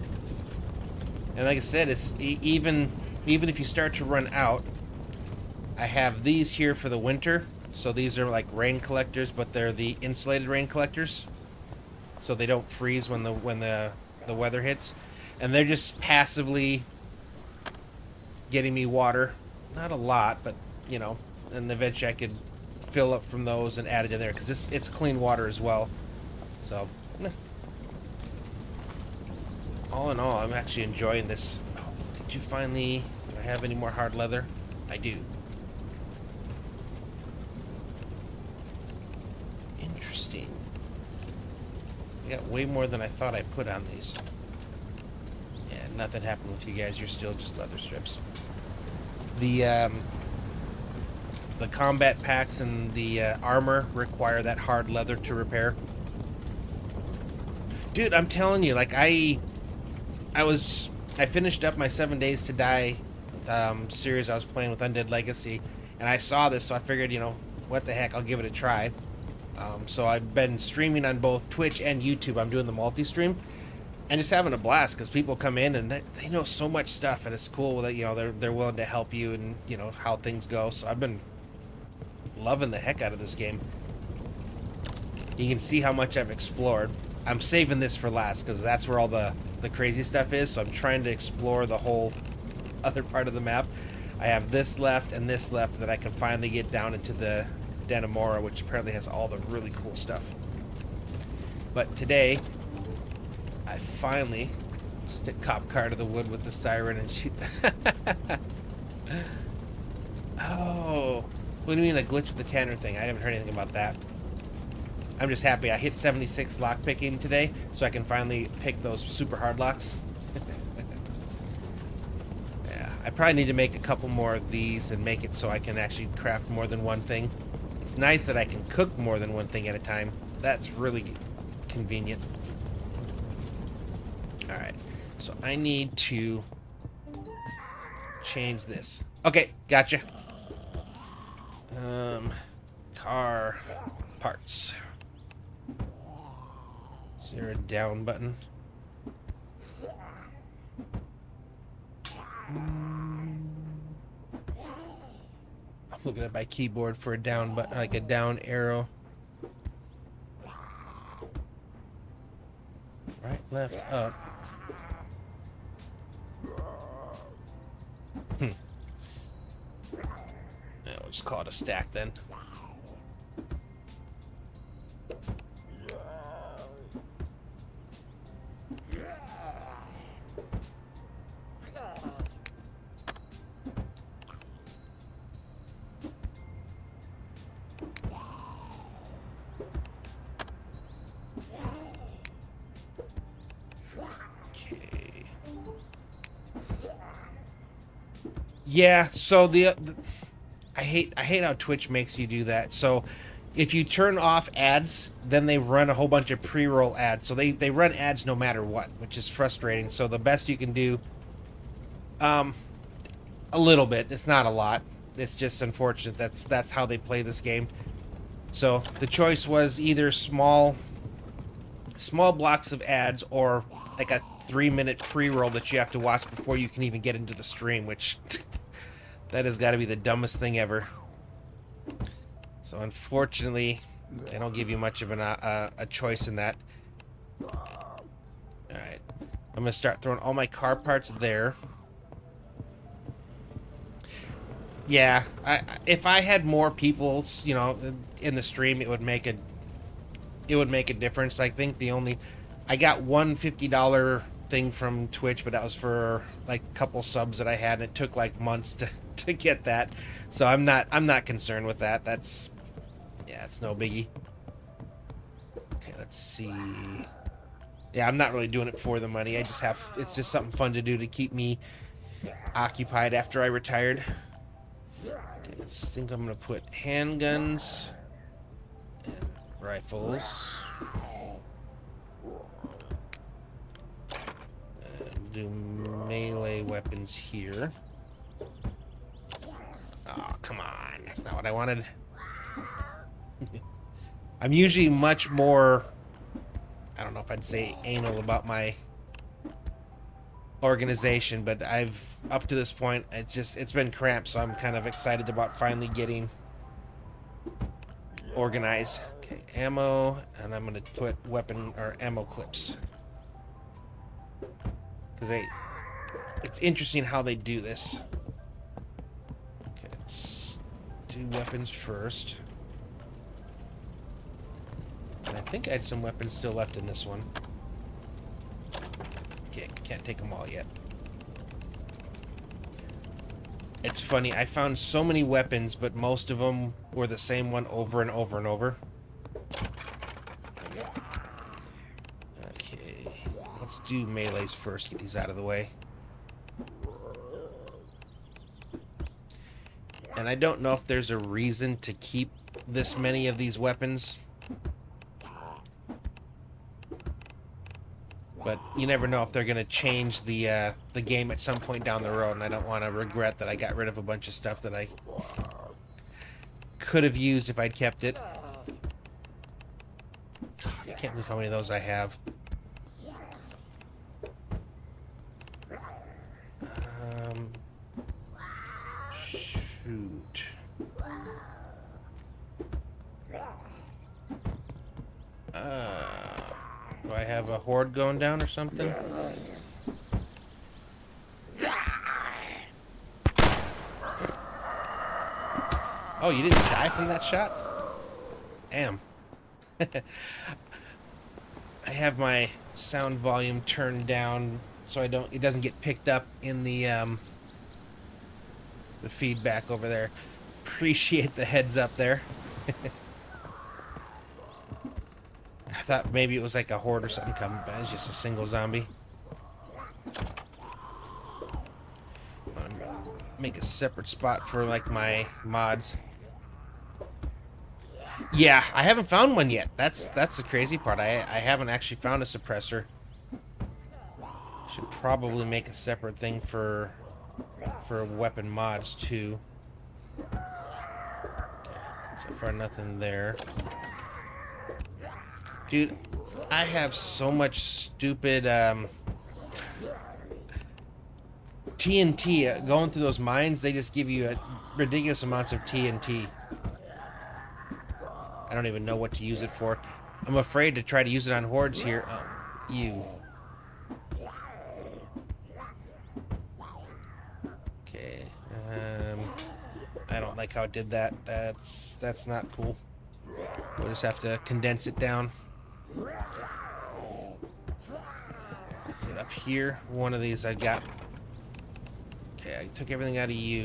And like I said, it's even if you start to run out, I have these here for the winter. So these are like rain collectors, but they're the insulated rain collectors, so they don't freeze when the weather hits, and they're just passively getting me water. Not a lot, but you know, and eventually I could fill up from those and add it in there because it's clean water as well. So all in all, I'm actually enjoying this. Oh, did you finally? Do I have any more hard leather? I do. Interesting. I got way more than I thought I put on these. Yeah, nothing happened with you guys. You're still just leather strips. The combat packs and the armor require that hard leather to repair. Dude, I'm telling you, like I finished up my 7 Days to Die series I was playing with Undead Legacy, and I saw this, so I figured, you know, what the heck, I'll give it a try. So I've been streaming on both Twitch and YouTube. I'm doing the multi-stream, and just having a blast because people come in and they know so much stuff, and it's cool that, you know, they're willing to help you and, you know, how things go. So I've been loving the heck out of this game. You can see how much I've explored. I'm saving this for last because that's where all the crazy stuff is. So I'm trying to explore the whole other part of the map. I have this left and this left that I can finally get down into the Dannemora, which apparently has all the really cool stuff. But today, I finally stick cop car to the wood with the siren and shoot. Oh, what do you mean a glitch with the Tanner thing? I haven't heard anything about that. I'm just happy I hit 76 lock picking today, so I can finally pick those super hard locks. Yeah, I probably need to make a couple more of these and make it so I can actually craft more than one thing. It's nice that I can cook more than one thing at a time. That's really convenient. Alright, so I need to change this. Okay, gotcha. Car parts. Is there a down button? I'm looking at my keyboard for a down button, like a down arrow. Right, left, up. Yeah, we'll just call it a stack then. Yeah, so I hate how Twitch makes you do that. So if you turn off ads, then they run a whole bunch of pre-roll ads. So they run ads no matter what, which is frustrating. So the best you can do, a little bit. It's not a lot. It's just unfortunate. That's how they play this game. So the choice was either small blocks of ads or like a 3-minute pre-roll that you have to watch before you can even get into the stream, which that has got to be the dumbest thing ever. So unfortunately, they don't give you much of a choice in that. Alright, I'm going to start throwing all my car parts there. Yeah, if I had more people, you know, in the stream, it would make a difference. I think I got one $50 thing from Twitch, but that was for like a couple subs that I had, and it took like months to to get that. So I'm not concerned with that. That's, yeah, it's no biggie. Okay, let's see. Yeah, I'm not really doing it for the money. It's just something fun to do to keep me occupied after I retired. Okay, I think I'm gonna put handguns and rifles. And do melee weapons here. Oh, come on. That's not what I wanted. I'm usually much more, I don't know if I'd say anal about my organization, but up to this point, it's been cramped, so I'm kind of excited about finally getting organized. Okay, ammo, and I'm gonna put weapon or ammo clips. Because it's interesting how they do this. Okay, let's do weapons first. And I think I had some weapons still left in this one. Okay, can't take them all yet. It's funny, I found so many weapons, but most of them were the same one over and over and over. Okay, let's do melees first, get these out of the way. And I don't know if there's a reason to keep this many of these weapons. But you never know if they're going to change the game at some point down the road, and I don't want to regret that I got rid of a bunch of stuff that I could have used if I'd kept it. God, I can't believe how many of those I have. Shoot. Do I have a horde going down or something? Oh, you didn't die from that shot? Damn. I have my sound volume turned down so it doesn't get picked up in the feedback over there. Appreciate the heads up there. I thought maybe it was like a horde or something coming, but it's just a single zombie. I'm gonna make a separate spot for like my mods. Yeah, I haven't found one yet. That's the crazy part. I haven't actually found a suppressor. Should probably make a separate thing for weapon mods too. Okay, so far nothing there. Dude, I have so much stupid TNT going through those mines. They just give you ridiculous amounts of TNT. I don't even know what to use it for. I'm afraid to try to use it on hordes here. Oh, you. Okay. I don't like how it did that. That's not cool. We'll just have to condense it down. That's it up here. One of these I got. Okay, I took everything out of you.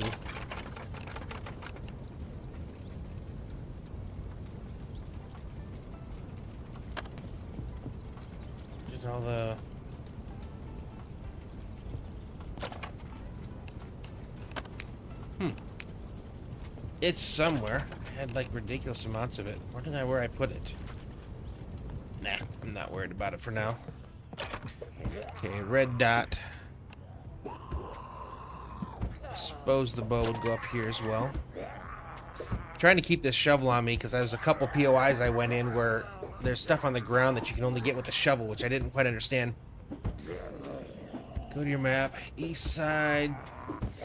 Just all the... It's somewhere. I had like ridiculous amounts of it. Where I put it? Nah, I'm not worried about it for now. Okay, red dot. I suppose the bow would go up here as well. I'm trying to keep this shovel on me because there was a couple POIs I went in where there's stuff on the ground that you can only get with a shovel, which I didn't quite understand. Go to your map. East side.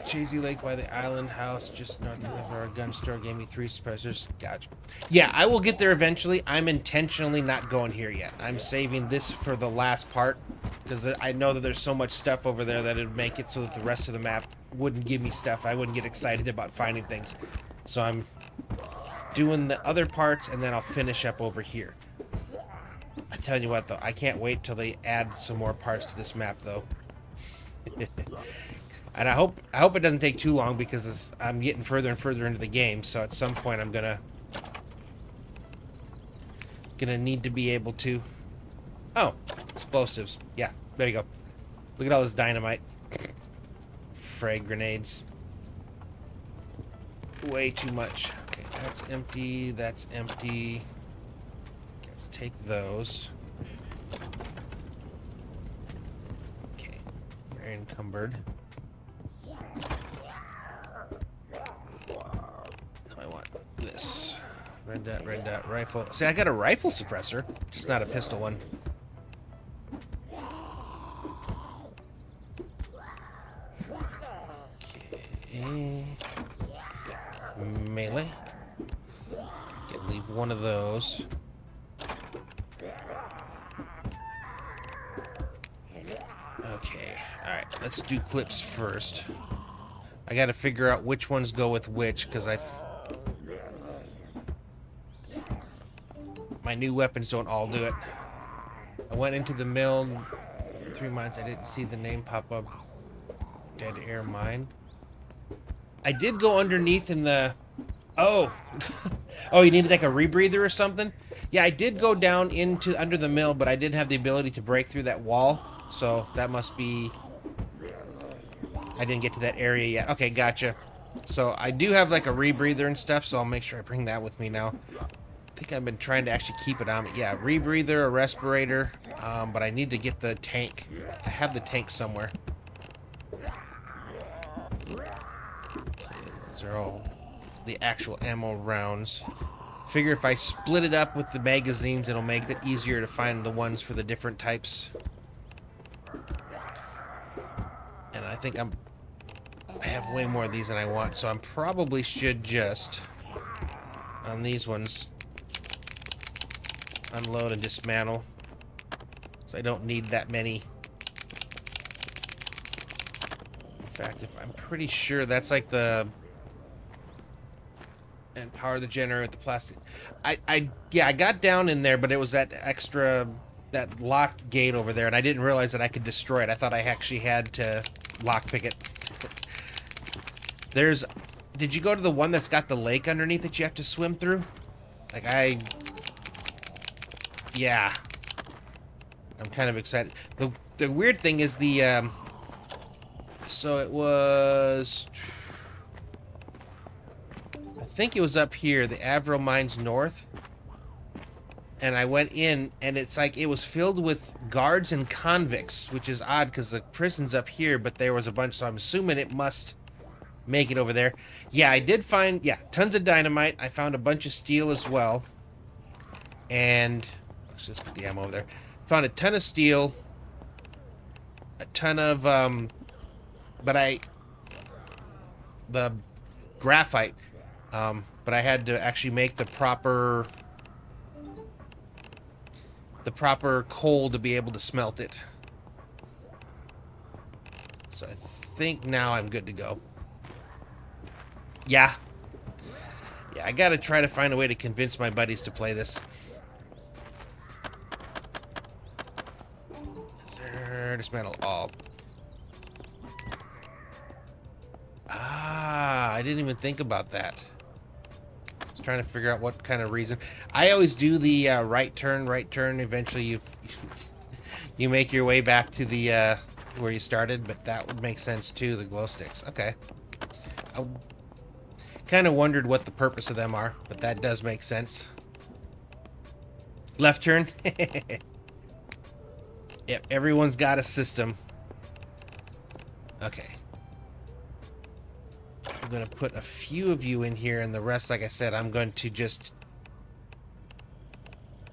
Chazy Lake by the island house just north of our gun store gave me 3 suppressors. Gotcha. Yeah, I will get there eventually. I'm intentionally not going here yet. I'm saving this for the last part because I know that there's so much stuff over there that it would make it so that the rest of the map wouldn't give me stuff. I wouldn't get excited about finding things. So I'm doing the other parts and then I'll finish up over here. I tell you what though, I can't wait till they add some more parts to this map though. And I hope it doesn't take too long because I'm getting further and further into the game. So at some point I'm gonna need to be able to. Oh, explosives. Yeah, there you go. Look at all this dynamite. Frag grenades. Way too much. Okay, that's empty. That's empty. Let's take those. Okay, very encumbered. No, I want this. Red dot, rifle. See, I got a rifle suppressor, just not a pistol one. Okay. Melee. Can leave one of those. Okay, alright, let's do clips first. I gotta figure out which ones go with which, because my new weapons don't all do it. I went into the mill 3 months, I didn't see the name pop up. Dead air mine. I did go underneath in the... Oh! Oh, you needed like a rebreather or something? Yeah, I did go down into under the mill, but I didn't have the ability to break through that wall. So that must be... I didn't get to that area yet. Okay, gotcha. So I do have like a rebreather and stuff, so I'll make sure I bring that with me now. I think I've been trying to actually keep it on me. Yeah, rebreather, a respirator, but I need to get the tank. I have the tank somewhere. These are all the actual ammo rounds. Figure if I split it up with the magazines, it'll make it easier to find the ones for the different types. And I think I have way more of these than I want, so I probably should just, on these ones, unload and dismantle. So I don't need that many. In fact, I'm pretty sure that's like the... And power the generator, the plastic. Yeah, I got down in there, but it was that extra, that locked gate over there, and I didn't realize that I could destroy it. I thought I actually had to lockpick it. Did you go to the one that's got the lake underneath that you have to swim through? Like yeah. I'm kind of excited. The weird thing is so it was... I think it was up here, the Avril Mines North. And I went in, and it's like it was filled with guards and convicts, which is odd because the prison's up here, but there was a bunch, so I'm assuming it must make it over there. Yeah, I did find, yeah, tons of dynamite. I found a bunch of steel as well. And let's just put the ammo over there. Found a ton of steel. A ton of, the graphite. But I had to actually make the proper coal to be able to smelt it. So I think now I'm good to go. Yeah. Yeah, I gotta try to find a way to convince my buddies to play this. Dismantle all. Ah, I didn't even think about that. I was trying to figure out what kind of reason. I always do the right turn. Eventually you make your way back to the where you started, but that would make sense too, the glow sticks. Okay. I kind of wondered what the purpose of them are, but that does make sense. Left turn. Yep, everyone's got a system. Okay. I'm going to put a few of you in here, and the rest, like I said, I'm going to just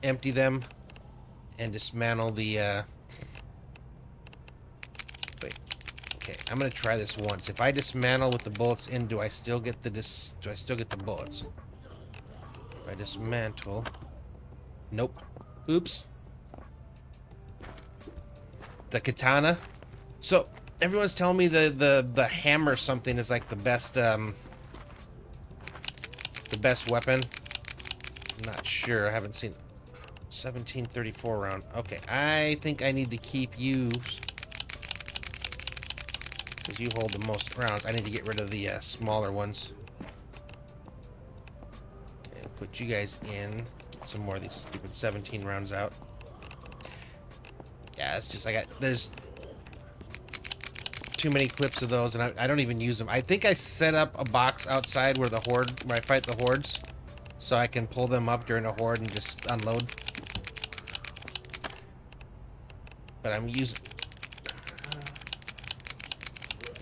empty them and dismantle the... Wait. Okay, I'm going to try this once. If I dismantle with the bullets in, do I still get the bullets? If I dismantle... Nope. Oops. The katana. So everyone's telling me the hammer something is like the best weapon. I'm not sure. I haven't seen 1734 round. Okay, I think I need to keep you. Because you hold the most rounds. I need to get rid of the smaller ones. Okay, put you guys in. Get some more of these stupid 17 rounds out. Yeah, it's just there's too many clips of those, and I don't even use them. I think I set up a box outside where I fight the hordes, so I can pull them up during a horde and just unload. But I'm using,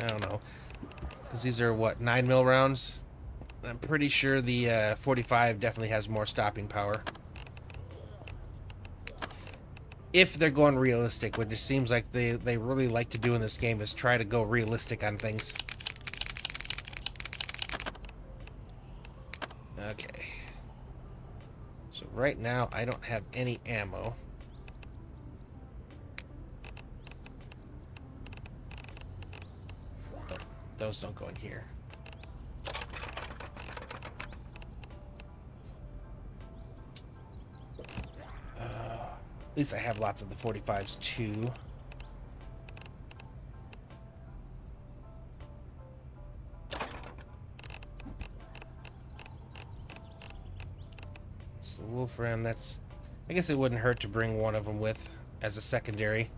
I don't know, because these are what, 9mm rounds. I'm pretty sure the 45 definitely has more stopping power. If they're going realistic, which it seems like they really like to do in this game, is try to go realistic on things. Okay. So right now, I don't have any ammo. Oh, those don't go in here. At least I have lots of the 45s too. So wolf ram, that's... I guess it wouldn't hurt to bring one of them with as a secondary.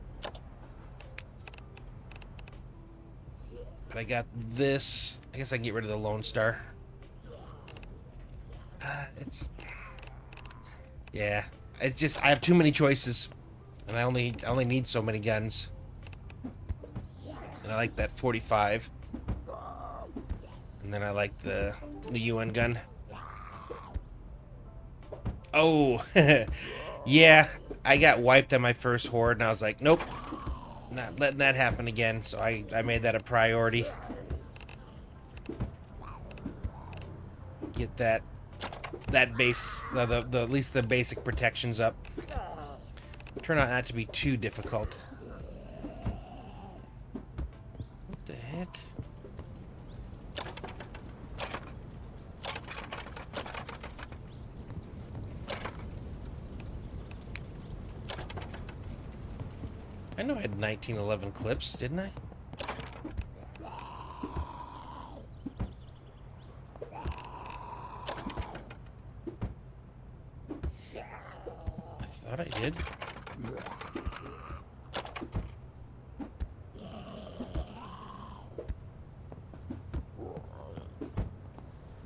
But I got this. I guess I can get rid of the Lone Star. It's... Yeah. It's just, I have too many choices, and I only need so many guns. And I like that 45, and then I like the UN gun. Oh, yeah, I got wiped on my first horde, and I was like, nope, not letting that happen again. So I made that a priority. Get that base, at least the basic protections up. Turn out not to be too difficult. What the heck? I know I had 1911 clips, didn't I? I thought I did.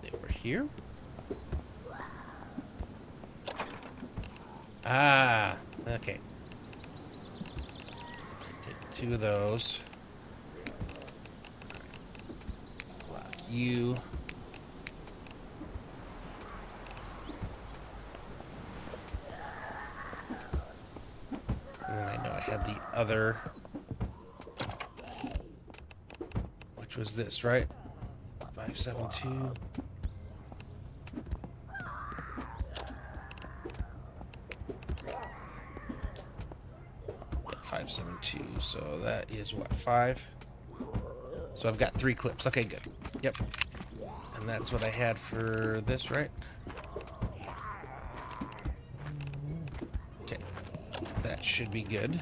They were here? Ah, okay. Take 2 of those. Lock you. And I know I had the other, which was this, right? 572. 572, so that is what, 5? So I've got 3 clips. Okay, good. Yep. And that's what I had for this, right? Okay. That should be good.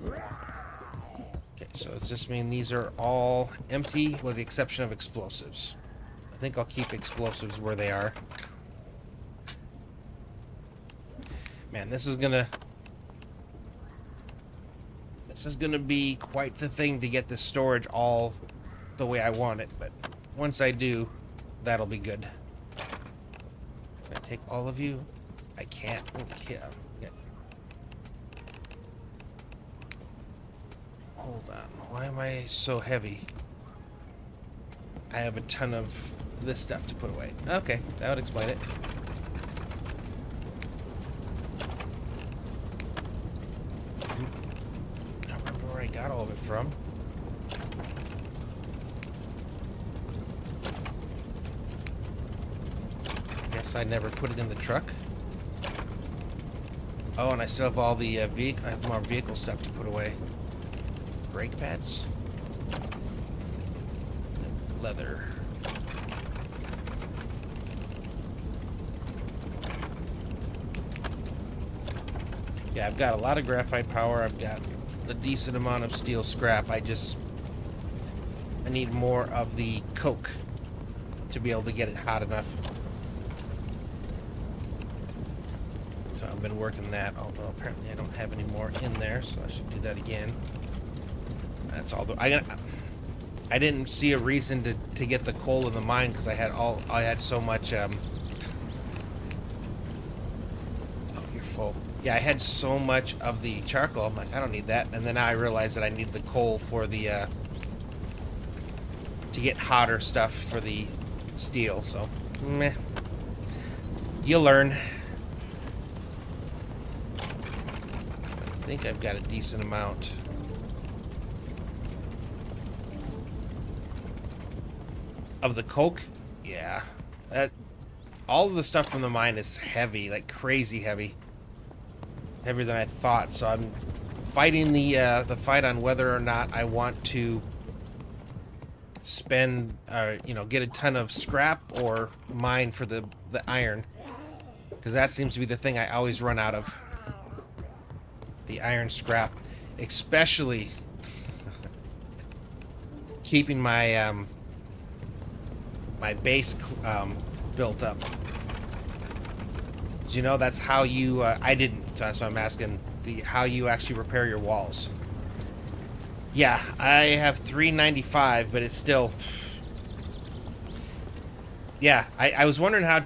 Okay, so does this mean these are all empty with the exception of explosives? I think I'll keep explosives where they are. Man, this is gonna be quite the thing to get the storage all the way I want it, but once I do, that'll be good. Can I take all of you? I can't. Okay. Yeah. Hold on. Why am I so heavy? I have a ton of this stuff to put away. Okay, that would explain it. I got all of it from. Guess I never put it in the truck. Oh, and I still have all the I have more vehicle stuff to put away. Brake pads. Leather. Yeah, I've got a lot of graphite power. I've got a decent amount of steel scrap. I just I need more of the coke to be able to get it hot enough. So I've been working that, although apparently I don't have any more in there, so I should do that again. That's all. I didn't see a reason to get the coal in the mine because I had so much. Oh, you're full. Yeah, I had so much of the charcoal. I'm like, I don't need that. And then I realized that I need the coal for the to get hotter stuff for the steel. So, meh. You learn. I think I've got a decent amount. Of the coke? Yeah. All of the stuff from the mine is heavy, like crazy heavy. Heavier than I thought, so I'm fighting the fight on whether or not I want to spend, get a ton of scrap or mine for the iron. Because that seems to be the thing I always run out of. The iron scrap. Especially keeping my my base built up. Do you know that's how you I didn't, so I'm asking how you actually repair your walls. Yeah, I have 395, but it's still, yeah, I was wondering how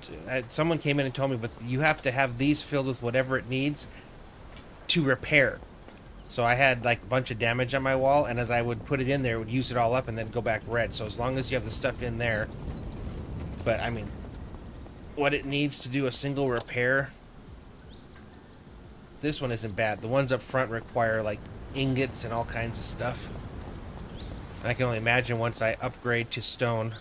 someone came in and told me, but you have to have these filled with whatever it needs to repair. So I had like a bunch of damage on my wall, and as I would put it in there, it would use it all up and then go back red. So as long as you have the stuff in there, but I mean, what it needs to do a single repair, this one isn't bad. The ones up front require like ingots and all kinds of stuff. And I can only imagine once I upgrade to stone.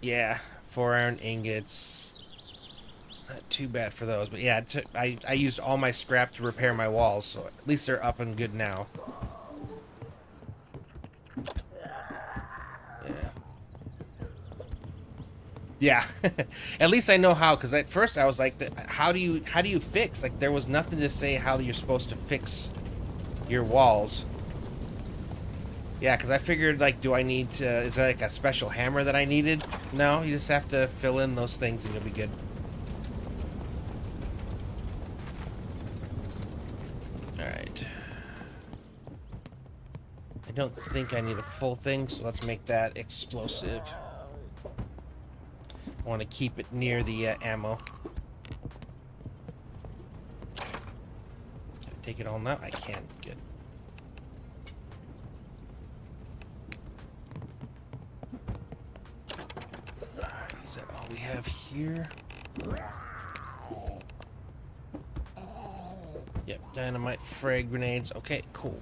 Yeah, 4 iron ingots. Not too bad for those, but yeah, I used all my scrap to repair my walls, so at least they're up and good now. Yeah, at least I know how. Because at first I was like, how do you fix? Like there was nothing to say how you're supposed to fix your walls. Yeah, because I figured like, do I need to? Is there like a special hammer that I needed? No, you just have to fill in those things and you'll be good. All right. I don't think I need a full thing, so let's make that explosive. I want to keep it near the ammo. Can I take it all now? I can. Good. Alright, is that all we have here? Yep, dynamite, frag grenades. Okay, cool.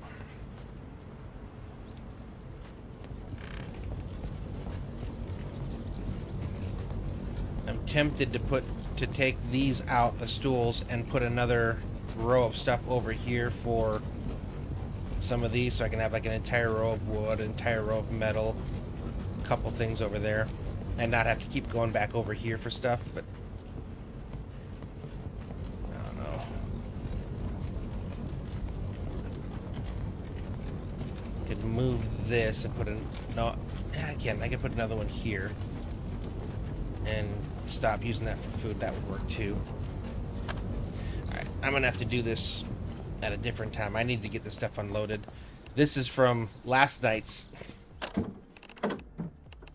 I'm tempted to take these out, the stools, and put another row of stuff over here for some of these, so I can have like an entire row of wood, an entire row of metal, a couple things over there, and not have to keep going back over here for stuff, but I don't know. I could move this and put in, no, yeah, I can put another one here and stop using that for food. That would work too. Alright, I'm gonna have to do this at a different time. I need to get this stuff unloaded. This is from last night's.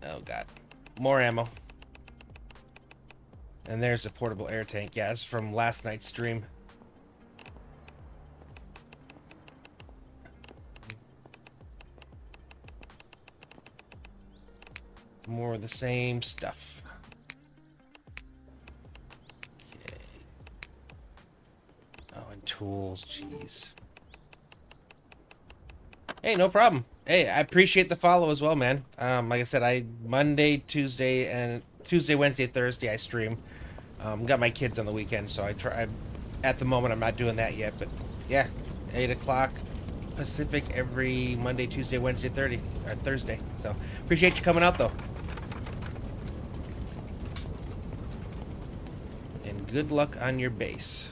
Oh god. More ammo. And there's a portable air tank. Yeah, it's from last night's stream. More of the same stuff. Tools, jeez. Hey, no problem. Hey, I appreciate the follow as well, man. Like I said, Monday, Tuesday, Wednesday, Thursday I stream. Got my kids on the weekend, so at the moment I'm not doing that yet, but yeah, 8 o'clock Pacific every Monday, Tuesday, Wednesday, Thursday. So appreciate you coming out though. And good luck on your base.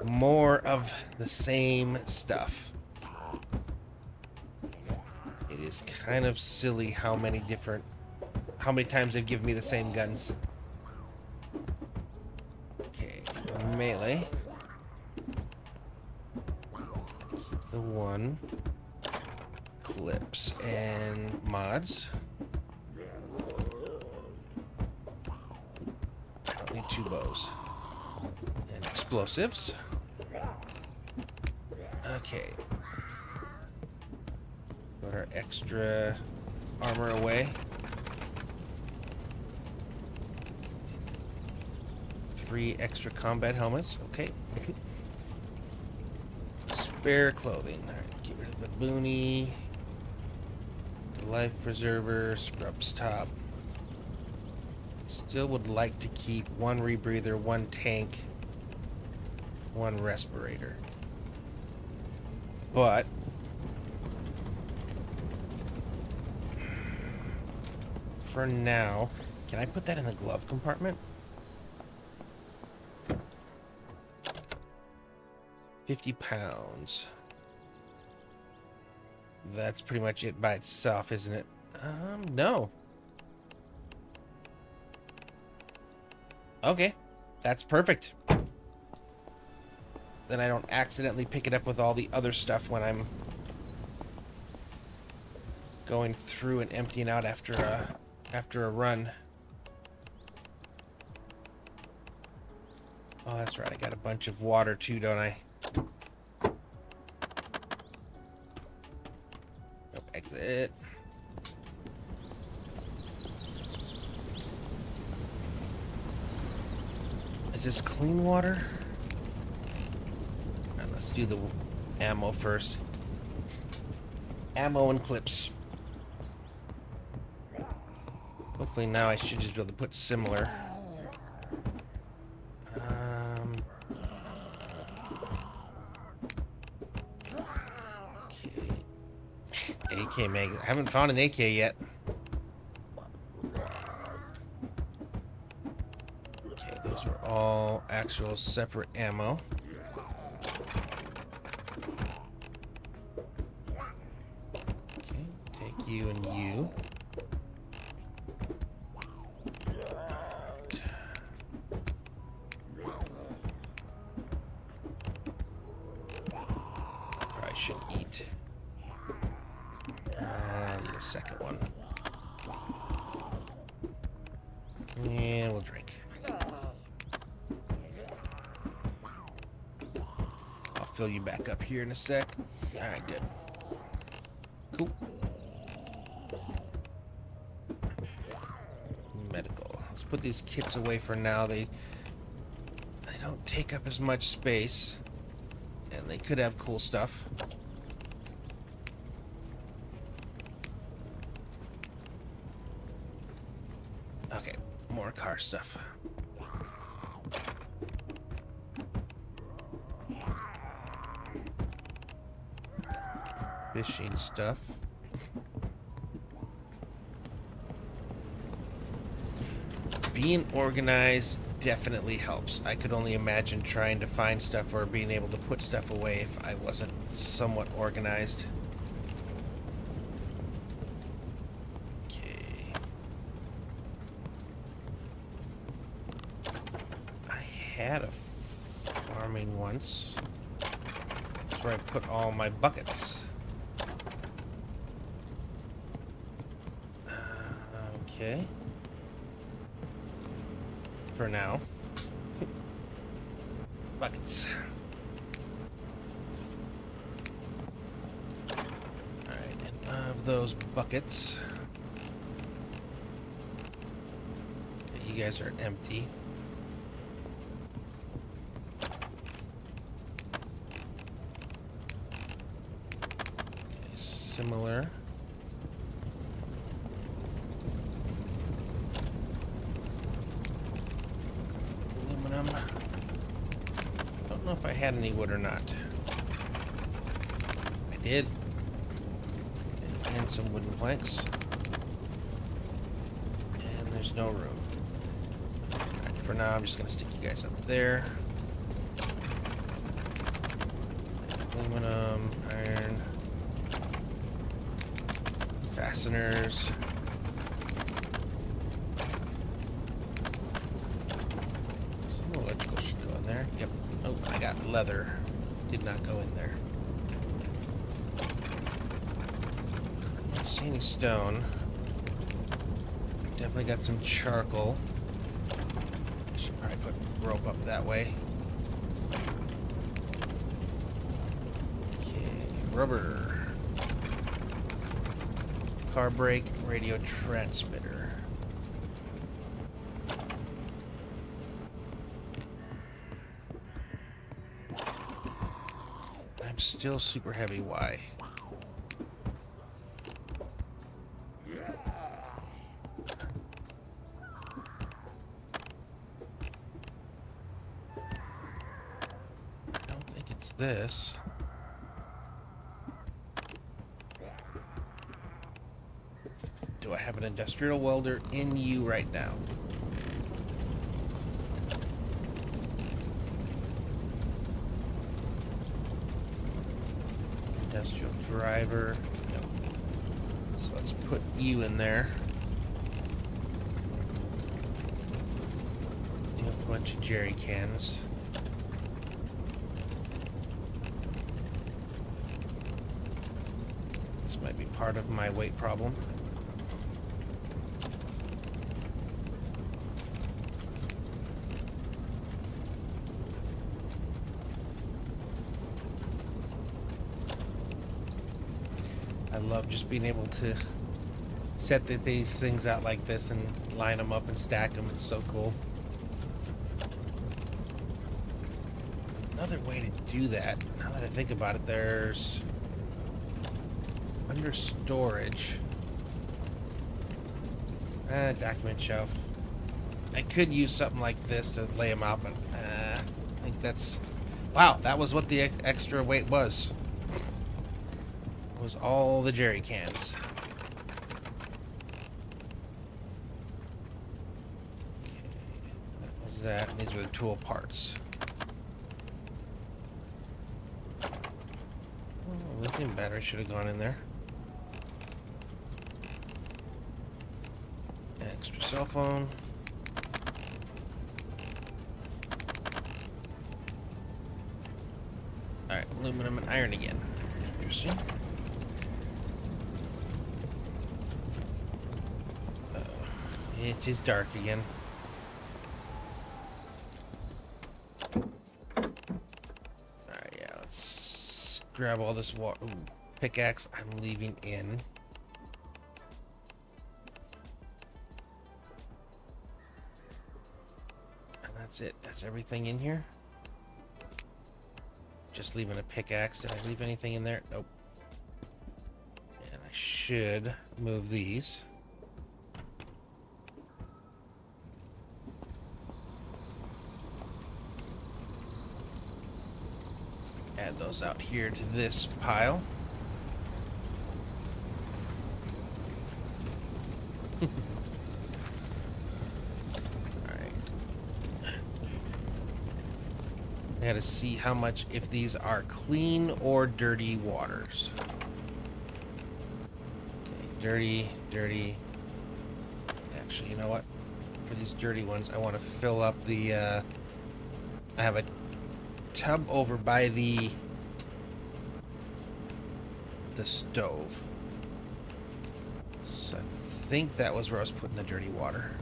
more of the same stuff. It is kind of silly how many times they've given me the same guns. Okay, melee. Keep the one. Clips and mods. I don't need 2 bows. And explosives. Okay. Put our extra armor away. 3 extra combat helmets. Okay. Spare clothing. Alright, get rid of the boonie. The life preserver. Scrubs top. Still would like to keep 1 rebreather, 1 tank, 1 respirator. But for now, can I put that in the glove compartment? 50 pounds. That's pretty much it by itself, isn't it? No. Okay, that's perfect. Then I don't accidentally pick it up with all the other stuff when I'm going through and emptying out after a run. Oh, that's right. I got a bunch of water too, don't I? Nope, exit. Is this clean water? Alright, let's do the ammo first. Ammo and clips. Hopefully now I should just be able to put similar. Okay. AK mag. I haven't found an AK yet. Okay, those are all actual separate ammo. Okay, take you and you. Probably should eat. I'll eat a second one. And we'll drink. I'll fill you back up here in a sec. Alright, good. Cool. Medical. Let's put these kits away for now. They don't take up as much space. And they could have cool stuff. Okay, more car stuff. Fishing stuff. Being organized definitely helps. I could only imagine trying to find stuff or being able to put stuff away if I wasn't somewhat organized. Okay. I had a farming once. That's where I put all my buckets. Okay. For now. Buckets. Alright, and of those buckets, okay, you guys are empty. Okay, similar. Don't know if I had any wood or not. I did. And some wooden planks. And there's no room. Alright, for now, I'm just going to stick you guys up there. Aluminum, iron, fasteners. Some electrical should go in there. Yep. Oh, I got leather. Did not go in there. Don't see any stone. Definitely got some charcoal. Should probably put rope up that way. Okay, rubber. Car brake, radio transmitter. I'm still super heavy. Why? I don't think it's this. Do I have an industrial welder in you right now? Industrial driver. No. So let's put you in there. Do have a bunch of jerry cans. This might be part of my weight problem. I love just being able to set these things out like this and line them up and stack them. It's so cool. Another way to do that, now that I think about it, there's under storage, document shelf. I could use something like this to lay them out, but I think that's, wow, that was what the extra weight was. Was all the jerry cans. Okay, that was that. And these were the tool parts. Oh, lithium battery should have gone in there. Extra cell phone. Alright, aluminum and iron again. Interesting. It is dark again. Alright, yeah, let's grab all this water. Ooh, pickaxe I'm leaving in. And that's it. That's everything in here. Just leaving a pickaxe. Did I leave anything in there? Nope. And I should move these. Add those out here to this pile. Alright. I gotta see how much, if these are clean or dirty waters. Okay, dirty, dirty. Actually, you know what? For these dirty ones, I want to fill up the, I have a tub over by the stove. So I think that was where I was putting the dirty water.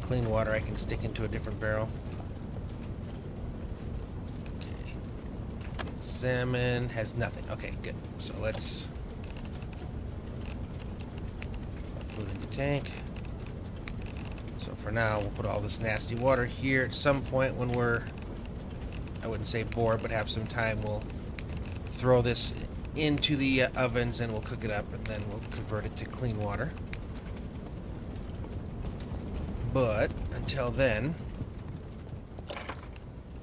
Clean water I can stick into a different barrel. Okay. Salmon has nothing. Okay, good. So let's put it in the tank. So for now, we'll put all this nasty water here. At some point when we're, I wouldn't say bored, but have some time, we'll throw this into the ovens and we'll cook it up, and then we'll convert it to clean water. But until then, I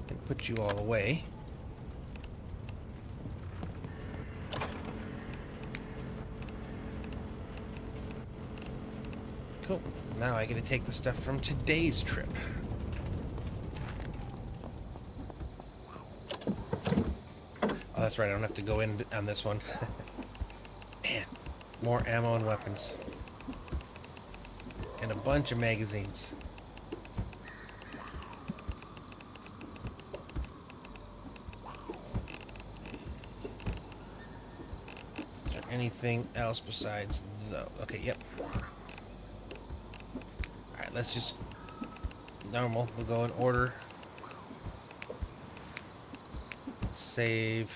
can put you all away. Cool. Now I get to take the stuff from today's trip. that's right. I don't have to go in on this one. Man, more ammo and weapons. And a bunch of magazines. Is there anything else besides those? Okay, yep. Alright, let's just... normal. We'll go in order. Save.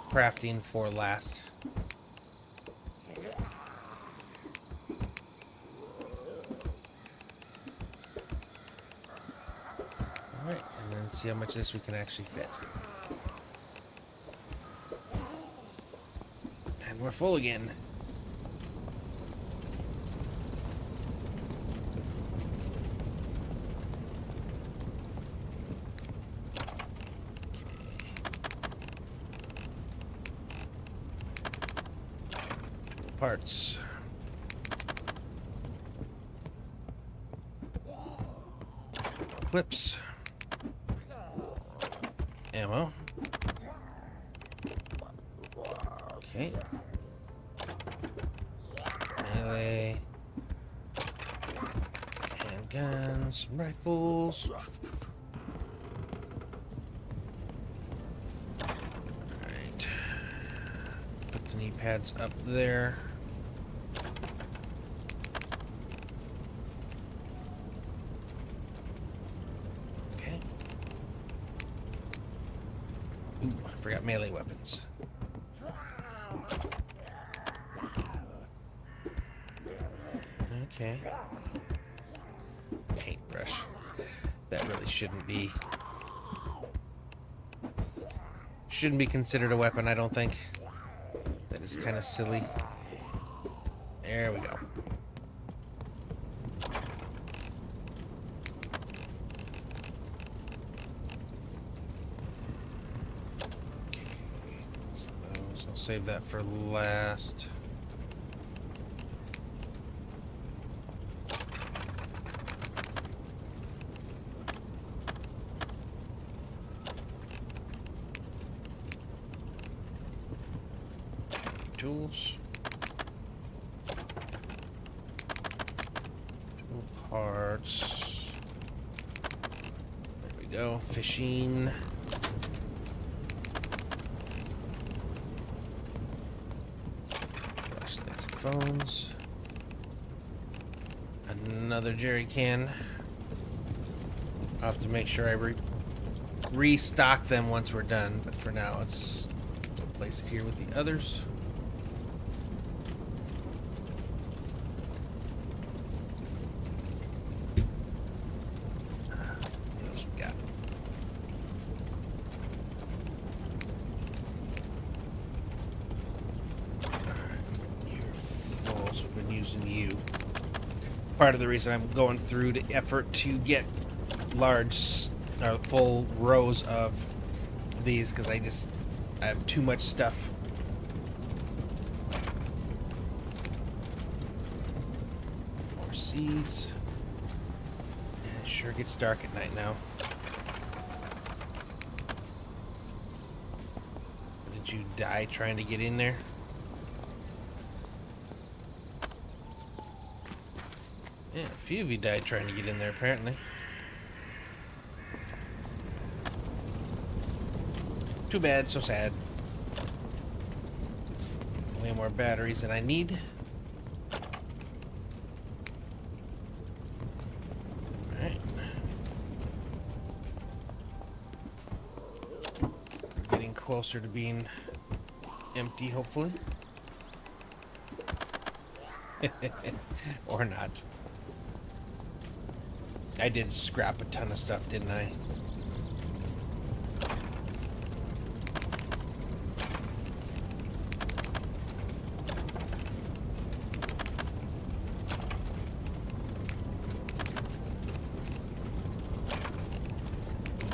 Crafting for last. Alright, and then see how much of this we can actually fit. And we're full again. Parts. Clips. Ammo. Okay. Melee. Handguns. Rifles. Alright. Put the knee pads up there. Ooh, I forgot melee weapons. Okay. Paintbrush. That really shouldn't be considered a weapon, I don't think. That is kind of silly. There we go. Save that for last. Tools. Tool parts. There we go. Fishing. Phones. Another jerry can. I'll have to make sure I restock them once we're done, but for now let's place it here with the others. What else we got? Using you. Part of the reason I'm going through the effort to get large or full rows of these because I have too much stuff. More seeds. And it sure gets dark at night now. Did you die trying to get in there? Yeah, a few of you died trying to get in there, apparently. Too bad, so sad. Way more batteries than I need. Alright. We're getting closer to being empty, hopefully. Or not. I did scrap a ton of stuff, didn't I?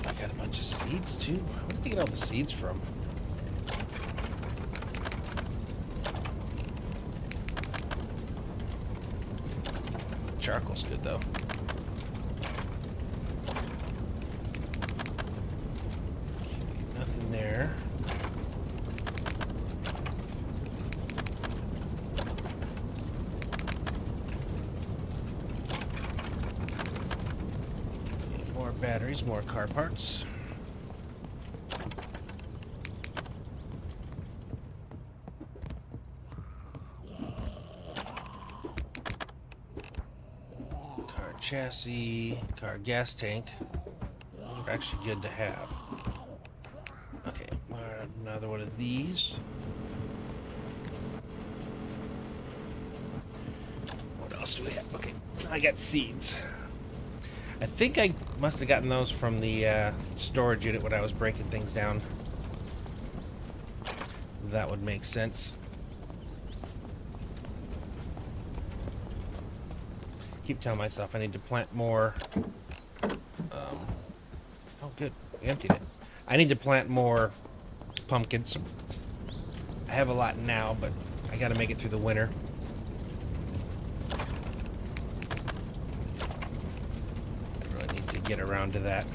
I got a bunch of seeds too. Where did they get all the seeds from? Charcoal's good though. There. batteries, more car parts. Car chassis, car gas tank. Those are actually good to have. Okay, another one of these. What else do we have? Okay, I got seeds. I think I must have gotten those from the storage unit when I was breaking things down. That would make sense. Keep telling myself I need to plant more. Oh, good. We emptied it. I need to plant more pumpkins. I have a lot now, but I gotta make it through the winter. I really need to get around to that.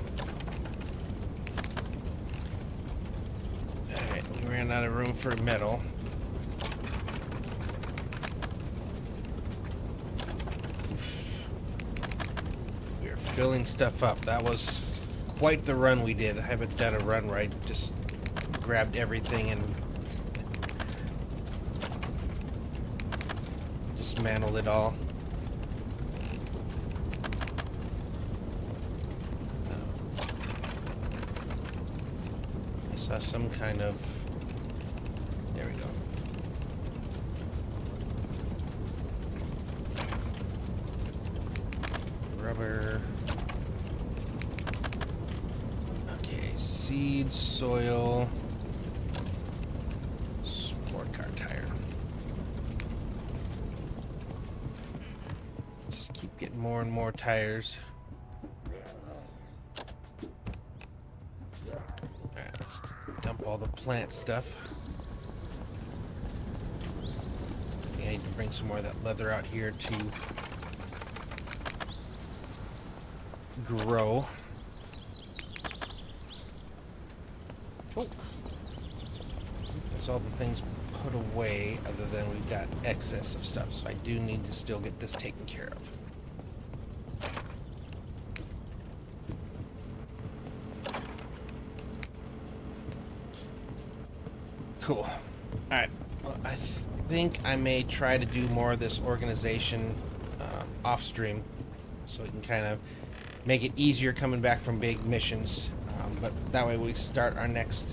Alright, we ran out of room for metal. We are filling stuff up. That was quite the run we did. I haven't done a run where I just grabbed everything and dismantled it all. I saw some kind of... There we go. Rubber. Okay, seeds, soil, sport car tire. Just keep getting more and more tires. Alright, let's dump all the plant stuff. I need to bring some more of that leather out here to grow. Oh. That's all the things put away, other than we've got excess of stuff, so I do need to still get this taken care of. Cool. Alright, well, I think I may try to do more of this organization off stream, so we can kind of make it easier coming back from big missions. But that way we start our next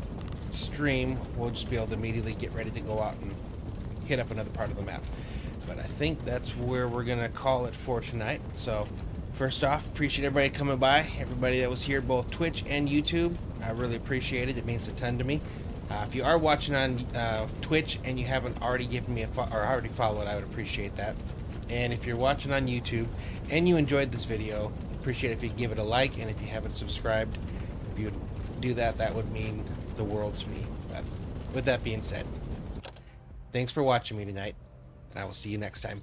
stream, we'll just be able to immediately get ready to go out and hit up another part of the map. But I think that's where we're gonna call it for tonight. So first off, appreciate everybody coming by, everybody that was here, both Twitch and YouTube. I really appreciate it. It means a ton to me. If you are watching on Twitch and you haven't already given me a or already followed, I would appreciate that. And if you're watching on YouTube and you enjoyed this video, appreciate it if you give it a like, and if you haven't subscribed, if you would do that, that would mean the world to me. But with that being said, thanks for watching me tonight, and I will see you next time.